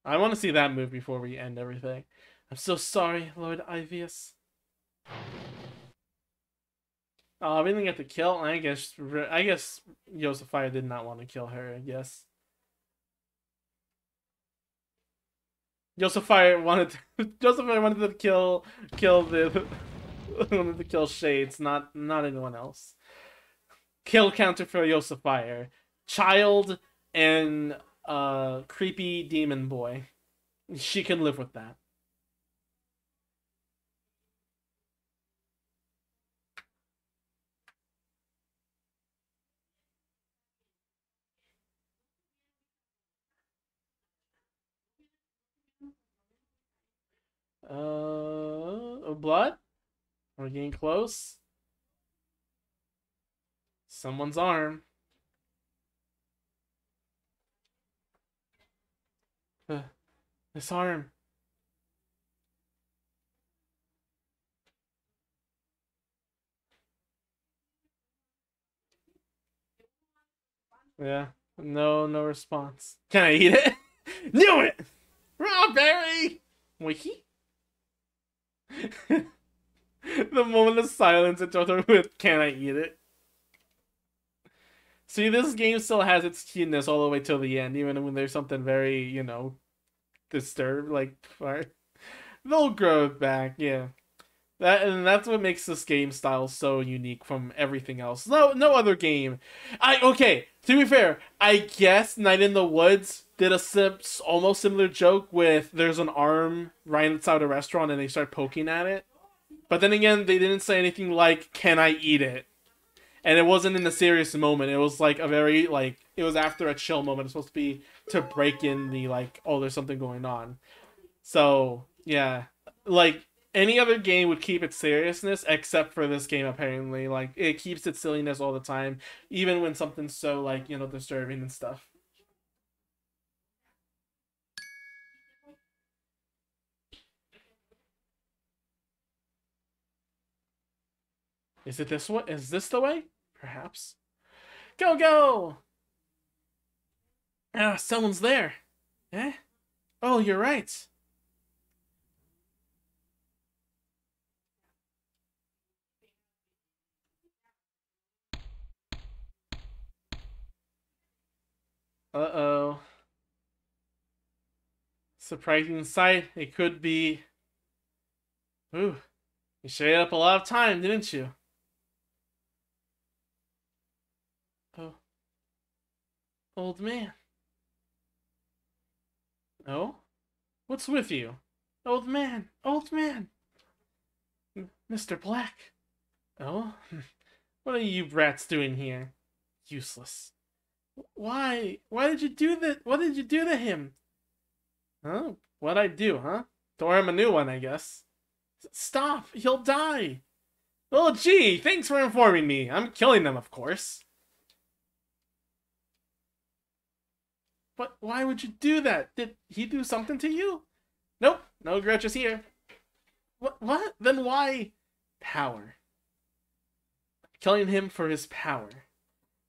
I want to see that move before we end everything. I'm so sorry, Lord Ivius. Oh, we didn't get to kill. I guess Yosafire did not want to kill her, I guess. Yosafire wanted to kill the wanted to kill Shades, not anyone else. Kill counter for Yosafire. Child and creepy demon boy. She can live with that. Blood? We're getting close. Someone's arm. This arm. Yeah. No response. Can I eat it? Knew it! Raw berry! Wiki? The moment of silence it started with, can I eat it? See, this game still has its cuteness all the way till the end, even when there's something very, you know, disturbed, like, they'll grow back, yeah. That's what makes this game style so unique from everything else. No other game. Okay, to be fair, I guess Night in the Woods did a almost similar joke with there's an arm right outside a restaurant and they start poking at it. But then again, they didn't say anything like, can I eat it? And it wasn't in a serious moment. It was like a very, like, it was after a chill moment. It's supposed to be to break in the, like, oh, there's something going on. So, yeah. Like, any other game would keep its seriousness, except for this game, apparently. Like, it keeps its silliness all the time, even when something's so, like, you know, disturbing and stuff. Is it this way? Is this the way? Perhaps. Go, go! Ah, someone's there. Eh? Oh, you're right. Uh-oh. Surprising sight. It could be... Ooh. You shaved up a lot of time, didn't you? Oh. Old man. Oh? What's with you? Old man! Old man! Mr. Black. Oh? What are you brats doing here? Useless. Why? Why did you do that? What did you do to him? Oh, what'd I do, huh? Tore him a new one, I guess. Stop! He'll die! Oh, gee, thanks for informing me. I'm killing them, of course. But why would you do that? Did he do something to you? Nope, no grudges here. What? Then why? Power. Killing him for his power.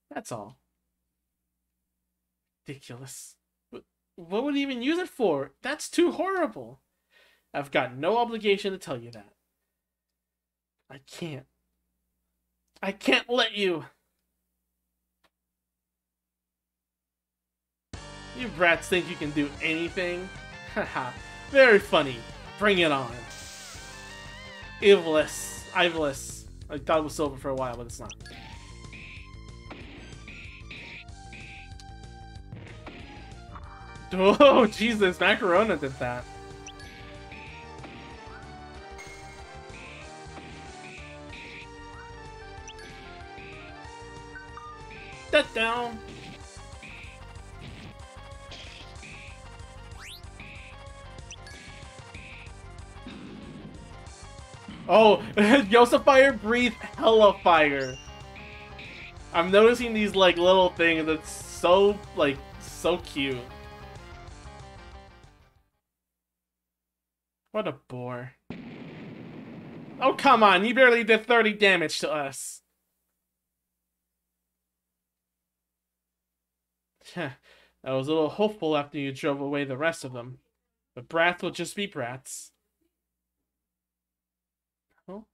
That's all. Ridiculous. What would he even use it for? That's too horrible. I've got no obligation to tell you that. I can't. I can't let you. You brats think you can do anything? Haha. Very funny. Bring it on. Evilous. Ivilous. I thought it was silver for a while, but it's not. Oh, Jesus. Macarona did that. That down. Oh, Yosafire breathe hella fire. I'm noticing these like little things that's so like so cute. What a bore. Oh, come on, you barely did 30 damage to us. I was a little hopeful after you drove away the rest of them. But brats will just be brats. Oh.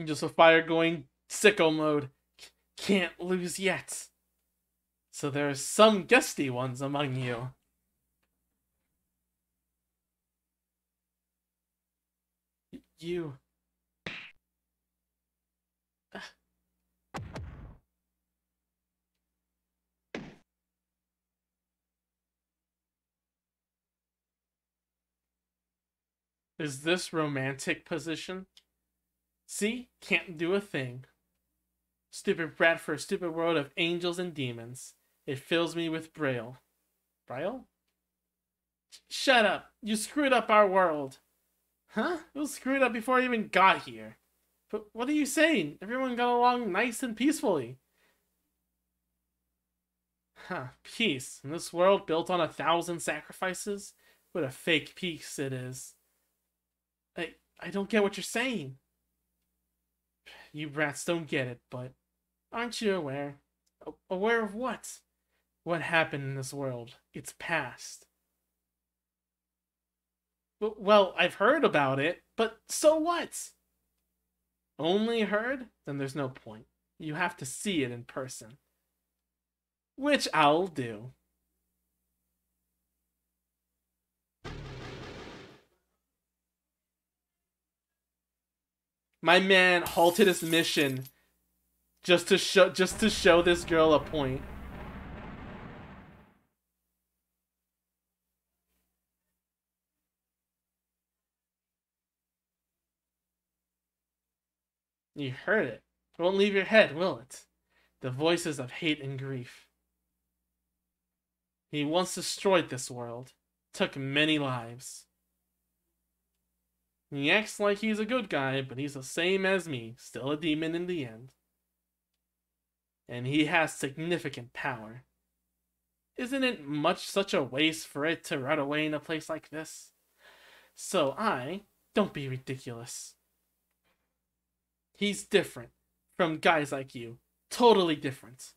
Just a fire going sicko mode. Can't lose yet. So there are some gusty ones among you. You. Is this romantic position? See? Can't do a thing. Stupid brat for a stupid world of angels and demons. It fills me with Braille. Braille? Shut up! You screwed up our world! Huh? It was screwed up before I even got here. But what are you saying? Everyone got along nice and peacefully. Huh, peace. In this world built on 1,000 sacrifices? What a fake peace it is. I don't get what you're saying. You brats don't get it, but aren't you aware? Aware of what? What happened in this world? It's past. Well, I've heard about it, but so what? Only heard? Then there's no point. You have to see it in person. Which I'll do. My man halted his mission just to show this girl a point. You heard it. It won't leave your head, will it? The voices of hate and grief. He once destroyed this world, took many lives. He acts like he's a good guy, but he's the same as me, still a demon in the end. And he has significant power. Isn't it much such a waste for it to run away in a place like this? So don't be ridiculous. He's different from guys like you. Totally different.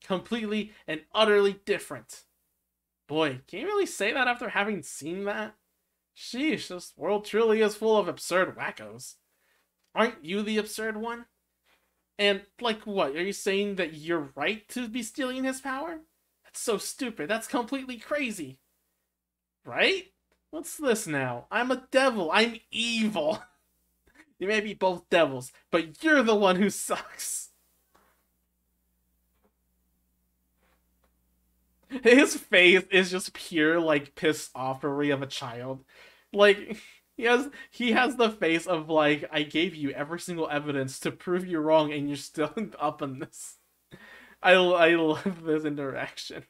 Completely and utterly different. Boy, can you really say that after having seen that? Sheesh, this world truly is full of absurd wackos. Aren't you the absurd one? And, like, what? Are you saying that you're right to be stealing his power? That's so stupid. That's completely crazy. Right? What's this now? I'm a devil. I'm evil. You may be both devils, but you're the one who sucks. His face is just pure, like, pissed offery of a child. Like, he has the face of, like, I gave you every single evidence to prove you wrong and you're still up on this. I love this interaction.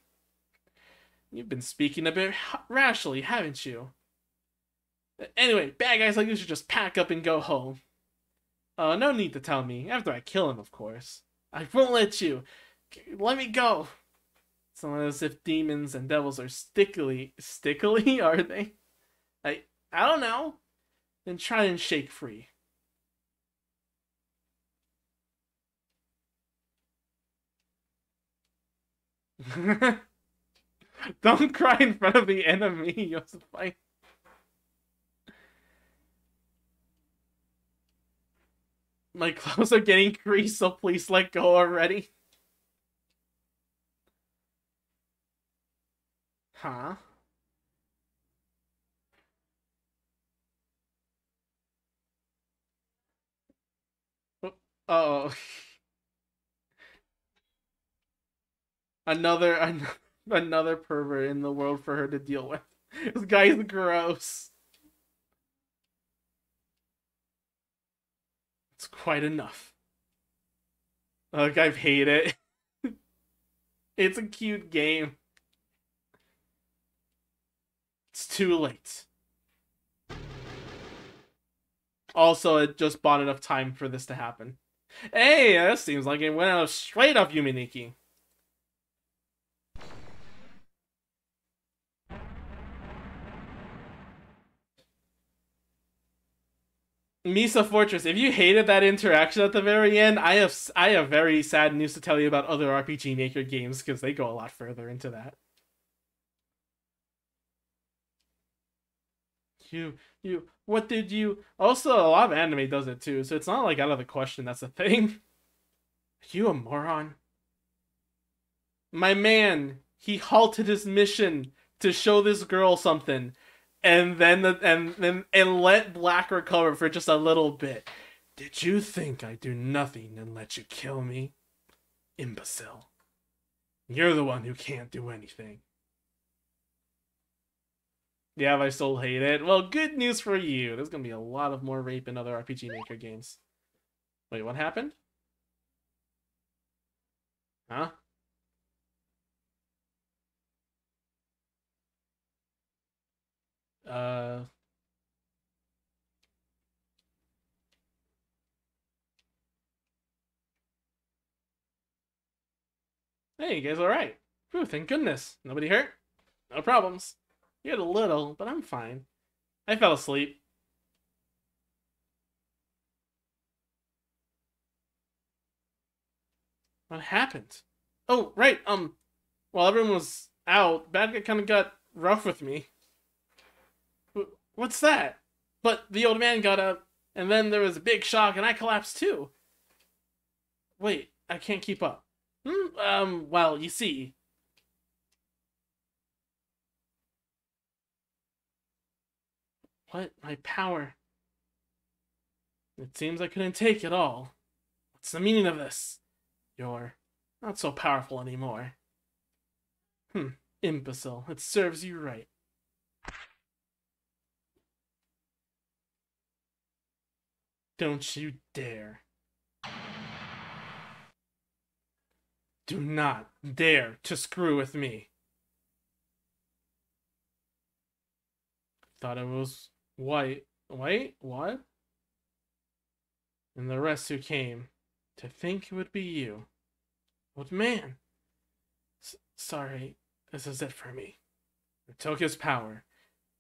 You've been speaking a bit rashly, haven't you? Anyway, bad guys like you should just pack up and go home. No need to tell me. After I kill him, of course. I won't let you. Let me go. It's not as if demons and devils are stickily, are they? I don't know. Then try and shake free. Don't cry in front of the enemy, Yosephine. My clothes are getting creased, so please let go already. Huh? Oh. Another pervert in the world for her to deal with. This guy's gross. It's quite enough. Look, I hate it. It's a cute game. It's too late. Also, it just bought enough time for this to happen. Hey, that seems like it went out straight off Yuminiki. Misa Fortress, if you hated that interaction at the very end, I have very sad news to tell you about other RPG Maker games, because they go a lot further into that. What did you... Also, a lot of anime does it too, so it's not like out of the question that's a thing. Are you a moron? My man, he halted his mission to show this girl something, and then let Black recover for just a little bit. Did you think I'd do nothing and let you kill me? Imbecile. You're the one who can't do anything. Yeah, I still hate it. Well, good news for you. There's gonna be a lot of more rape in other RPG Maker games. Wait, what happened? Huh? Uh. Hey, you guys alright? Whew, thank goodness. Nobody hurt? No problems. You had a little, but I'm fine. I fell asleep. What happened? Oh, right, while everyone was out, Bad Guy kind of got rough with me. What's that? But the old man got up, and then there was a big shock, and I collapsed too. Wait, I can't keep up. Well, you see. What? My power. It seems I couldn't take it all. What's the meaning of this? You're not so powerful anymore. Imbecile. It serves you right. Don't you dare. Do not dare to screw with me. Thought it was white. Wait, what? And the rest who came to think it would be you. Old man. Sorry, this is it for me. I took his power.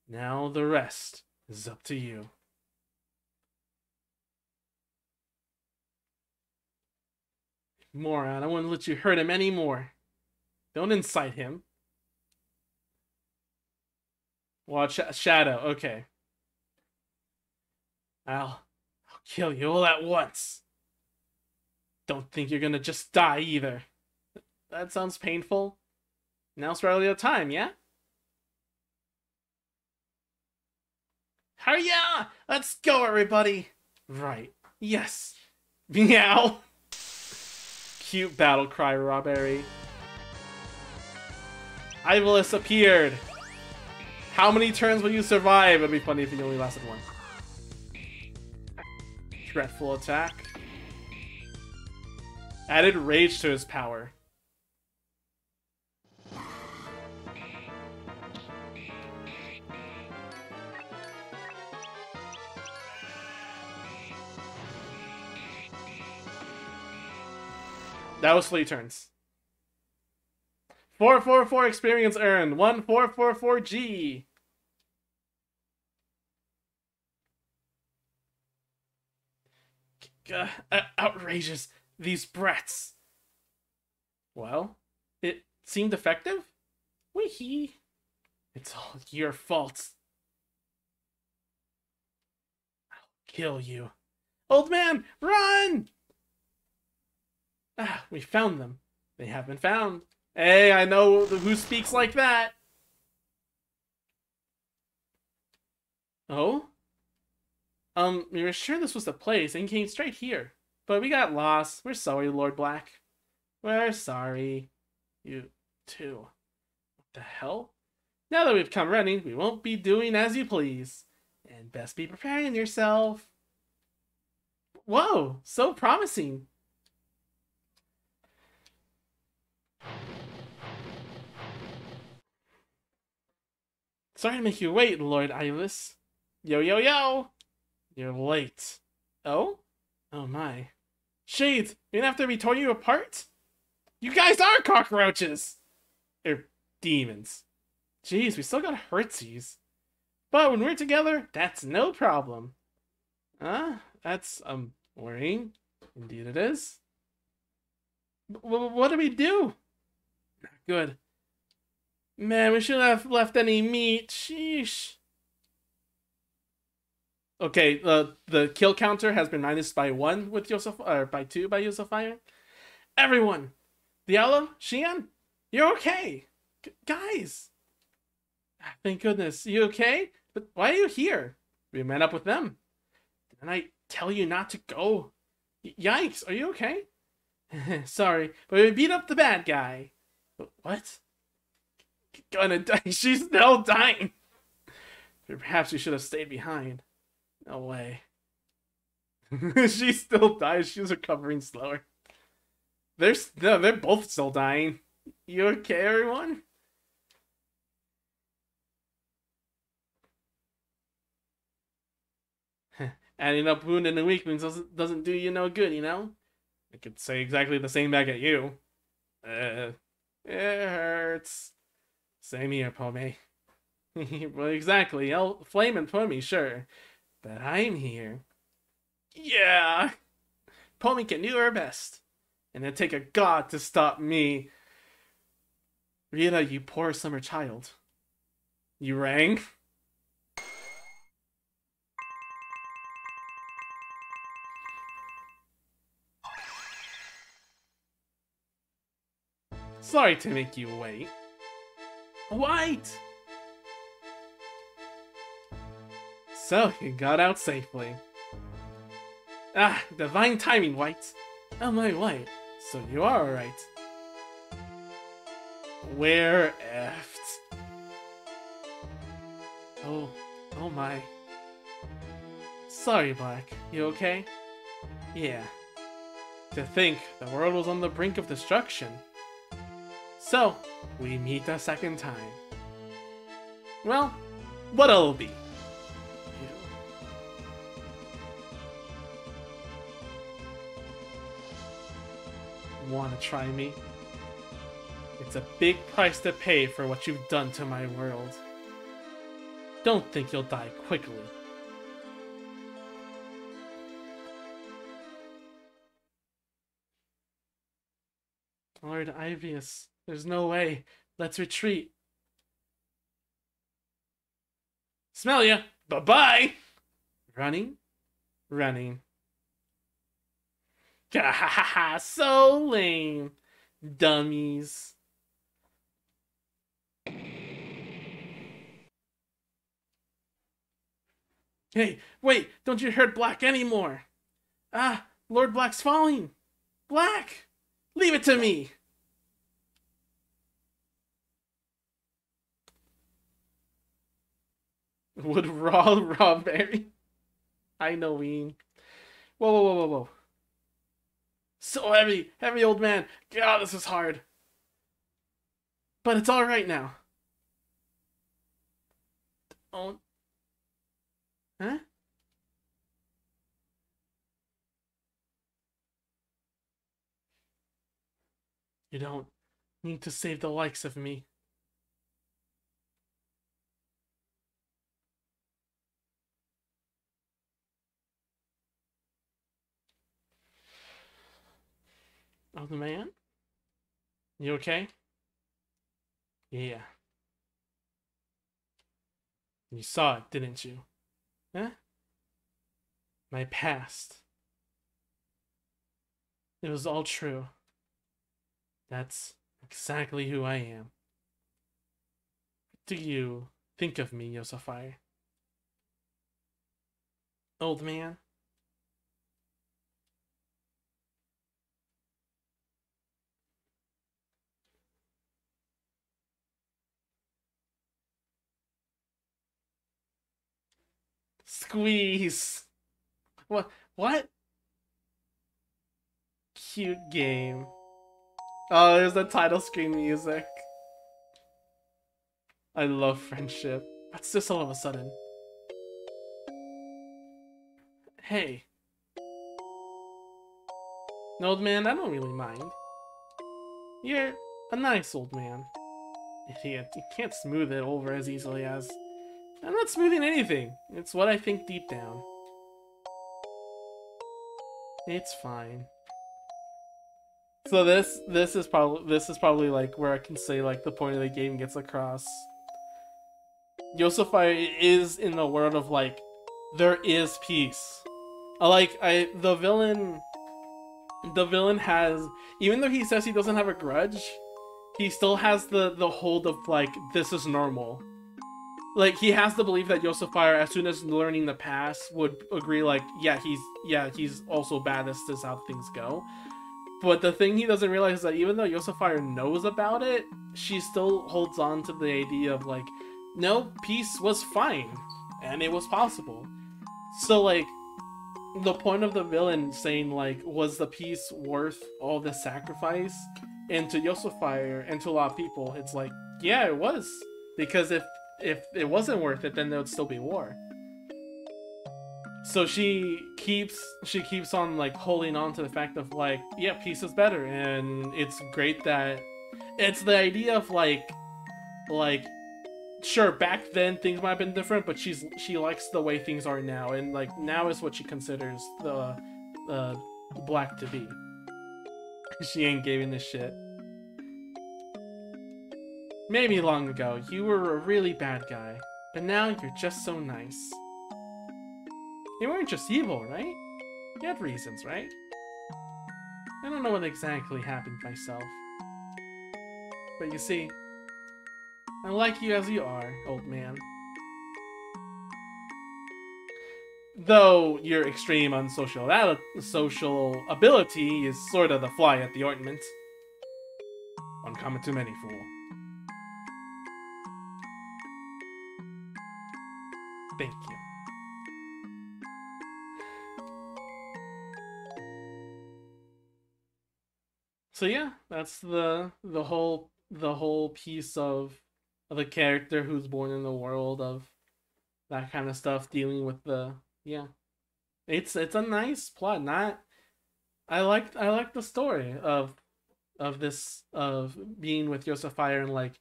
Now the rest is up to you. Moron, I wouldn't let you hurt him anymore. Don't incite him. Watch Shadow, okay. I'll kill you all at once. Don't think you're gonna just die either. That sounds painful. Now's probably the time, yeah? Hiya! Let's go, everybody! Right. Yes. Meow. Cute battle cry, Robberry. Ivalice appeared. How many turns will you survive? It'd be funny if you only lasted one. Dreadful attack. Added rage to his power. That was 3 turns. 444 experience earned. 1444G. Outrageous. These brats. Well, it seemed effective? Wee-hee. It's all your fault. I'll kill you. Old man, run! Ah, we found them. They have been found. Hey, I know who speaks like that. Oh? We were sure this was the place and came straight here. But we got lost. We're sorry, Lord Black. We're sorry. You too. What the hell? Now that we've come running, we won't be doing as you please. And best be preparing yourself. Whoa, so promising. Sorry to make you wait, Lord Ivalice. Yo, yo, yo! You're late. Oh? Oh my. Shades, even after we tore you apart? You guys are cockroaches! Demons. Jeez, we still got hurtsies. But when we're together, that's no problem. That's, worrying. Indeed it is. What do we do? Not good. Man, we shouldn't have left any meat. Sheesh. Okay, the kill counter has been minused by 1 with Yosef, or by 2 by Yosefire. Everyone! Diallo? Xian? You're okay! Guys! Thank goodness. You okay? But why are you here? We met up with them. Didn't I tell you not to go? Yikes, are you okay? Sorry, but we beat up the bad guy. What? Gonna die. She's still dying. Perhaps you should have stayed behind. No way. She still dies. She's recovering slower. They're both still dying. You okay, everyone? Adding up wound and weaklings doesn't do you no good, you know? I could say exactly the same back at you. It hurts. Same here, Pome. Well, exactly. Flame and Pome, sure. But I'm here. Yeah! Pome can do her best. And it'd take a god to stop me. Rita, you poor summer child. You rang? Sorry to make you wait. White! So, you got out safely. Ah, divine timing, White. Oh my, White. So you are alright. We're effed. Oh my. Sorry, Black. You okay? Yeah. To think, the world was on the brink of destruction. So, we meet a second time. Well, what'll be? Wanna try me? It's a big price to pay for what you've done to my world. Don't think you'll die quickly. Lord Ivius, there's no way. Let's retreat. Smell ya! Bye-bye! Running? Running. Gahahaha, so lame. Dummies. Hey, wait, don't you hurt Black anymore. Ah, Lord Black's falling. Black! Leave it to me! Would raw berry? I know, Ween. Whoa. So heavy, old man. God, this is hard. But it's alright now. Oh. Huh? You don't need to save the likes of me. Oh, the man? You okay? Yeah. You saw it, didn't you? Huh? My past. It was all true. That's exactly who I am. What do you think of me, Yosafire? Old man? Squeeze! What? Cute game. Oh, there's the title screen music. I love friendship. What's this all of a sudden? Hey. Old man, I don't really mind. You're a nice old man. Idiot, you can't smooth it over as easily as... I'm not smoothing anything. It's what I think deep down. It's fine. So this is probably like where I can say like the point of the game gets across. Yosafire is in the world of like there is peace. The villain has, even though he says he doesn't have a grudge, he still has the hold of like this is normal. Like, he has the belief that Yosafire, as soon as learning the past, would agree, like, yeah, he's also bad, this is how things go. But the thing he doesn't realize is that even though Yosafire knows about it, she still holds on to the idea of, like, no, peace was fine, and it was possible. So, like, the point of the villain saying, like, was the peace worth all the sacrifice? And to Yosafire, and to a lot of people, it's like, yeah, it was. Because if it wasn't worth it, then there would still be war. So she keeps on like holding on to the fact of like, yeah, peace is better, and it's great that it's the idea of like sure, back then things might have been different, but she likes the way things are now, and like now is what she considers the black to be. She ain't giving this shit. Maybe long ago you were a really bad guy, but now you're just so nice. You weren't just evil, right? You had reasons, right? I don't know what exactly happened myself. But you see, I like you as you are, old man. Though your extreme unsocial social ability is sort of the fly at the ointment. One common too many, fool. Thank you. So yeah, that's the whole piece of the character who's born in the world of that kind of stuff, dealing with the yeah. It's a nice plot. Not I like the story of this of being with Yosafire and like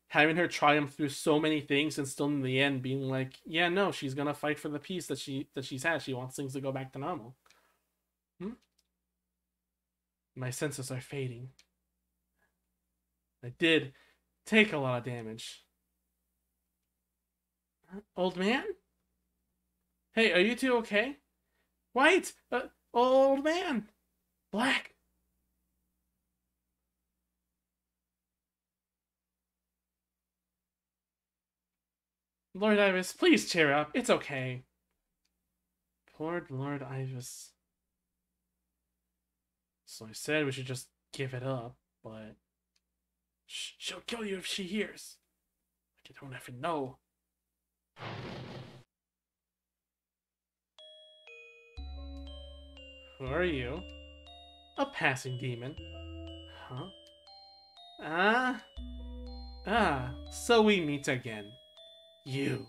having her triumph through so many things and still in the end being like, yeah, no, she's gonna fight for the peace that she's had. She wants things to go back to normal. My senses are fading. I did take a lot of damage. Old man? Hey, are you two okay? White! Old man! Black! Lord Ivis, please cheer up. It's okay. Poor Lord Ivis. So I said we should just give it up, but she'll kill you if she hears. Like I don't even know. Who are you? A passing demon. Huh? So we meet again. You.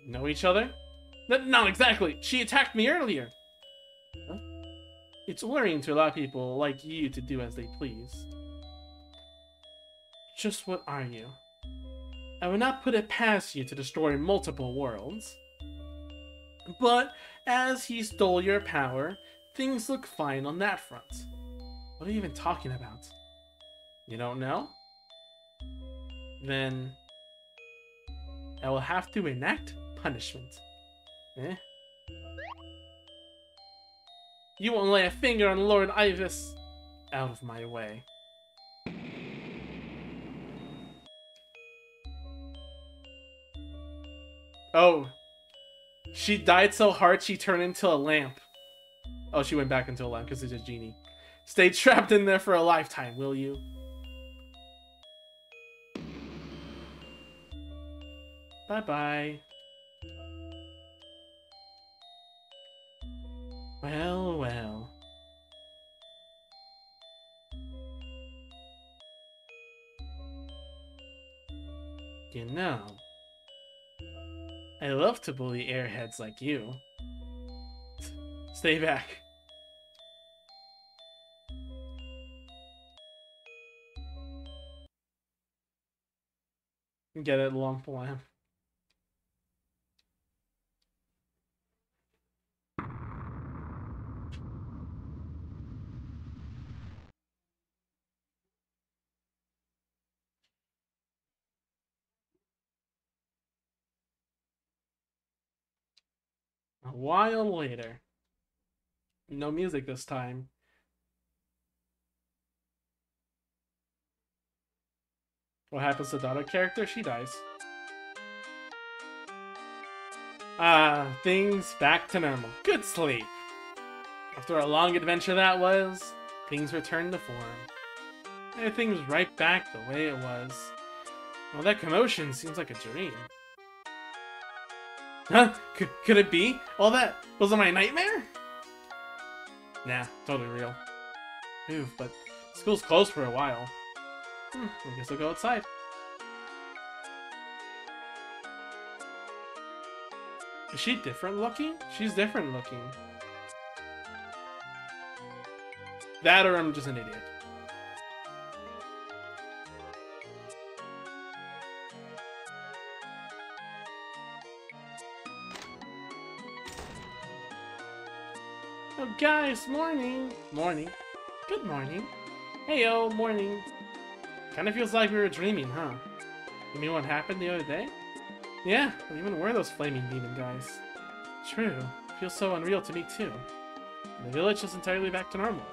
Know each other? Not exactly. She attacked me earlier. Huh? It's worrying to a lot of people like you to do as they please. Just what are you? I would not put it past you to destroy multiple worlds. But as he stole your power, things look fine on that front. What are you even talking about? You don't know? Then I will have to enact punishment. Eh? You won't lay a finger on Lord Ivis. Out of my way. Oh. She died so hard she turned into a lamp. Oh, she went back into a lamp because it's a genie. Stay trapped in there for a lifetime, will you? Bye-bye. Well, well. You know, I love to bully airheads like you. Stay back. Get it, long lamp. A while later. No music this time. What happens to the daughter character? She dies. Things back to normal. Good sleep. After a long adventure that was, things returned to form. Everything was right back the way it was. Well, that commotion seems like a dream. Huh? Could it be? All that was my nightmare? Nah, totally real. Ooh, but school's closed for a while. I guess I'll go outside. Is she different looking? She's different looking. That or I'm just an idiot. Oh guys, morning! Morning. Good morning. Heyo, morning. Kinda feels like we were dreaming, huh? You mean what happened the other day? Yeah, what even were those flaming demon guys? True. Feels so unreal to me too. The village is entirely back to normal.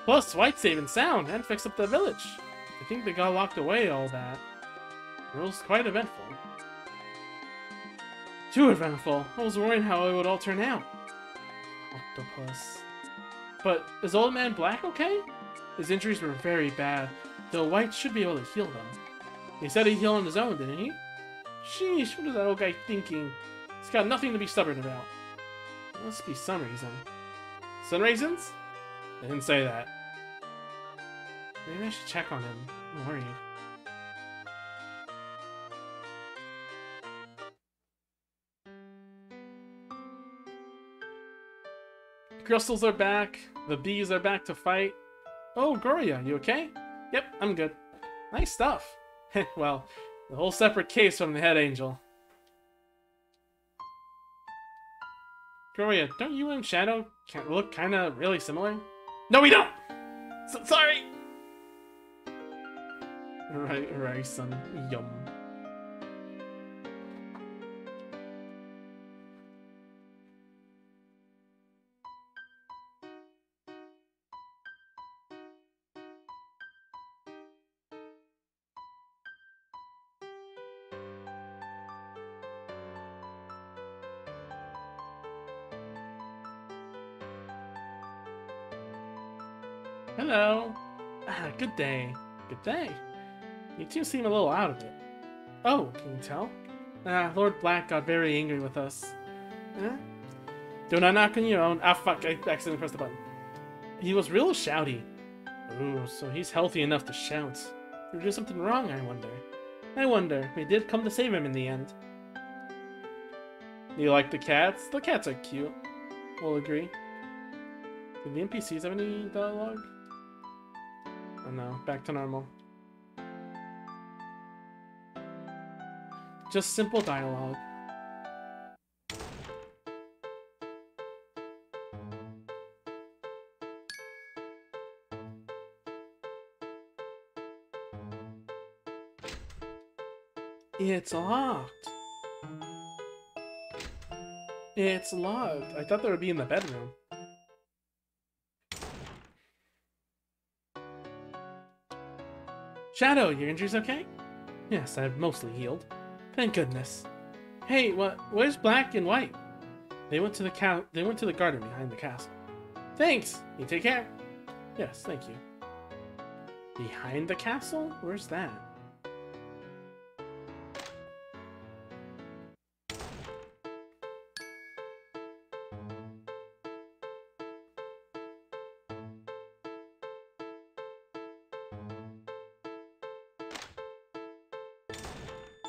Plus, White safe and sound and fixed up the village. I think they got locked away, all that. It was quite eventful. Too eventful. I was worried how it would all turn out. Octopus. But is Old Man Black okay? His injuries were very bad, though White should be able to heal them. He said he'd heal on his own, didn't he? Sheesh, what is that old guy thinking? He's got nothing to be stubborn about. There must be some reason. Sun raisins? I didn't say that. Maybe I should check on him. I'm worried. Crystals are back. The bees are back to fight. Oh, Gloria, you okay? Yep, I'm good. Nice stuff. Well, a whole separate case from the head angel. Gloria, don't you and Shadow look kinda really similar? No, we don't! Sorry! Right, son. Yum. Hello. Ah, good day. Good day. You two seem a little out of it. Oh, can you tell? Lord Black got very angry with us. Huh? Do not knock on your own. Ah, fuck, I accidentally pressed the button. He was real shouty. Ooh, so he's healthy enough to shout. Did we do something wrong, I wonder? I wonder. We did come to save him in the end. You like the cats? The cats are cute. We'll agree. Did the NPCs have any dialogue? Oh no, back to normal. Just simple dialogue. It's locked. It's locked. I thought they would be in the bedroom. Shadow, your injuries okay? Yes, I've mostly healed. Thank goodness. Hey, where's Black and White? They went to the garden behind the castle. Thanks. You take care. Yes, thank you. Behind the castle? Where's that?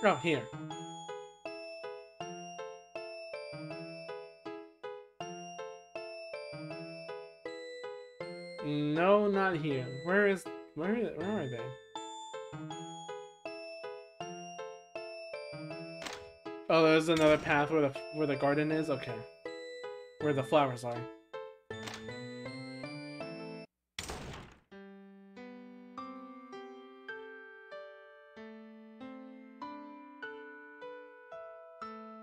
Oh, here. No, not here. Where are they? Oh, there's another path where the garden is? Okay. Where the flowers are.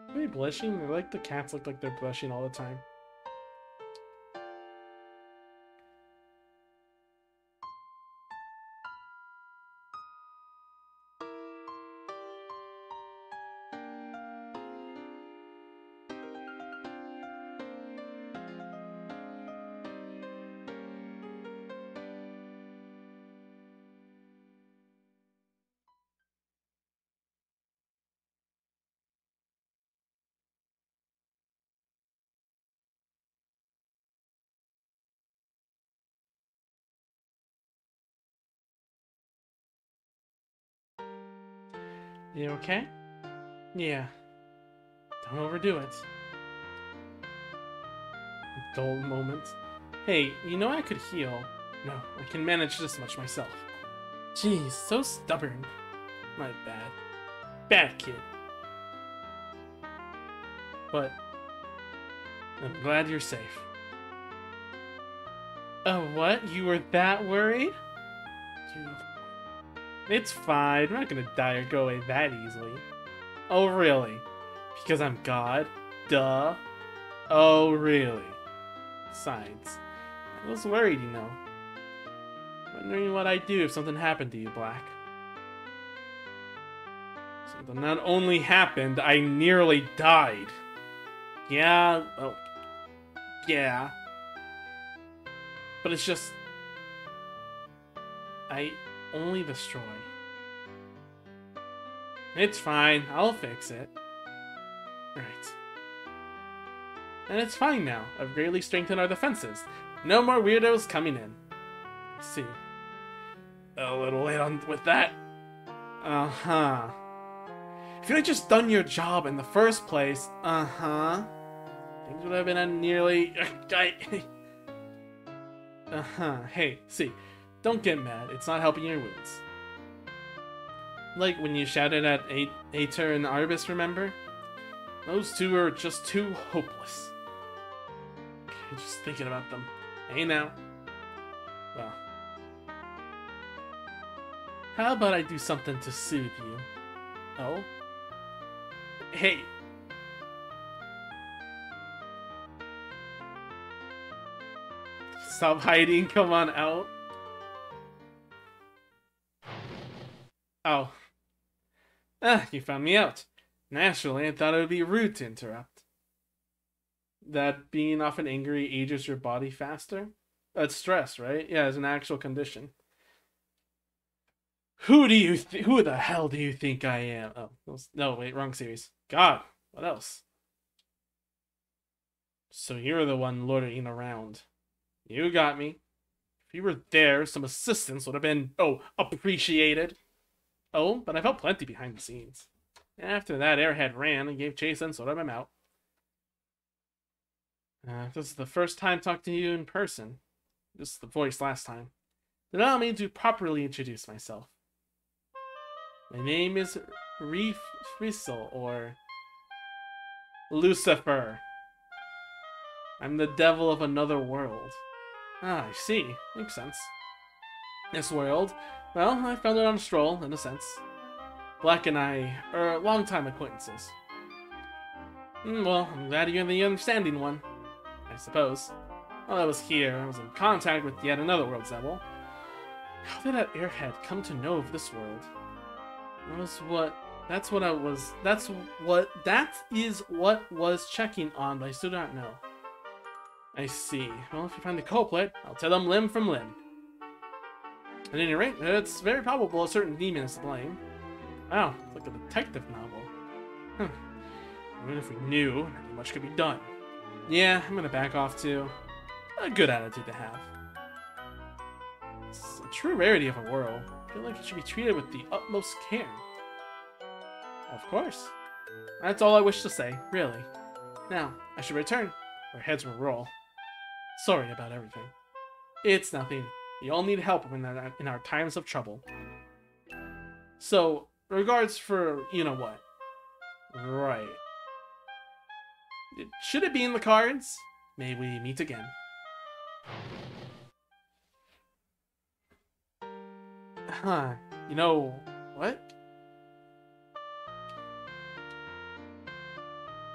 Are they blushing? I like the cats look like they're blushing all the time. You okay? Yeah. Don't overdo it. Dull moment. Hey, you know I could heal. No, I can manage this much myself. Jeez, so stubborn. My bad. Bad kid. But I'm glad you're safe. Oh, what? You were that worried? It's fine. I'm not gonna die or go away that easily. Oh, really? Because I'm God? Duh. Oh, really? Besides, I was worried, you know. Wondering what I'd do if something happened to you, Black. Something not only happened, I nearly died. Yeah, well, yeah. But it's just... I only destroy. It's fine, I'll fix it. Right. And it's fine now. I've greatly strengthened our defenses. No more weirdos coming in. I see. A little late on with that. Uh-huh. If you'd just done your job in the first place, uh-huh. Things would have been a nearly... Uh-huh. Hey, see. Don't get mad. It's not helping your wounds. Like when you shouted at Aether and Arbus, remember? Those two were just too hopeless. Just thinking about them. Hey now. Well. How about I do something to soothe you? Oh? Hey! Stop hiding, come on out. Oh. Ah, you found me out. Naturally, I thought it would be rude to interrupt. That being often angry ages your body faster? That's stress, right? Yeah, it's an actual condition. Who the hell do you think I am? Oh, no, wait, wrong series. God, what else? So you're the one loitering around. You got me. If you were there, some assistance would have been, appreciated. Oh, but I felt plenty behind the scenes. After that airhead ran and gave chase and sorted him out. This is the first time talking to you in person. Just the voice last time. Allow me to properly introduce myself. My name is Reef Frisel, or Lucifer. I'm the devil of another world. Ah, I see. Makes sense. This world, well, I found it on a stroll, in a sense. Black and I are longtime acquaintances. Well, I'm glad you're the understanding one, I suppose. While I was here, I was in contact with yet another world, Zebel. How did that airhead come to know of this world? That is what was checking on, but I still don't know. I see. Well, if you find the culprit, I'll tell them limb from limb. At any rate, it's very probable a certain demon is to blame. Wow, it's like a detective novel. Even if we knew, not much could be done. Yeah, I'm gonna back off too. A good attitude to have. It's a true rarity of a world. I feel like it should be treated with the utmost care. Of course. That's all I wish to say, really. Now, I should return. Our heads will roll. Sorry about everything. It's nothing. We all need help in our times of trouble. So, regards for you-know-what. Right. Should it be in the cards? May we meet again. Huh. You know what?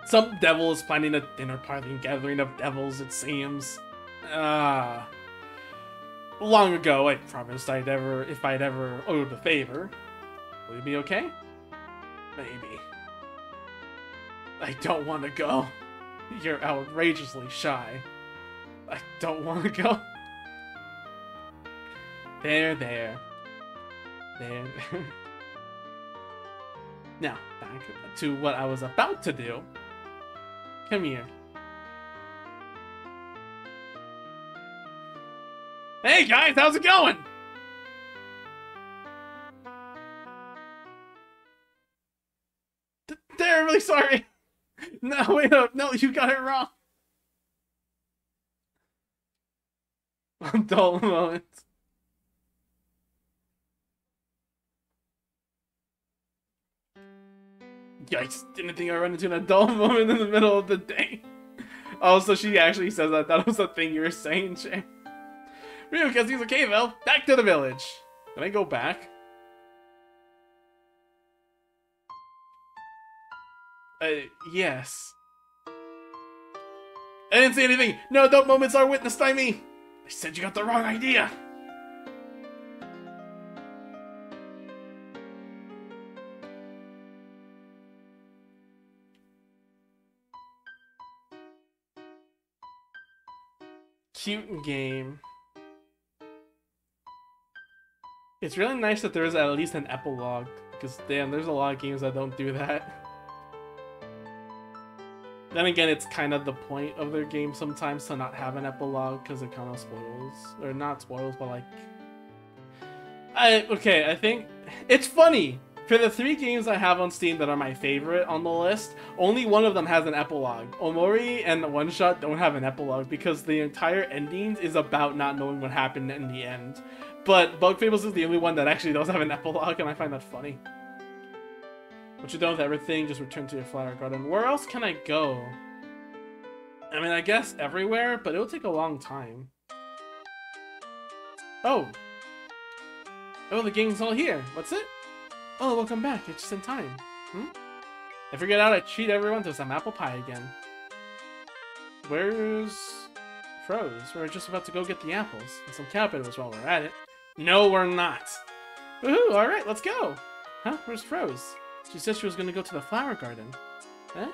Some devil is planning a dinner party and gathering of devils, it seems. Long ago, I promised if I'd ever owed a favor. Will you be okay? Maybe. I don't want to go. You're outrageously shy. I don't want to go. There. Now, back to what I was about to do. Come here. Hey guys, how's it going? They're really sorry. No, wait up. No, you got it wrong. Dull moments. Yikes, didn't think I run into an adult moment in the middle of the day. Oh, so she actually says that. That was the thing you were saying, Shay. Ryu, because he's a cave elf. Back to the village. Can I go back? Yes. I didn't say anything. No adult moments are witnessed by me. I said you got the wrong idea. Cute game. It's really nice that there is at least an epilogue, because damn, there's a lot of games that don't do that. Then again, it's kind of the point of their game sometimes to not have an epilogue, because it kind of spoils, or not spoils, but like... Okay, I think... It's funny! For the 3 games I have on Steam that are my favorite on the list, only one of them has an epilogue. Omori and One Shot don't have an epilogue because the entire ending is about not knowing what happened in the end. But Bug Fables is the only one that actually does have an epilogue, and I find that funny. Once you're done with everything, just return to your flower garden. Where else can I go? I mean, I guess everywhere, but it'll take a long time. Oh! Oh, the gang's all here. What's it? Oh, welcome back. You're just in time. I figured out I treat everyone to some apple pie again. Where's Froze? We're just about to go get the apples and some cabbage while we're at it. No, we're not. Woohoo! Alright, let's go! Huh? Where's Froze? She said she was gonna go to the flower garden. Huh?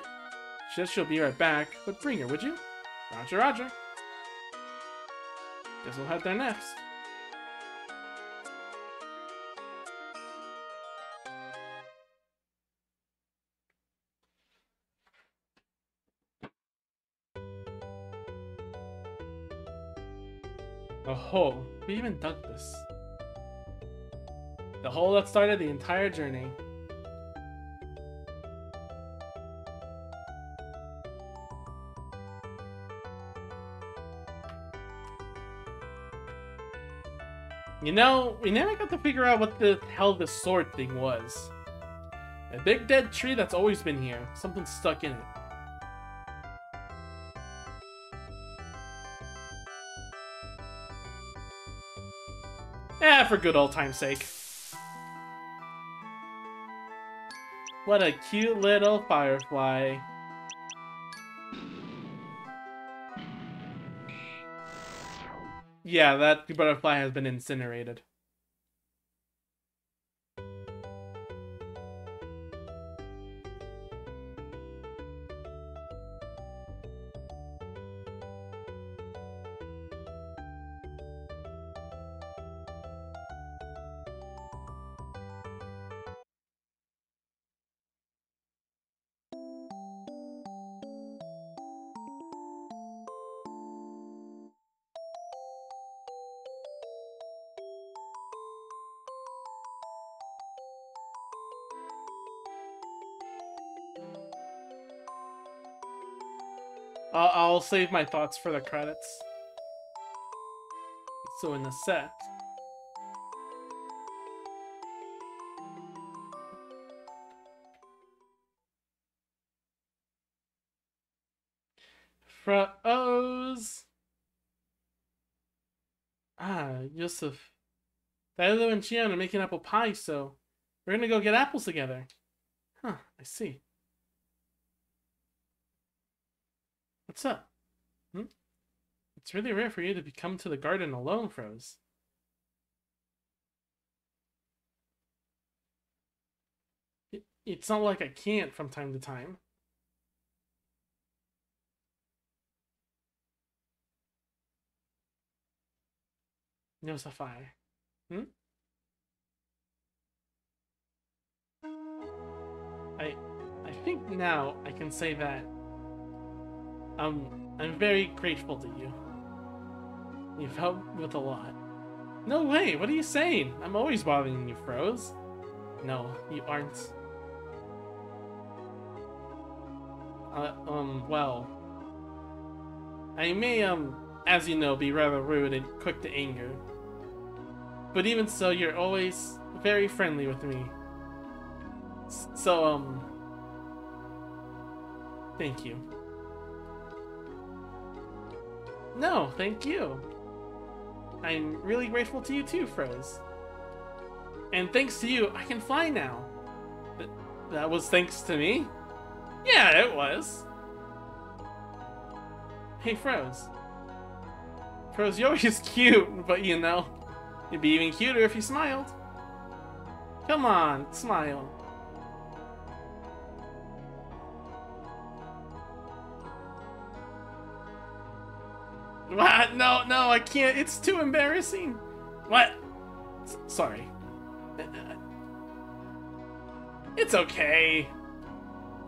She says she'll be right back, but bring her, would you? Roger, roger. Guess we'll head there next. A hole. We even dug this. The hole that started the entire journey. You know, we never got to figure out what the hell this sword thing was. A big dead tree that's always been here. Something stuck in it. For good old time's sake. What a cute little firefly. Yeah, that butterfly has been incinerated. I'll save my thoughts for the credits. So in the set. Froze. Ah, Yusuf. Tyler and Chian are making apple pie, so we're gonna go get apples together. Huh, I see. What's up? It's really rare for you to come to the garden alone, Froze. It's not like I can't from time to time. No Sapphire. I think now I can say that I'm very grateful to you. You've helped with a lot. No way, what are you saying? I'm always bothering you, Froze. No, you aren't. Well, I may, as you know, be rather rude and quick to anger. But even so, you're always very friendly with me. So, thank you. No, thank you. I'm really grateful to you too, Froze. And thanks to you, I can fly now. That was thanks to me? Yeah, it was. Hey, Froze. Froze, you're always cute, but you know, you'd be even cuter if you smiled. Come on, smile. What? No, no, I can't. It's too embarrassing. What? Sorry. It's okay.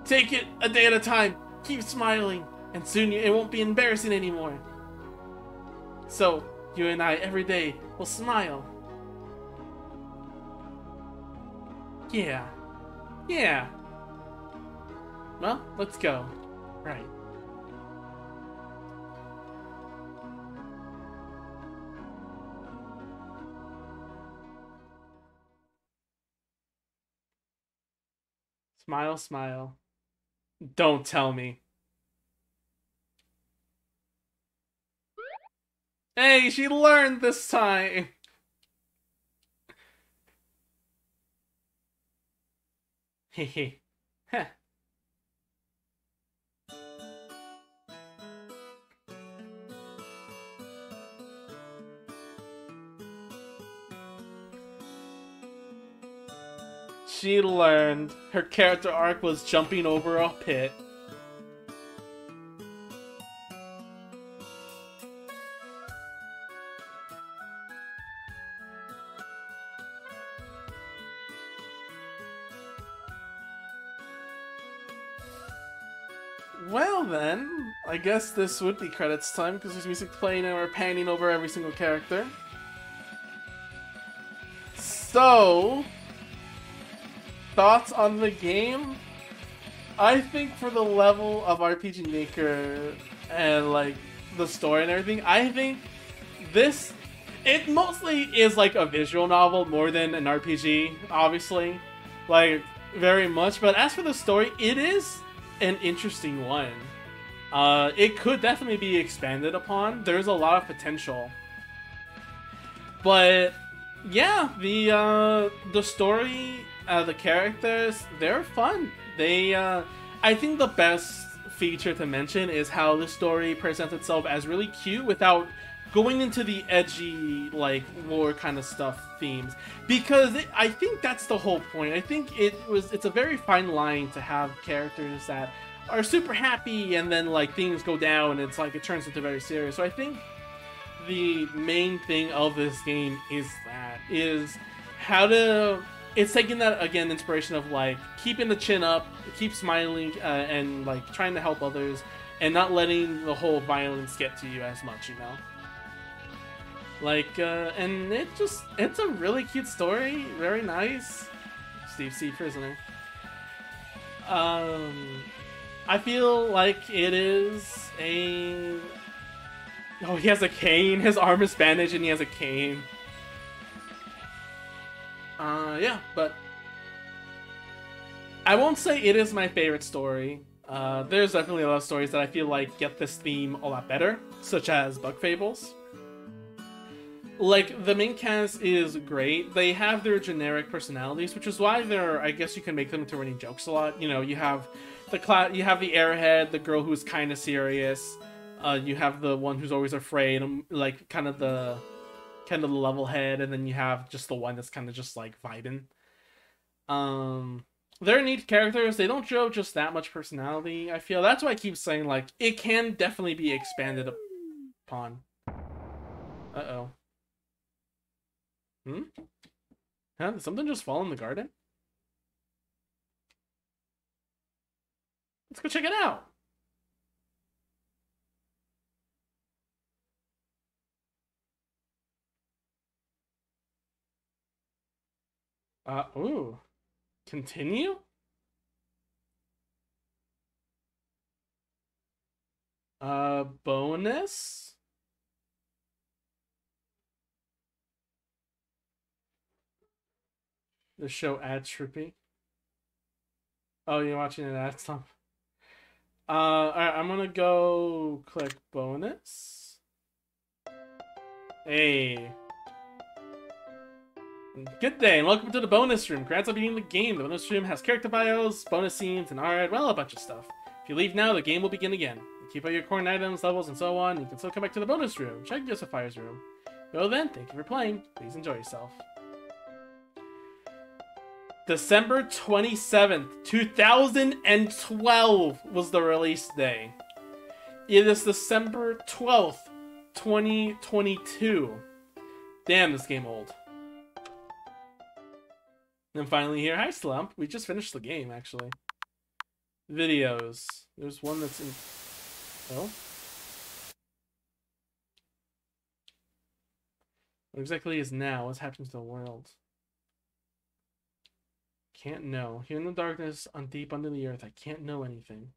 Take it a day at a time. Keep smiling, and soon it won't be embarrassing anymore. So, you and I every day will smile. Yeah. Yeah. Well, let's go. Right. Smile, smile. Don't tell me. Hey, she learned this time! Hehe. Heh. She learned. Her character arc was jumping over a pit. Well then, I guess this would be credits time because there's music playing and we're panning over every single character. So, thoughts on the game? I think for the level of RPG Maker and like the story and everything, I think this, it mostly is like a visual novel more than an RPG, obviously, like very much. But as for the story, it is an interesting one. It could definitely be expanded upon. There's a lot of potential, but yeah, the story, the characters, they're fun. They, I think the best feature to mention is how the story presents itself as really cute without going into the edgy, like, war kind of stuff themes. Because I think that's the whole point. I think it's a very fine line to have characters that are super happy and then, like, things go down and it's like, it turns into very serious. So I think the main thing of this game is how to, it's taking that, again, inspiration of like keeping the chin up, keep smiling, and like trying to help others and not letting the whole violence get to you as much, you know, like and it's a really cute story, very nice. Steve C. Prisoner. I feel like it is a, oh, he has a cane. His arm is bandaged and he has a cane. Yeah, but I won't say it is my favorite story. There's definitely a lot of stories that I feel like get this theme a lot better, such as Bug Fables. Like, the main cast is great. They have their generic personalities, which is why they're, I guess you can make them into running jokes a lot. You know, you have the airhead, the girl who's kind of serious. You have the one who's always afraid, like kind of the level head, and then you have just the one that's kind of just like vibing. They're neat characters. They don't show just that much personality, I feel. That's why I keep saying, like, it can definitely be expanded upon. Uh-oh. Huh? Did something just fall in the garden? Let's go check it out. Ooh. Continue? Bonus? The show ad trippy. Oh, you're watching an ad stop. Alright, I'm gonna go click bonus. Hey. Good day, and welcome to the bonus room. Congrats on beating the game. The bonus room has character bios, bonus scenes, and art, well, a bunch of stuff. If you leave now, the game will begin again. You keep all your core items, levels, and so on. You can still come back to the bonus room. Check Joseph's room. Well then, thank you for playing. Please enjoy yourself. December 27th, 2012 was the release day. It is December 12th, 2022. Damn, this game old. And finally here, hi Slump. We just finished the game, actually. Videos. There's one that's in... Oh? What exactly is now? What's happening to the world? Can't know. Here in the darkness, on deep under the earth, I can't know anything.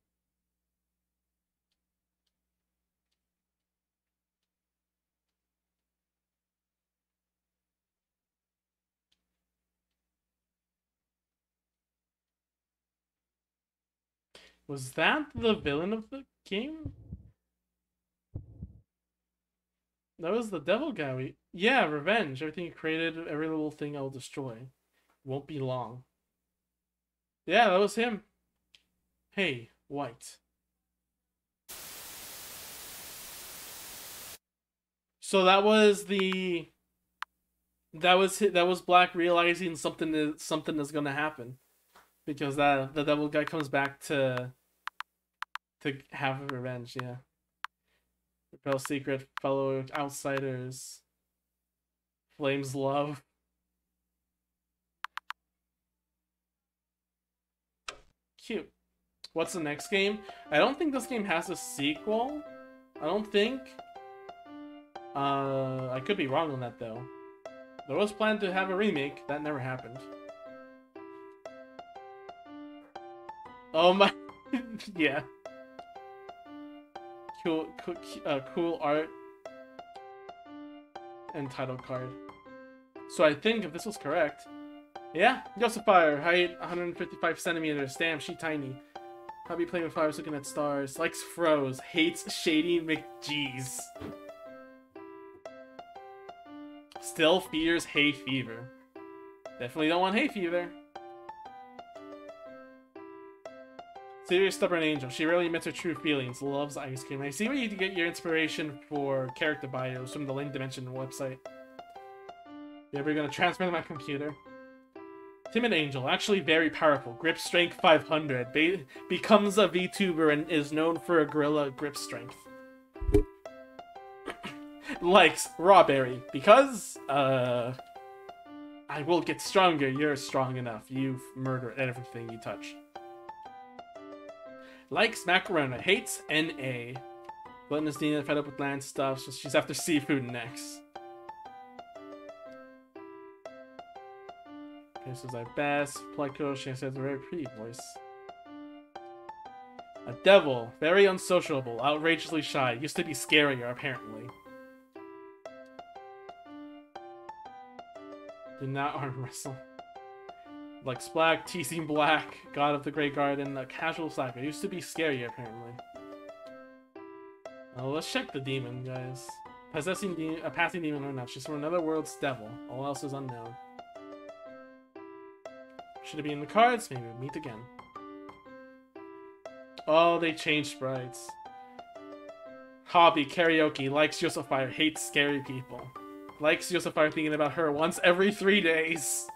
Was that the villain of the game? That was the devil guy. Yeah, revenge. Everything you created, every little thing I'll destroy. Won't be long. Yeah, that was him. Hey, White. So that was the... That was Black realizing something is gonna happen. Because the devil guy comes back to have revenge, yeah. Repel secret, follow outsiders. Flames love. Cute. What's the next game? I don't think this game has a sequel. I don't think. I could be wrong on that though. There was planned to have a remake. That never happened. Oh my... yeah. Cool art. And title card. So I think if this was correct... Yeah, Josephire, height 155 centimeters. Damn, she tiny. Hobby playing with flowers, looking at stars. Likes froze. Hates Shady McGee's. Still fears hay fever. Definitely don't want hay fever. Serious stubborn angel. She rarely admits her true feelings. Loves ice cream. I see where you get your inspiration for character bios from the Link Dimension website. You ever gonna transfer to my computer? Timid angel. Actually very powerful. Grip strength 500. Becomes a VTuber and is known for a gorilla grip strength. Likes Rawberry. Because, I will get stronger. You're strong enough. You've murdered everything you touch. Likes Macarona. Hates NA. Gluttonous Dina, fed up with land stuff, so she's after seafood next. This is our best. Pleco, she has a very pretty voice. A devil. Very unsociable. Outrageously shy. Used to be scarier, apparently. Do not arm wrestle. Likes black, teasing black, god of the Grey Garden, a casual slacker. Used to be scarier, apparently. Let's check the demon, guys. Possessing a passing demon or not. She's from another world's devil. All else is unknown. Should it be in the cards? Maybe we'll meet again. Oh, they changed sprites. Hobby, karaoke, likes Josephire, hates scary people. Likes Josephire thinking about her once every 3 days.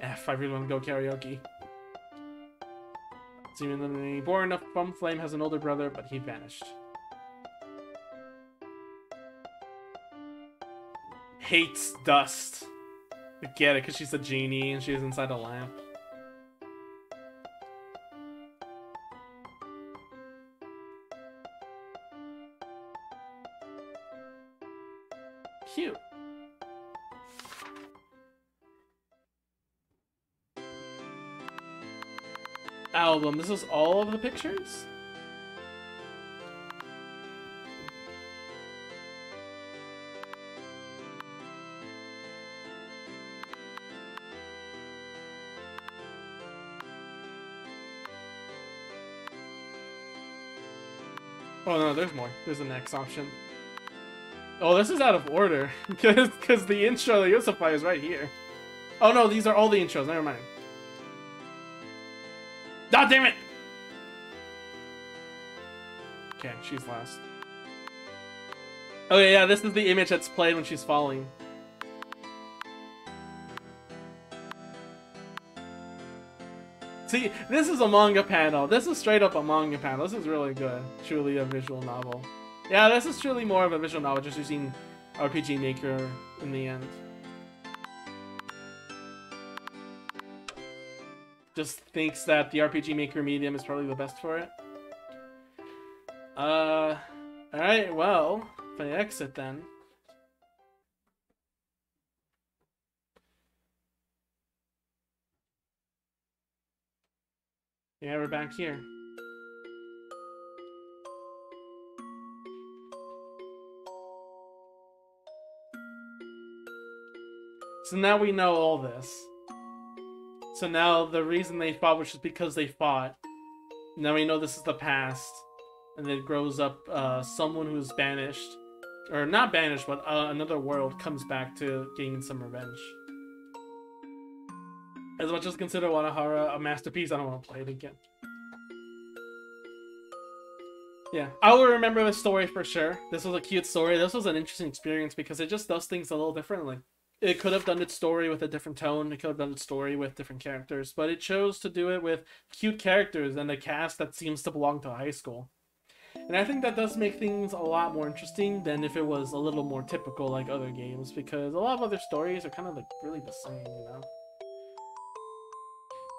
F, I really want to go karaoke. Seemingly born enough, Bum Flame has an older brother, but he vanished. Hates dust. I get it, because she's a genie and she's inside a lamp. Cute. Album. This is all of the pictures? Oh no, there's more. There's a next option. Oh, this is out of order because the intro, the Yosafire is right here. Oh no, these are all the intros. Never mind. God damn it! Okay, she's last. Okay, yeah, this is the image that's played when she's falling. See, this is a manga panel. This is straight up a manga panel. This is really good. Truly a visual novel. Yeah, this is truly more of a visual novel, just using RPG Maker in the end. Just thinks that the RPG Maker medium is probably the best for it. Alright, well, if I exit then. Yeah, we're back here. So now we know all this. So now the reason they fought was just because they fought. Now we know this is the past. And it grows up, someone who's banished. Or not banished, but another world comes back to gain some revenge. As much as consider Wanahara a masterpiece, I don't want to play it again. Yeah, I will remember the story for sure. This was a cute story. This was an interesting experience because it just does things a little differently. It could have done its story with a different tone. It could have done its story with different characters. But it chose to do it with cute characters and a cast that seems to belong to high school. And I think that does make things a lot more interesting than if it was a little more typical like other games. Because a lot of other stories are kind of like really the same, you know?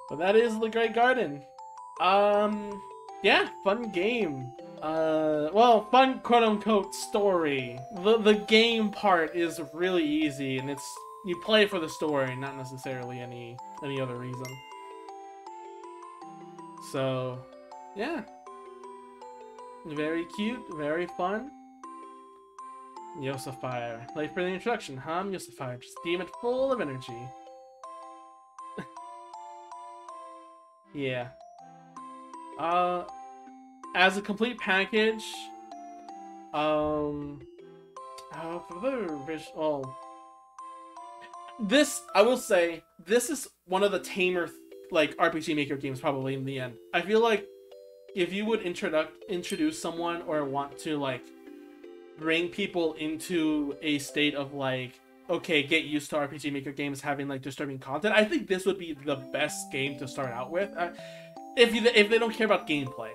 But that is The Great Garden. Yeah, fun game. Well, fun quote-unquote story. The game part is really easy, and it's you play for the story, not necessarily any other reason. So, yeah. Very cute, very fun. Yosafire. Late for the introduction, huh? Yosafire, just demon full of energy. Yeah. As a complete package, this, I will say, this is one of the tamer, like, RPG Maker games probably in the end. I feel like if you would introduce someone or want to, like, bring people into a state of, like, okay, get used to RPG Maker games having, like, disturbing content, I think this would be the best game to start out with. If they don't care about gameplay.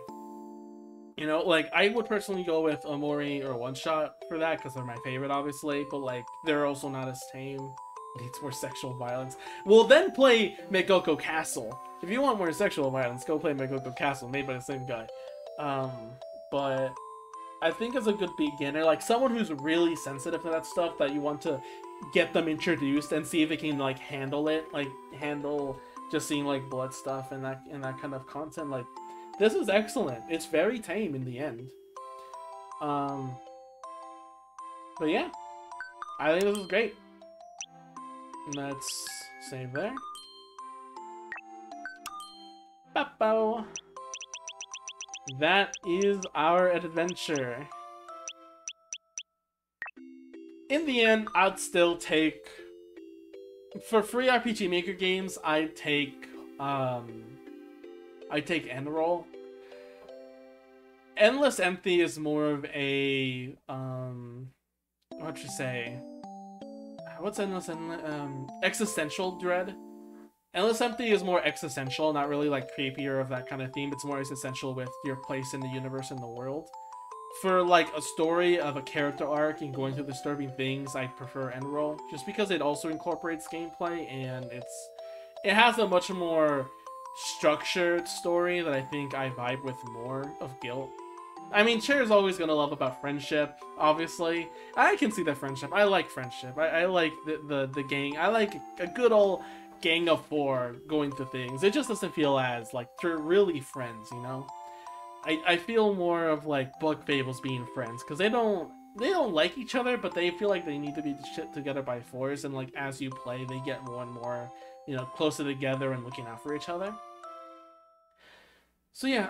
You know, like, I would personally go with Omori or One Shot for that, because they're my favorite, obviously, but, like, they're also not as tame. Needs more sexual violence. Well, then play Megoko Castle. If you want more sexual violence, go play Megoko Castle, made by the same guy. But I think as a good beginner, like, someone who's really sensitive to that stuff, that you want to get them introduced and see if they can, like, handle it, like, handle just seeing, like, blood stuff and that kind of content, like, this is excellent. It's very tame in the end. But yeah, I think this is great. Let's save there. Bappo. That is our adventure. In the end, I'd still take, for free RPG Maker games, I'd take Enroll. Endless Empty is more of a, what you say? What's existential dread. Endless Empty is more existential, not really like creepy or of that kind of theme. It's more existential with your place in the universe and the world. For like a story of a character arc and going through disturbing things, I prefer Enroll, just because it also incorporates gameplay and it has a much more structured story that I think I vibe with more of Guilt. I mean, Chair's always gonna love about friendship, obviously. I can see the friendship. I like friendship. I like the gang. I like a good old gang of four going through things. It just doesn't feel as, like, they're really friends, you know? I feel more of, like, Buck Fables being friends, because they don't like each other, but they feel like they need to be shit together by force, and, like, as you play, they get more and more, you know, closer together and looking out for each other. So yeah,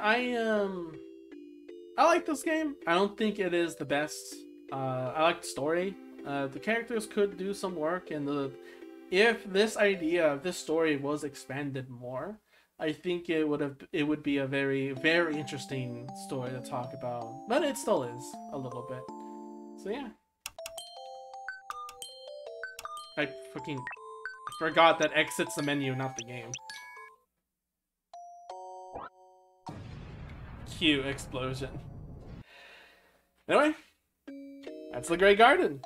I like this game. I don't think it is the best. I like the story. The characters could do some work, and if this idea of this story was expanded more, I think it would be a very, very interesting story to talk about. But it still is a little bit. So yeah. I forgot that exits the menu, not the game. Cue explosion. Anyway, that's the Grey Garden.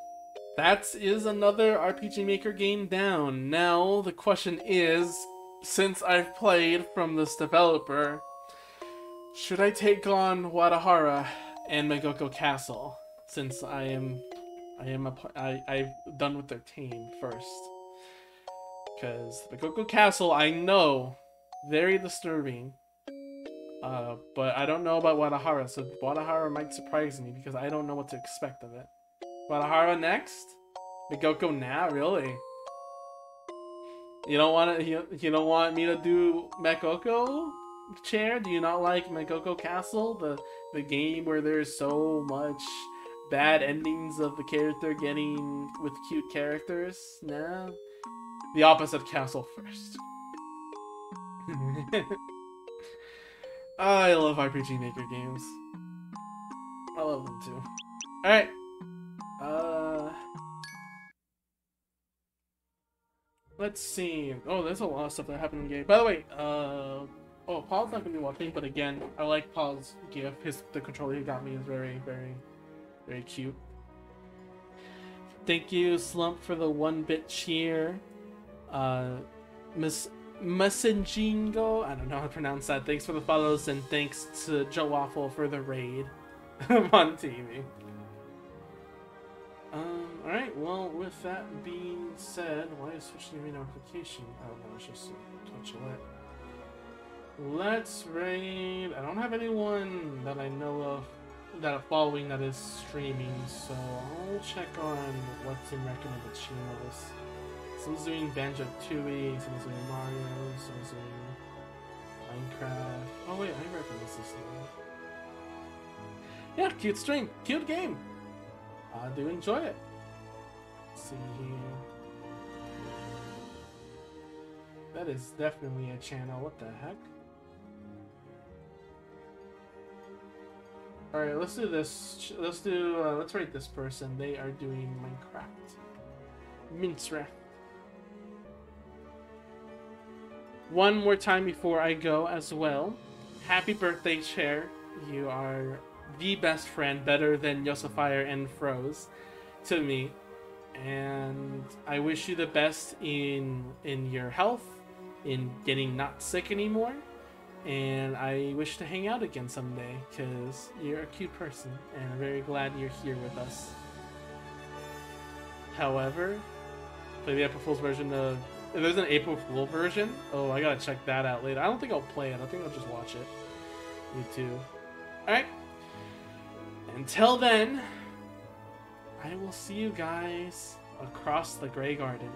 That is another RPG Maker game down. Now, the question is, since I've played from this developer, should I take on Wadahara and Megoko Castle? Since I've done with their team first. Because Megoko Castle, I know, very disturbing. But I don't know about Wadahara, so Wadahara might surprise me because I don't know what to expect of it. Wadahara next? Megoko now? Really? You don't want me to do Megoko chair? Do you not like Megoko Castle? The game where there's so much bad endings of the character getting with cute characters? Nah. The opposite castle first. I love RPG Maker games. I love them too. Alright. Let's see. Oh, there's a lot of stuff that happened in the game. By the way, oh, Paul's not gonna be watching, but again, I like Paul's gift. The controller he got me is very, very, very cute. Thank you, Slump, for the 1-bit cheer. Miss Messengingo, I don't know how to pronounce that. Thanks for the follows, and thanks to Joe Waffle for the raid on TV. Alright, well, with that being said, why is Twitch giving me notification? Oh no, it's just Twitch alert. Let's raid. I don't have anyone that I know of that are following that is streaming, so I'll check on what's in recommended channels. Someone's doing Banjo-Tooie, someone's doing Mario, someone's doing Minecraft. Oh wait, I recognize this name. Yeah, cute stream, cute game. I do enjoy it. Let's see here. That is definitely a channel. What the heck? All right, let's do this. Let's rate this person. They are doing Minecraft. Minecraft. One more time before I go as well. Happy birthday, Chair. You are the best friend, better than Yosafire and Froze to me. And I wish you the best in your health, in getting not sick anymore. And I wish to hang out again someday, because you're a cute person, and I'm very glad you're here with us. However, play the April Fool's version of... If there's an April Fool version, oh, I gotta check that out later. I don't think I'll play it. I think I'll just watch it. Me too. Alright. Until then, I will see you guys across the Grey Garden.